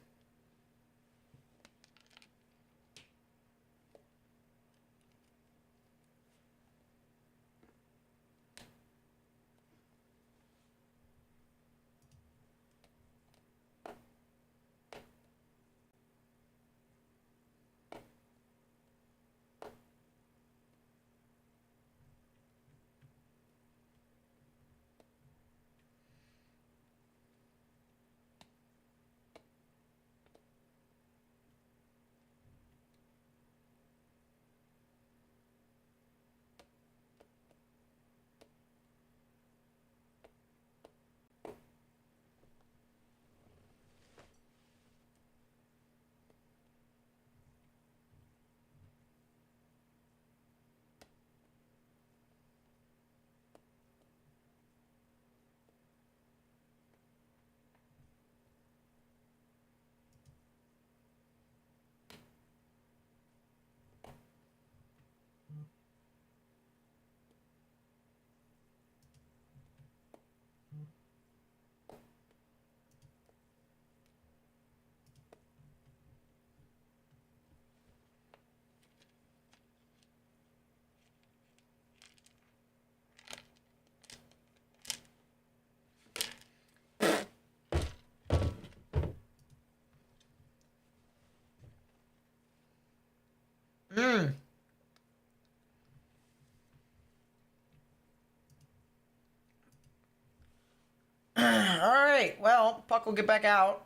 Alright, well, puck will get back out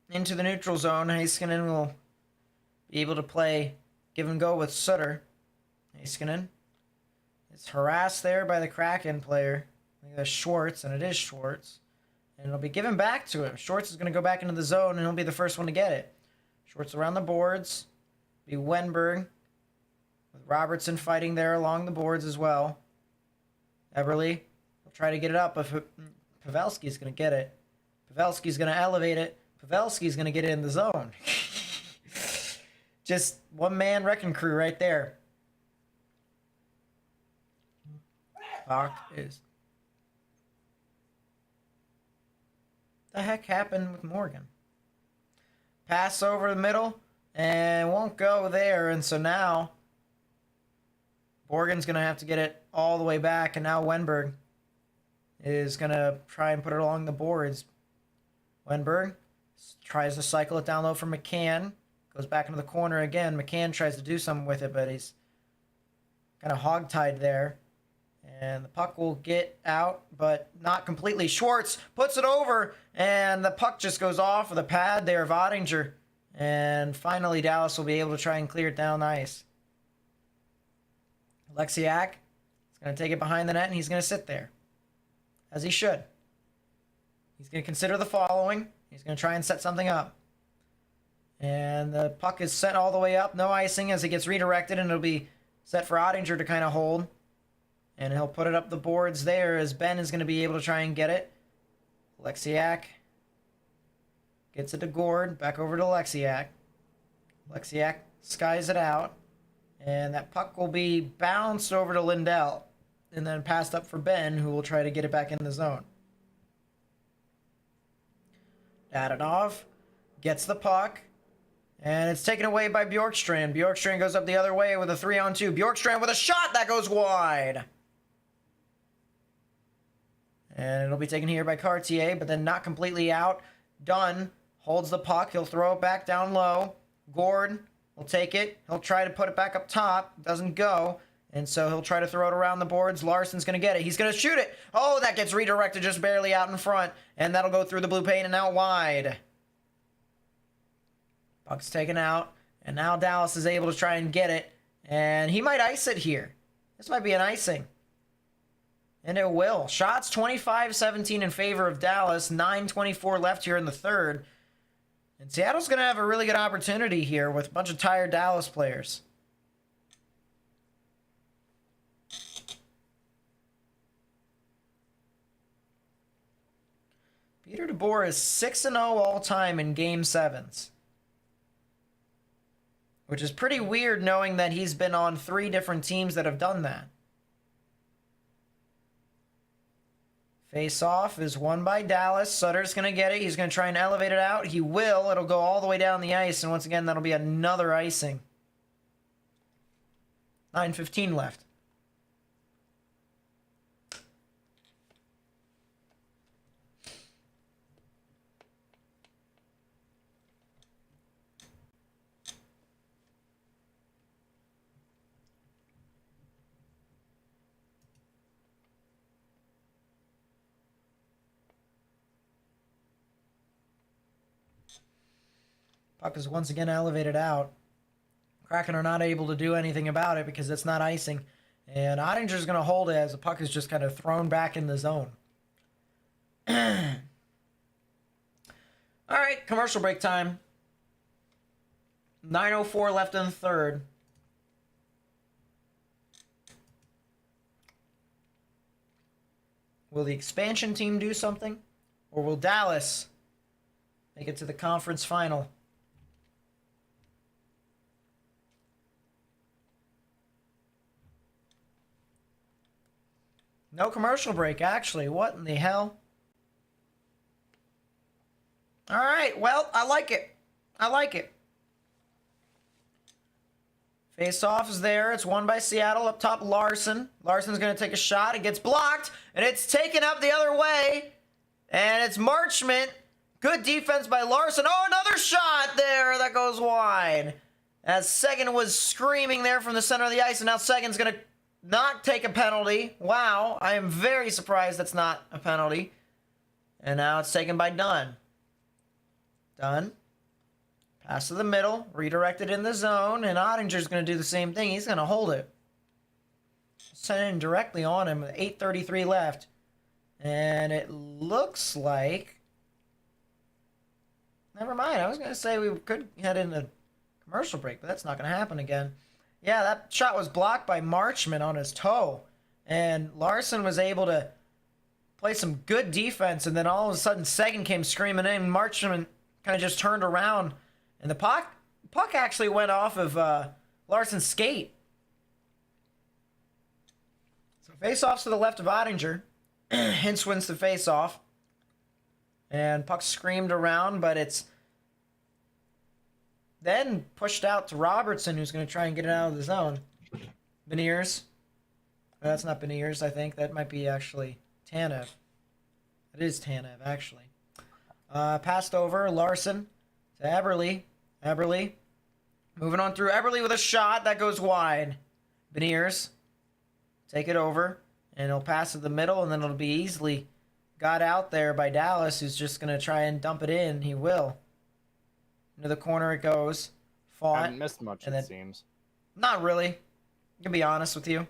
into the neutral zone. Heiskanen will be able to play give and go with Sutter. Heiskanen is harassed there by the Kraken player. I think that's Schwartz, and it is Schwartz. And it'll be given back to him. Schwartz is going to go back into the zone, and he'll be the first one to get it. Schwartz around the boards. Be Wenberg. With Robertson fighting there along the boards as well. Eberle will try to get it up, but Pavelski's going to get it. Pavelski's going to elevate it. Pavelski's going to get it in the zone. Just one-man wrecking crew right there. Fuck is... the heck happened with Morgan? Pass over the middle and won't go there, and so now Morgan's going to have to get it all the way back, and now Wenberg is going to try and put it along the boards. Wenberg tries to cycle it down low for McCann. Goes back into the corner again. McCann tries to do something with it, but he's kind of hogtied there. And the puck will get out, but not completely. Schwartz puts it over, and the puck just goes off with a pad there of Ottinger. And finally, Dallas will be able to try and clear it down the ice. Alexiak is going to take it behind the net, and he's going to sit there. As he should. He's going to consider the following. He's going to try and set something up. And the puck is set all the way up. No icing as it gets redirected, and it'll be set for Ottinger to kind of hold. And he'll put it up the boards there as Ben is going to be able to try and get it. Lexiak gets it to Gord. Back over to Lexiak. Lexiak skies it out. And that puck will be bounced over to Lindell. And then passed up for Ben, who will try to get it back in the zone. Dadonov gets the puck. And it's taken away by Bjorkstrand. Bjorkstrand goes up the other way with a 3-on-2. Bjorkstrand with a shot that goes wide. And it'll be taken here by Cartier, but then not completely out. Dunn holds the puck. He'll throw it back down low. Gord will take it. He'll try to put it back up top. Doesn't go. And so he'll try to throw it around the boards. Larson's going to get it. He's going to shoot it. Oh, that gets redirected just barely out in front. And that'll go through the blue paint and out wide. Puck's taken out. And now Dallas is able to try and get it. And he might ice it here. This might be an icing. And it will. Shots 25-17 in favor of Dallas. 9:24 left here in the third. And Seattle's going to have a really good opportunity here with a bunch of tired Dallas players. Peter DeBoer is 6-0 all-time in Game 7s. Which is pretty weird knowing that he's been on 3 different teams that have done that. Face-off is won by Dallas. Sutter's going to get it. He's going to try and elevate it out. He will. It'll go all the way down the ice. And once again, that'll be another icing. 9:15 left. Puck is once again elevated out. Kraken are not able to do anything about it because it's not icing. And Ottinger's going to hold it as the puck is just kind of thrown back in the zone. All right, commercial break time. 9:04 left in the third. Will the expansion team do something? Or will Dallas make it to the conference final? No commercial break, actually. What in the hell? All right, well, I like it. I like it. Face-off is there. It's won by Seattle. Up top, Larson. Larson's going to take a shot. It gets blocked, and it's taken up the other way. And it's Marchment. Good defense by Larson. Oh, another shot there. That goes wide. As Seguin was screaming there from the center of the ice, and now Seguin's going to not take a penalty. Wow, I am very surprised that's not a penalty. And now it's taken by Dunn. Dunn. Pass to the middle. Redirected in the zone. And Ottinger's going to do the same thing. He's going to hold it. Send it directly on him with 8:33 left. And it looks like... Never mind. I was going to say we could head into commercial break, but that's not going to happen again. Yeah, that shot was blocked by Marchment on his toe. And Larson was able to play some good defense. And then all of a sudden, Seguin came screaming in. Marchment kind of just turned around. And the puck actually went off of Larson's skate. So face-offs to the left of Ottinger. Hintz wins the face-off. And puck screamed around, but it's then pushed out to Robertson, who's going to try and get it out of the zone. Beniers. That's not Beniers, I think. That might be actually Tanev. It is Tanev, actually. Passed over. Larson to Eberle. Eberle. Moving on through. Eberle with a shot. That goes wide. Beniers. Take it over. And he'll pass to the middle, and then it'll be easily got out there by Dallas, who's just going to try and dump it in. He will. Into the corner it goes. Fought. I haven't missed much, it seems. Not really. To be honest with you.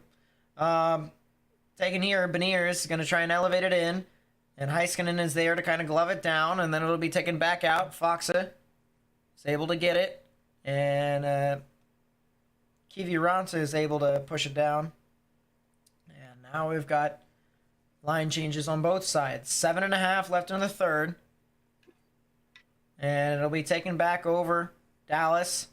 Taken here, Beniers is going to try and elevate it in. And Heiskanen is there to kind of glove it down. And then it'll be taken back out. Foxa is able to get it. And Kiviranta is able to push it down. And Now we've got line changes on both sides. 7.5 left in the third. And it'll be taken back over Dallas,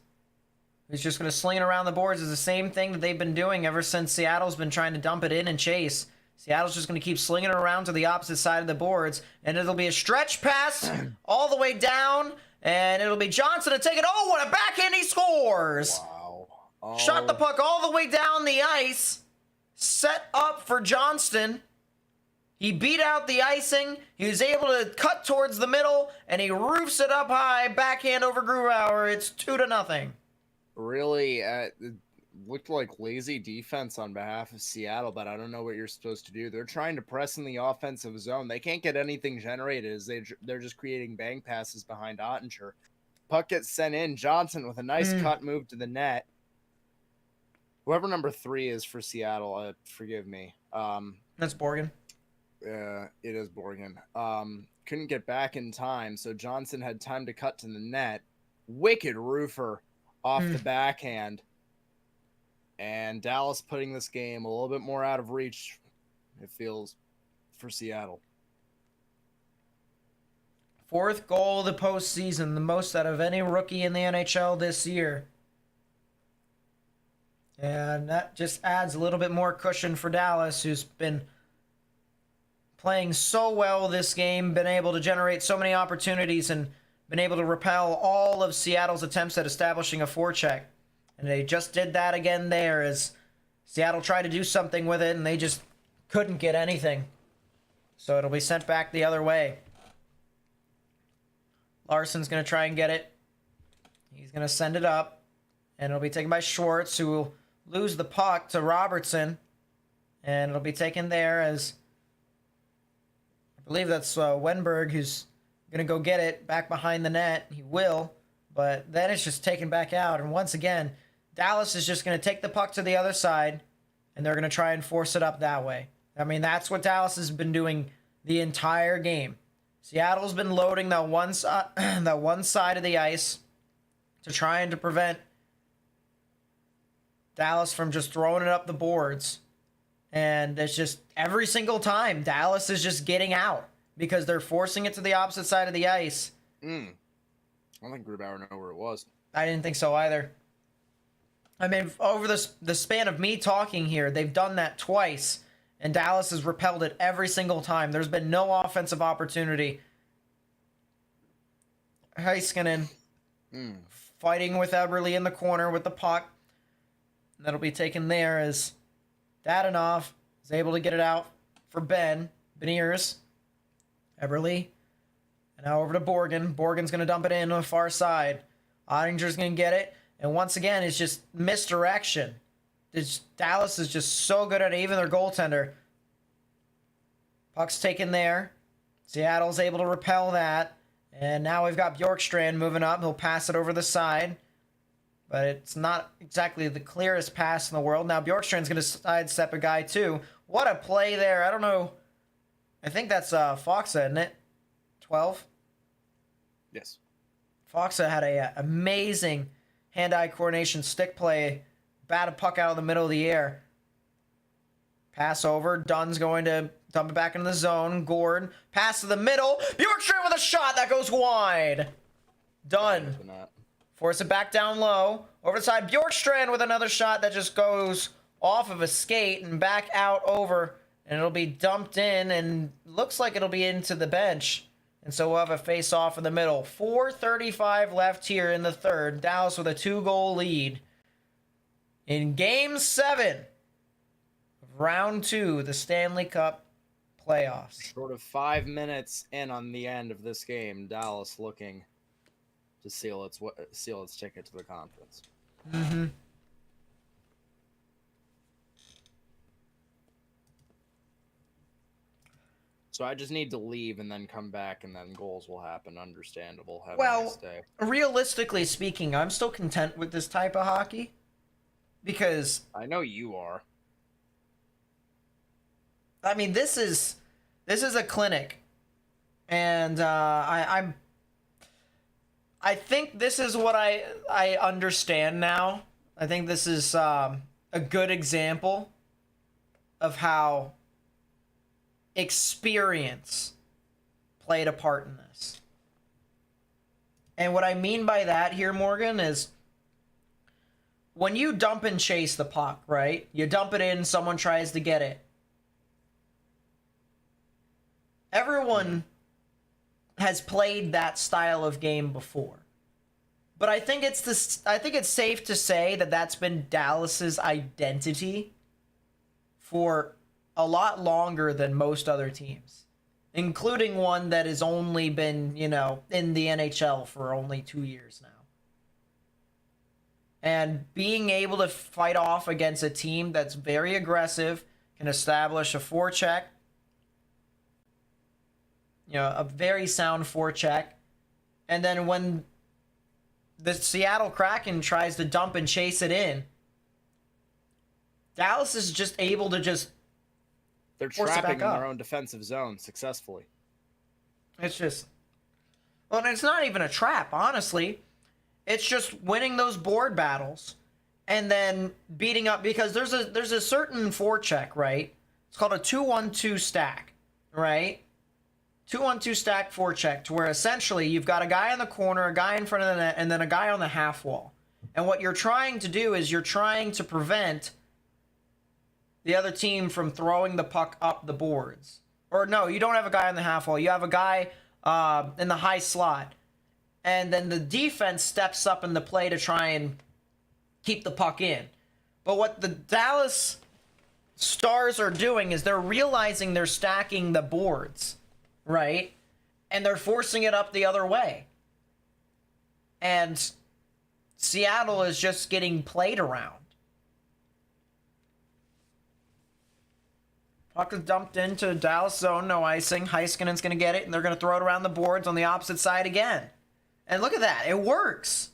who's just going to sling it around the boards. It's the same thing that they've been doing ever since Seattle's been trying to dump it in and chase. Seattle's just going to keep slinging it around to the opposite side of the boards. And it'll be a stretch pass all the way down. And it'll be Johnson to take it. Oh, what a backhand, he scores! Wow. Oh. Shot the puck all the way down the ice. Set up for Johnston. He beat out the icing. He was able to cut towards the middle, and he roofs it up high. Backhand over Grubauer. It's 2-0. Really, it looked like lazy defense on behalf of Seattle, but I don't know what you're supposed to do. They're trying to press in the offensive zone. They can't get anything generated as they're just creating bang passes behind Ottinger. Puck gets sent in. Johnson with a nice cut move to the net. Whoever number 3 is for Seattle, forgive me. That's Borgen. It is Borgen. Couldn't get back in time, so Johnson had time to cut to the net. Wicked roofer off the backhand. And Dallas putting this game a little bit more out of reach, it feels, for Seattle. 4th goal of the postseason, the most out of any rookie in the NHL this year. And that just adds a little bit more cushion for Dallas, who's been playing so well this game, been able to generate so many opportunities, and been able to repel all of Seattle's attempts at establishing a forecheck. And they just did that again there as Seattle tried to do something with it, and they just couldn't get anything. So it'll be sent back the other way. Larson's going to try and get it. He's going to send it up, and it'll be taken by Schwartz, who will lose the puck to Robertson. And it'll be taken there as, I believe that's Wenberg, who's going to go get it back behind the net. He will, but then it's just taken back out. And once again, Dallas is just going to take the puck to the other side, and they're going to try and force it up that way. I mean, that's what Dallas has been doing the entire game. Seattle's been loading that one side of the ice to try and to prevent Dallas from just throwing it up the boards. And it's just every single time Dallas is just getting out because they're forcing it to the opposite side of the ice. I don't think Grubauer knew where it was. I didn't think so either. I mean, over the span of me talking here, they've done that twice, and Dallas has repelled it every single time. There's been no offensive opportunity. Heiskanen fighting with Eberle in the corner with the puck. That'll be taken there as Dadonov is able to get it out for Beniers. Eberle. And now over to Borgen. Borgen's going to dump it in on the far side. Ottinger's going to get it. And once again, it's just misdirection. Dallas is just so good at it, even their goaltender. Puck's taken there. Seattle's able to repel that. And now we've got Bjorkstrand moving up. He'll pass it over the side. But it's not exactly the clearest pass in the world. Now Bjorkstrand's going to sidestep a guy too. What a play there. I don't know. I think that's Foxa, isn't it? 12? Yes. Foxa had a amazing hand-eye coordination stick play. Bat a puck out of the middle of the air. Pass over. Dunn's going to dump it back into the zone. Gord. Pass to the middle. Bjorkstrand with a shot that goes wide. Dunn. Force it back down low. Over the side. Bjorkstrand with another shot that just goes off of a skate and back out over. And it'll be dumped in and looks like it'll be into the bench. And so we'll have a face-off in the middle. 4:35 left here in the third. Dallas with a 2-goal lead. In Game 7 of Round 2, the Stanley Cup playoffs. Short of 5 minutes in on the end of this game, Dallas looking to seal its ticket to the conference. Mm-hmm. So I just need to leave and then come back, and then goals will happen. Understandable. Have a Well, nice day. realistically speaking, I'm still content with this type of hockey because I know you are. I mean, this is a clinic, and I think this is what I understand now. I think this is a good example of how experience played a part in this. And what I mean by that here, Morgan, is when you dump and chase the puck, right? You dump it in, someone tries to get it. Everyone has played that style of game before. But I think it's safe to say that that's been Dallas's identity for a lot longer than most other teams, including one that has only been, in the NHL for only 2 years now. And being able to fight off against a team that's very aggressive, can establish a forecheck, a very sound forecheck, and then when the Seattle Kraken tries to dump and chase it in, Dallas is just able to they're trapping in their own defensive zone successfully. It's just, well, it's not even a trap, honestly. It's just winning those board battles and then beating up, because there's a certain forecheck, right? It's called a 2-1-2 stack, right? 2-1-2 stack forecheck, to where essentially you've got a guy in the corner, a guy in front of the net, and then a guy on the half wall. And what you're trying to do is you're trying to prevent the other team from throwing the puck up the boards. Or no, you don't have a guy on the half wall. You have a guy in the high slot. And then the defense steps up in the play to try and keep the puck in. But what the Dallas Stars are doing is they're realizing they're stacking the boards, right? And they're forcing it up the other way. And Seattle is just getting played around. Puck is dumped into Dallas zone, no icing. Heiskanen's going to get it, and they're going to throw it around the boards on the opposite side again. And look at that. It works.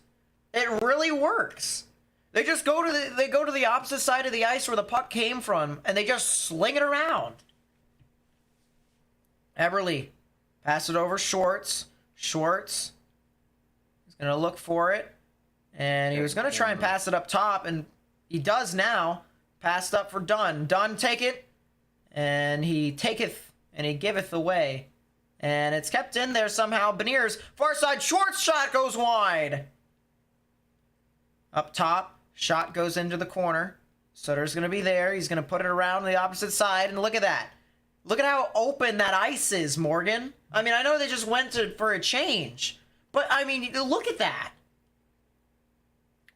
It really works. They just go to the opposite side of the ice where the puck came from, and they just sling it around. Eberle, pass it over Schwartz. Schwartz is going to look for it, and he was going to try and pass it up top, and he does now. Passed up for Dunn. Dunn, take it. And he taketh and he giveth away. And it's kept in there somehow. Beniers, far side, Schwartz shot goes wide. Up top, shot goes into the corner. Sutter's going to be there. He's going to put it around the opposite side. And look at that. Look at how open that ice is, Morgan. I mean, I know they just went for a change. But, I mean, look at that.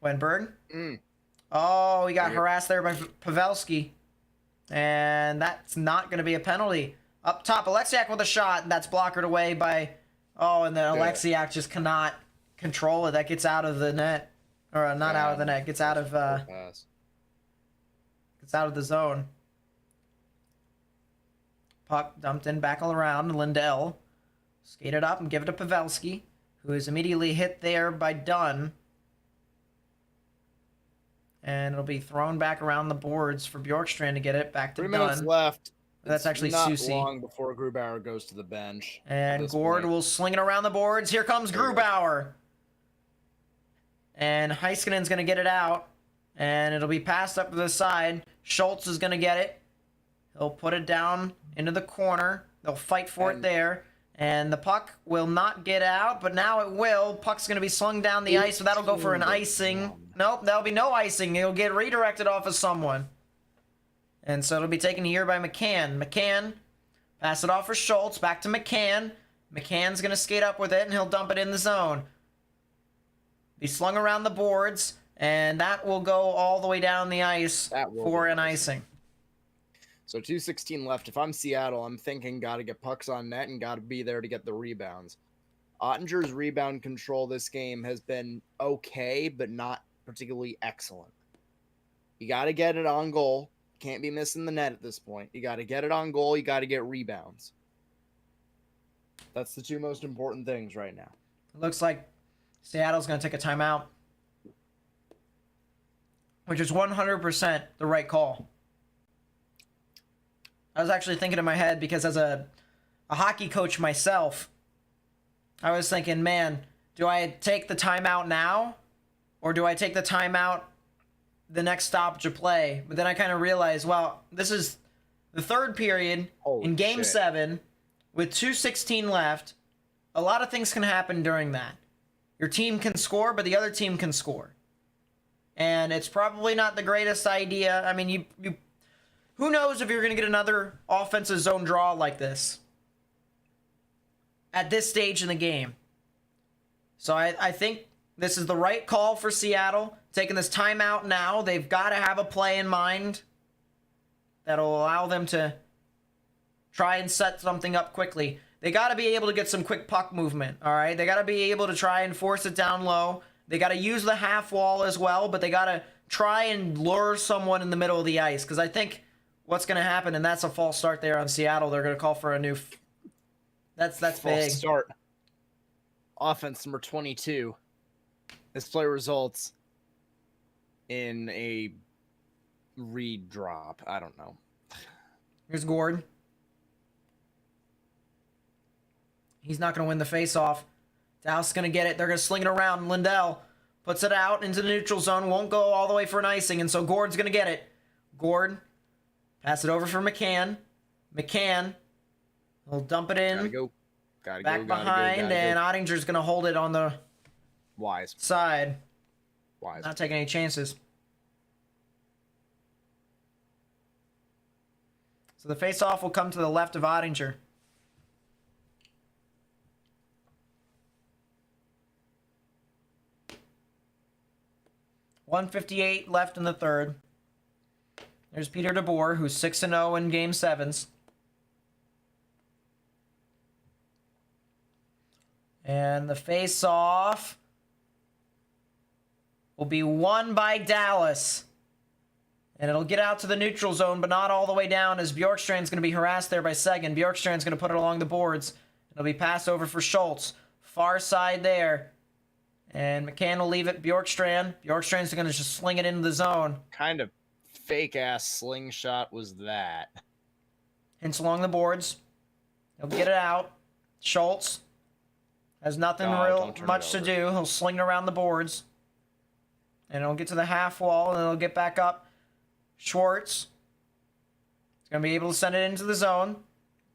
Wenberg. Oh, he got harassed there by Pavelski. And that's not going to be a penalty. Up top, Alexiak with a shot, and that's blockered away by... Oh, and then Alexiak just cannot control it. That gets out of the net. Or not out of the net. Gets out of... Gets out of the zone. Puck dumped in back all around. Lindell skated up and give it to Pavelski, who is immediately hit there by Dunn. And it'll be thrown back around the boards for Bjorkstrand to get it back to Dunn. 3 minutes left. That's actually not Susie. long before Grubauer goes to the bench. And Gord will sling it around the boards. Here comes Grubauer. And Heiskanen's going to get it out. And it'll be passed up to the side. Schultz is going to get it. He'll put it down into the corner. They'll fight for it there. And the puck will not get out, but now it will. Puck's going to be slung down the ice, so that'll go for an icing. Nope, that'll be no icing. It'll get redirected off of someone. And so it'll be taken here by McCann. McCann, pass it off for Schultz. Back to McCann. McCann's going to skate up with it, and he'll dump it in the zone. Be slung around the boards, and that will go all the way down the ice for an icing. So 2:16 left. If I'm Seattle, I'm thinking got to get pucks on net and got to be there to get the rebounds. Ottinger's rebound control this game has been okay, but not particularly excellent. You got to get it on goal. Can't be missing the net at this point. You got to get it on goal. You got to get rebounds. That's the two most important things right now. It looks like Seattle's going to take a timeout, which is 100% the right call. I was actually thinking in my head, because as a hockey coach myself, I was thinking, man, do I take the timeout now, or do I take the timeout the next stoppage of play? But then I kind of realized, well, this is the third period Holy in Game shit. 7 with 2:16 left. A lot of things can happen during that. Your team can score, but the other team can score. And it's probably not the greatest idea. I mean, you who knows if you're going to get another offensive zone draw like this at this stage in the game. So I think this is the right call for Seattle. Taking this timeout now. They've got to have a play in mind that'll allow them to try and set something up quickly. They got to be able to get some quick puck movement, all right? They got to be able to try and force it down low. They got to use the half wall as well, but they got to try and lure someone in the middle of the ice, because I think what's going to happen, and that's a false start there on Seattle. They're going to call for a new... That's False big. start. Offense number 22. This play results in a redrop. I don't know. Here's Gord. He's not going to win the faceoff. Dallas is going to get it. They're going to sling it around. Lindell puts it out into the neutral zone. Won't go all the way for an icing, and so Gord's going to get it. Gord, pass it over for McCann. McCann will dump it in. Back behind, and Ottinger's going to hold it on the side. Wise. Not taking any chances. So the faceoff will come to the left of Ottinger. .158 left in the third. There's Peter DeBoer, who's 6-0 in Game 7s. And the face-off will be won by Dallas. And it'll get out to the neutral zone, but not all the way down, as Bjorkstrand's going to be harassed there by Seguin. Bjorkstrand's going to put it along the boards. It'll be passed over for Schultz. Far side there. And McCann will leave it. Bjorkstrand's going to just sling it into the zone. Kind of fake-ass slingshot was that? Hints along the boards. He'll get it out. Schultz has nothing much to do. He'll sling it around the boards. And it'll get to the half wall, and it'll get back up. Schwartz is going to be able to send it into the zone.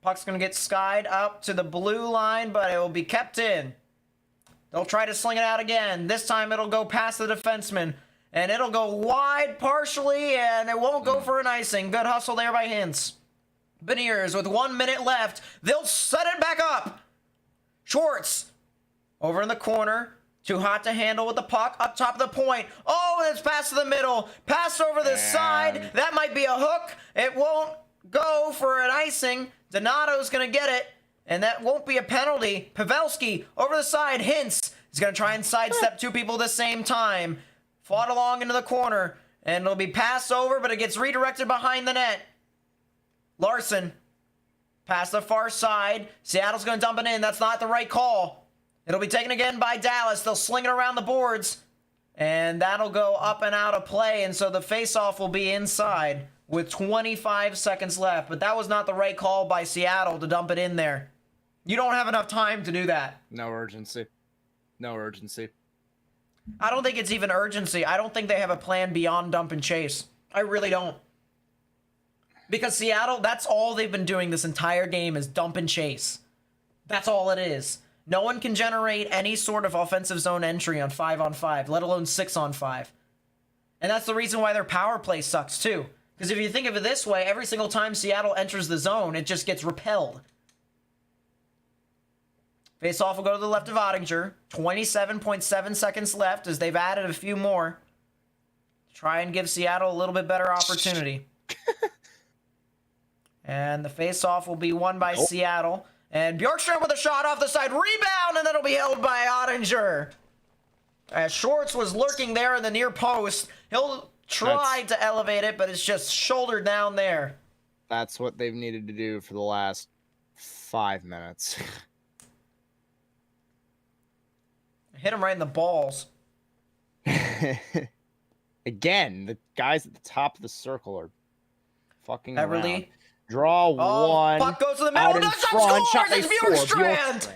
Puck's going to get skied up to the blue line, but it will be kept in. They'll try to sling it out again. This time it'll go past the defenseman. And it'll go wide partially, and it won't go for an icing. Good hustle there by Hintz. Beniers with 1 minute left. They'll set it back up. Schwartz over in the corner. Too hot to handle with the puck. Up top of the point. Oh, and it's passed to the middle. Pass over the side. That might be a hook. It won't go for an icing. Donato's going to get it. And that won't be a penalty. Pavelski over the side. Hintz is going to try and sidestep two people at the same time. Fought along into the corner. And it'll be passed over, but it gets redirected behind the net. Larson. Past the far side. Seattle's going to dump it in. That's not the right call. It'll be taken again by Dallas. They'll sling it around the boards. And that'll go up and out of play. And so the faceoff will be inside with 25 seconds left. But that was not the right call by Seattle to dump it in there. You don't have enough time to do that. No urgency. No urgency. I don't think it's even urgency. I don't think they have a plan beyond dump and chase. I really don't. Because Seattle, that's all they've been doing this entire game is dump and chase. That's all it is. No one can generate any sort of offensive zone entry on 5-on-5, let alone 6-on-5. And that's the reason why their power play sucks too. Because if you think of it this way, every single time Seattle enters the zone, it just gets repelled. Face-off will go to the left of Ottinger. 27.7 seconds left as they've added a few more. Try and give Seattle a little bit better opportunity. And the face-off will be won by Seattle. And Bjorkstrand with a shot off the side. Rebound, and that'll be held by Ottinger. As Schwartz was lurking there in the near post. He'll try to elevate it, but it's just shouldered down there. That's what they've needed to do for the last 5 minutes. Hit him right in the balls. Again, the guys at the top of the circle are fucking Everly. around. Draw one. Puck goes to the middle. Out in That's front. scores! Shot It's by Bjorkstrand!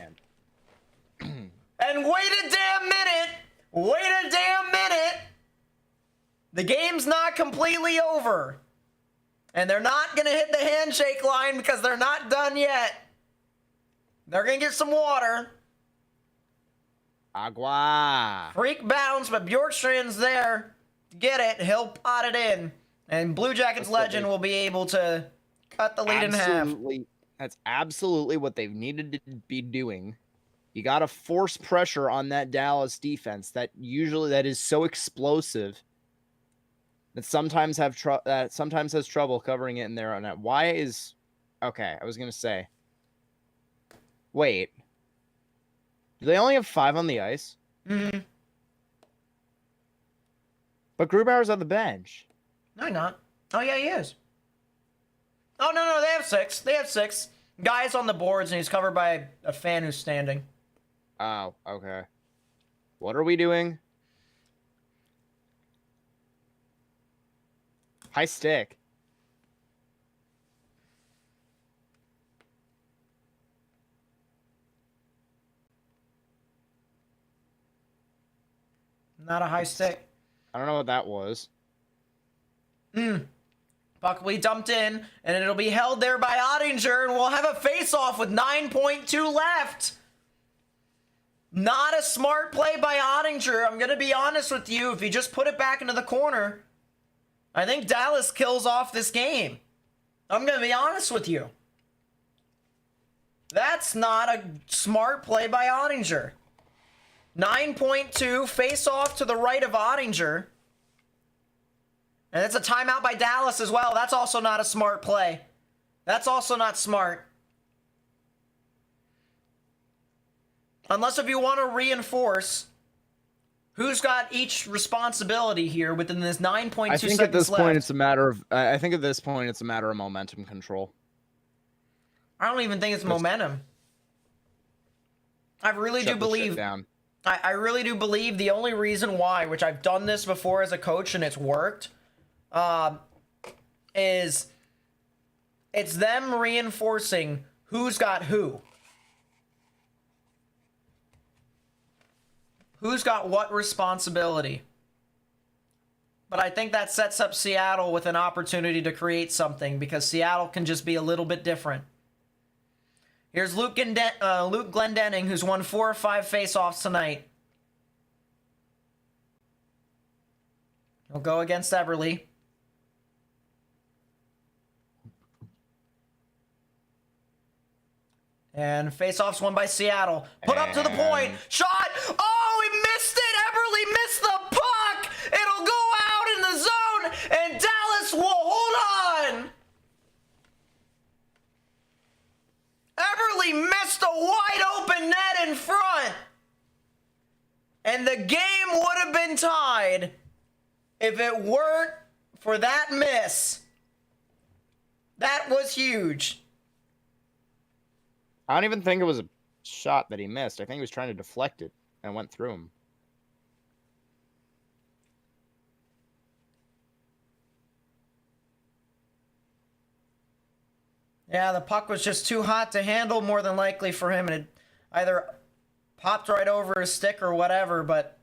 And wait a damn minute! Wait a damn minute! The game's not completely over. And they're not going to hit the handshake line because they're not done yet. They're going to get some water. Agua. Freak bounce, but Bjorkstrand's there to get it. He'll pot it in. And Blue Jackets legend will be able to cut the lead in half. That's absolutely what they've needed to be doing. You got to force pressure on that Dallas defense that is so explosive that sometimes has trouble covering it in their own net. Okay, I was going to say. Wait. Do they only have 5 on the ice? Mm-hmm. But Grubauer's on the bench. No, not. Oh, yeah, he is. Oh, no, they have 6. They have 6. Guy's on the boards, and he's covered by a fan who's standing. Oh, okay. What are we doing? High stick. Not a high stick. I don't know what that was. Puck will be dumped in, and it'll be held there by Ottinger, and we'll have a face-off with 9.2 left. Not a smart play by Ottinger. I'm going to be honest with you. If he just put it back into the corner, I think Dallas kills off this game. I'm going to be honest with you. That's not a smart play by Ottinger. 9.2, face-off to the right of Ottinger. And it's a timeout by Dallas as well. That's also not a smart play. That's also not smart. Unless if you want to reinforce who's got each responsibility here within this 9.2 seconds left. I think at this point it's a matter of momentum control. I don't even think it's momentum. I really do believe I really do believe the only reason why, which I've done this before as a coach and it's worked, is it's them reinforcing who's got who. Who's got what responsibility. But I think that sets up Seattle with an opportunity to create something because Seattle can just be a little bit different. Here's Luke Glendening, who's won 4 or 5 faceoffs tonight. He'll go against Eberle. And faceoffs won by Seattle. Put up to the point. Shot. Oh, he missed it. Eberle missed the puck. It'll go out in the zone, and Dallas will hold on. Eberle missed a wide open net in front. And the game would have been tied if it weren't for that miss. That was huge. I don't even think it was a shot that he missed. I think he was trying to deflect it and went through him. Yeah, the puck was just too hot to handle, more than likely for him, and it either popped right over his stick or whatever, but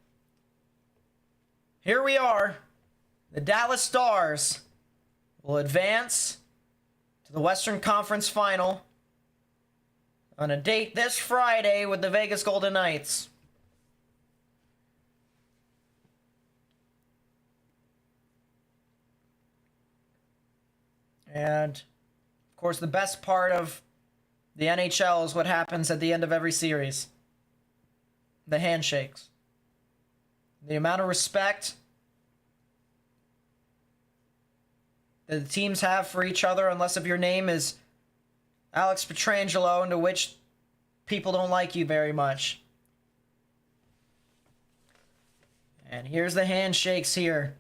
here we are. The Dallas Stars will advance to the Western Conference Final on a date this Friday with the Vegas Golden Knights. And, of course, the best part of the NHL is what happens at the end of every series. The handshakes. The amount of respect that the teams have for each other, unless if your name is Alex Pietrangelo, into which people don't like you very much. And here's the handshakes here.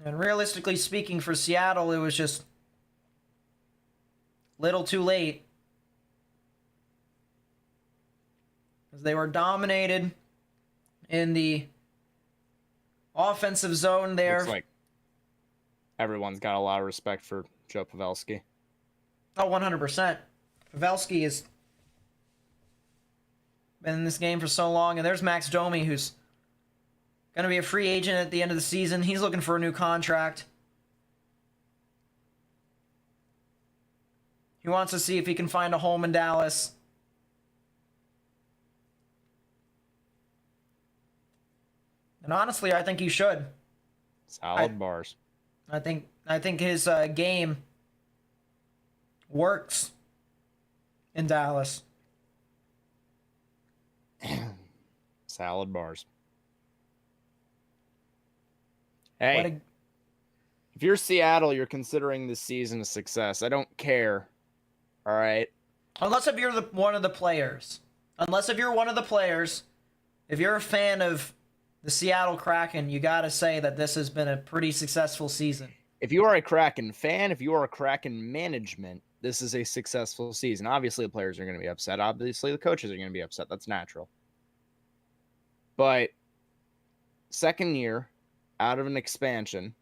And realistically speaking, for Seattle, it was just little too late. As they were dominated in the offensive zone there. Looks like everyone's got a lot of respect for Joe Pavelski. Oh, 100%. Pavelski has been in this game for so long. And there's Max Domi, who's Going to be a free agent at the end of the season. He's looking for a new contract. He wants to see if he can find a home in Dallas. And honestly, I think he should. Solid bars. I think his game works in Dallas. Salad bars. Hey, if you're Seattle, you're considering this season a success. I don't care. All right. Unless if you're one of the players. Unless if you're one of the players, if you're a fan of the Seattle Kraken, you got to say that this has been a pretty successful season. If you are a Kraken fan, if you are a Kraken management, this is a successful season. Obviously, the players are going to be upset. Obviously, the coaches are going to be upset. That's natural. But second year out of an expansion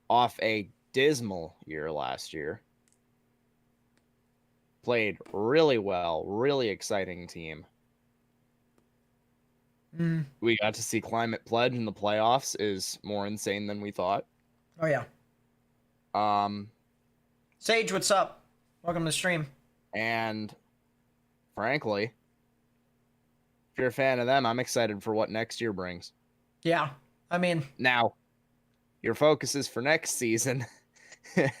off a dismal year last year. Played really well, really exciting team. We got to see Climate Pledge in the playoffs is more insane than we thought. Oh, yeah. Sage, what's up? Welcome to the stream. And frankly, if you're a fan of them, I'm excited for what next year brings. Yeah. I mean, now, your focus is for next season.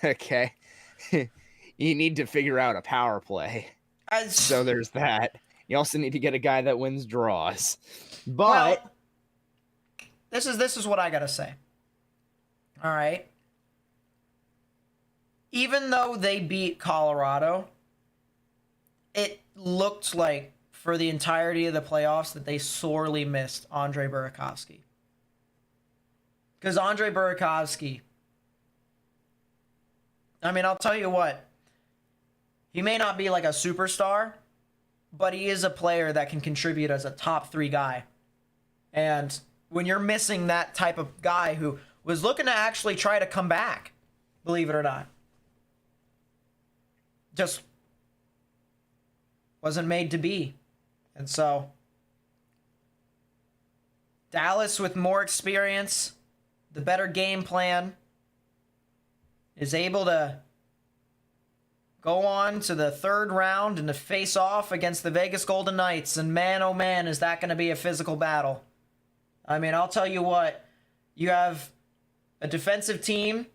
Okay. You need to figure out a power play. So there's that. You also need to get a guy that wins draws. But well, this is what I gotta say. All right. Even though they beat Colorado, it looked like for the entirety of the playoffs that they sorely missed Andre Burakovsky. Because Andre Burakovsky, I mean, I'll tell you what. He may not be like a superstar, but he is a player that can contribute as a top 3 guy. And when you're missing that type of guy who was looking to actually try to come back, believe it or not, just wasn't made to be. And so Dallas, with more experience, the better game plan, is able to go on to the third round and to face off against the Vegas Golden Knights. And man, oh man, is that going to be a physical battle. I mean, I'll tell you what. You have a defensive team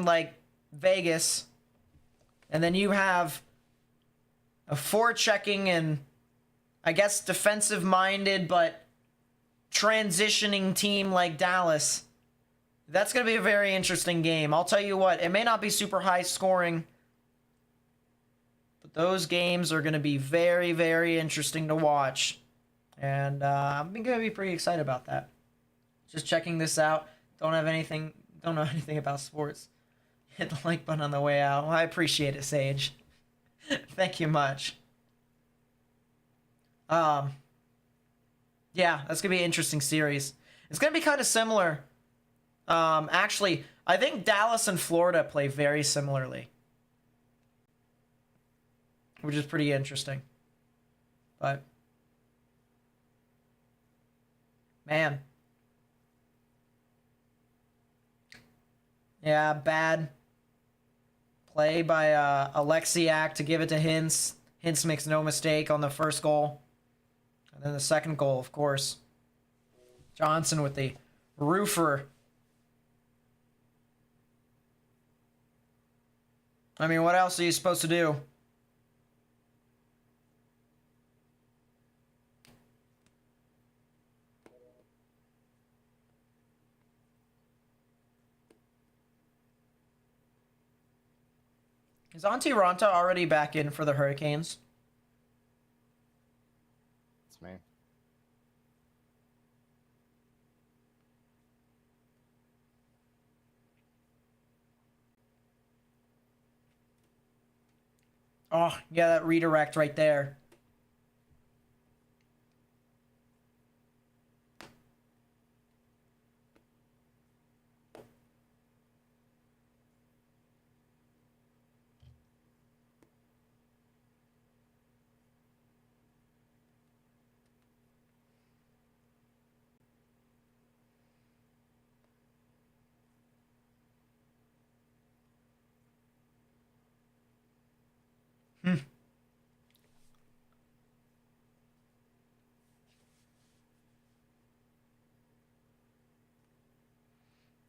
like Vegas. And then you have a forechecking and, I guess, defensive-minded but transitioning team like Dallas. That's going to be a very interesting game. I'll tell you what, it may not be super high scoring, but those games are going to be very, very interesting to watch. And I'm going to be pretty excited about that. Just checking this out. Don't know anything about sports. Hit the like button on the way out. Well, I appreciate it, Sage. Thank you much. Yeah, that's going to be an interesting series. It's going to be kind of similar. Actually, I think Dallas and Florida play very similarly, which is pretty interesting. But, man. Yeah, bad play by Alexiak to give it to Hintz. Hintz makes no mistake on the first goal. And then the second goal, of course. Johnson with the roofer. I mean, what else are you supposed to do? Is Auntie Ronta already back in for the Hurricanes? It's me. Oh, yeah, that redirect right there.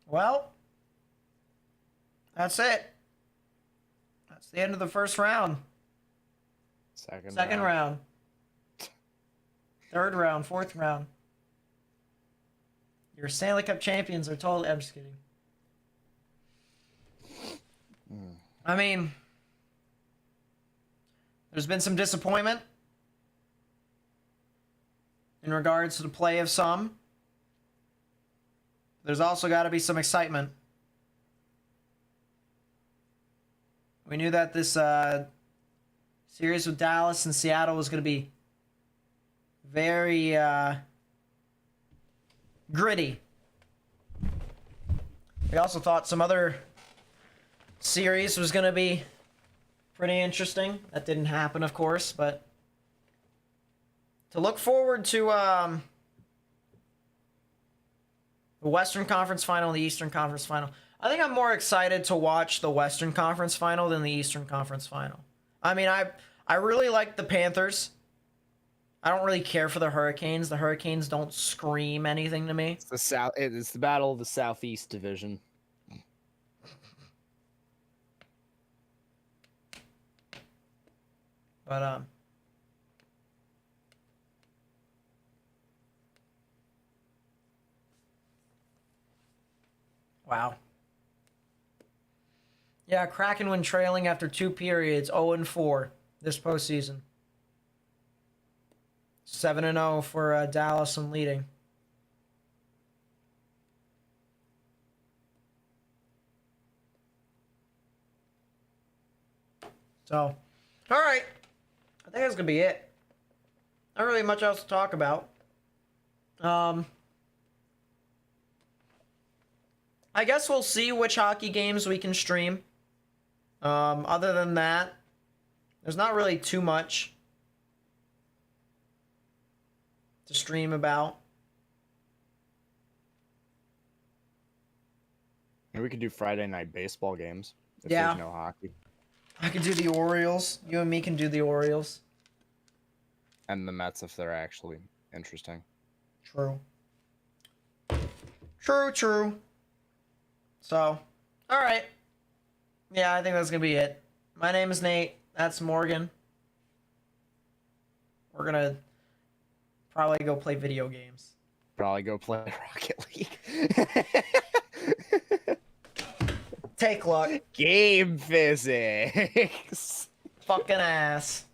Well, that's it. That's the end of the first round. Second round. Third round, fourth round. Your Stanley Cup champions are totally... I'm just kidding. I mean, there's been some disappointment in regards to the play of some. There's also got to be some excitement. We knew that this series with Dallas and Seattle was going to be very gritty. We also thought some other series was going to be pretty interesting. That didn't happen, of course, but to look forward to the Western Conference Final and the Eastern Conference Final. I think I'm more excited to watch the Western Conference Final than the Eastern Conference Final. I mean, I really like the Panthers. I don't really care for the Hurricanes. The Hurricanes don't scream anything to me. It's the battle of the Southeast Division. But wow. Yeah, Kraken win trailing after 2 periods, 0-4 this postseason. 7-0 for Dallas and leading. So, all right. I think that's going to be it. Not really much else to talk about. I guess we'll see which hockey games we can stream. Other than that, there's not really too much to stream about. Maybe we could do Friday night baseball games if Yeah. there's no hockey. I could do the Orioles. You and me can do the Orioles. And the Mets if they're actually interesting. True. True. So, all right. Yeah, I think that's going to be it. My name is Nate. That's Morgan. We're going to probably go play video games. Probably go play Rocket League. Take luck. Game physics. Fucking ass.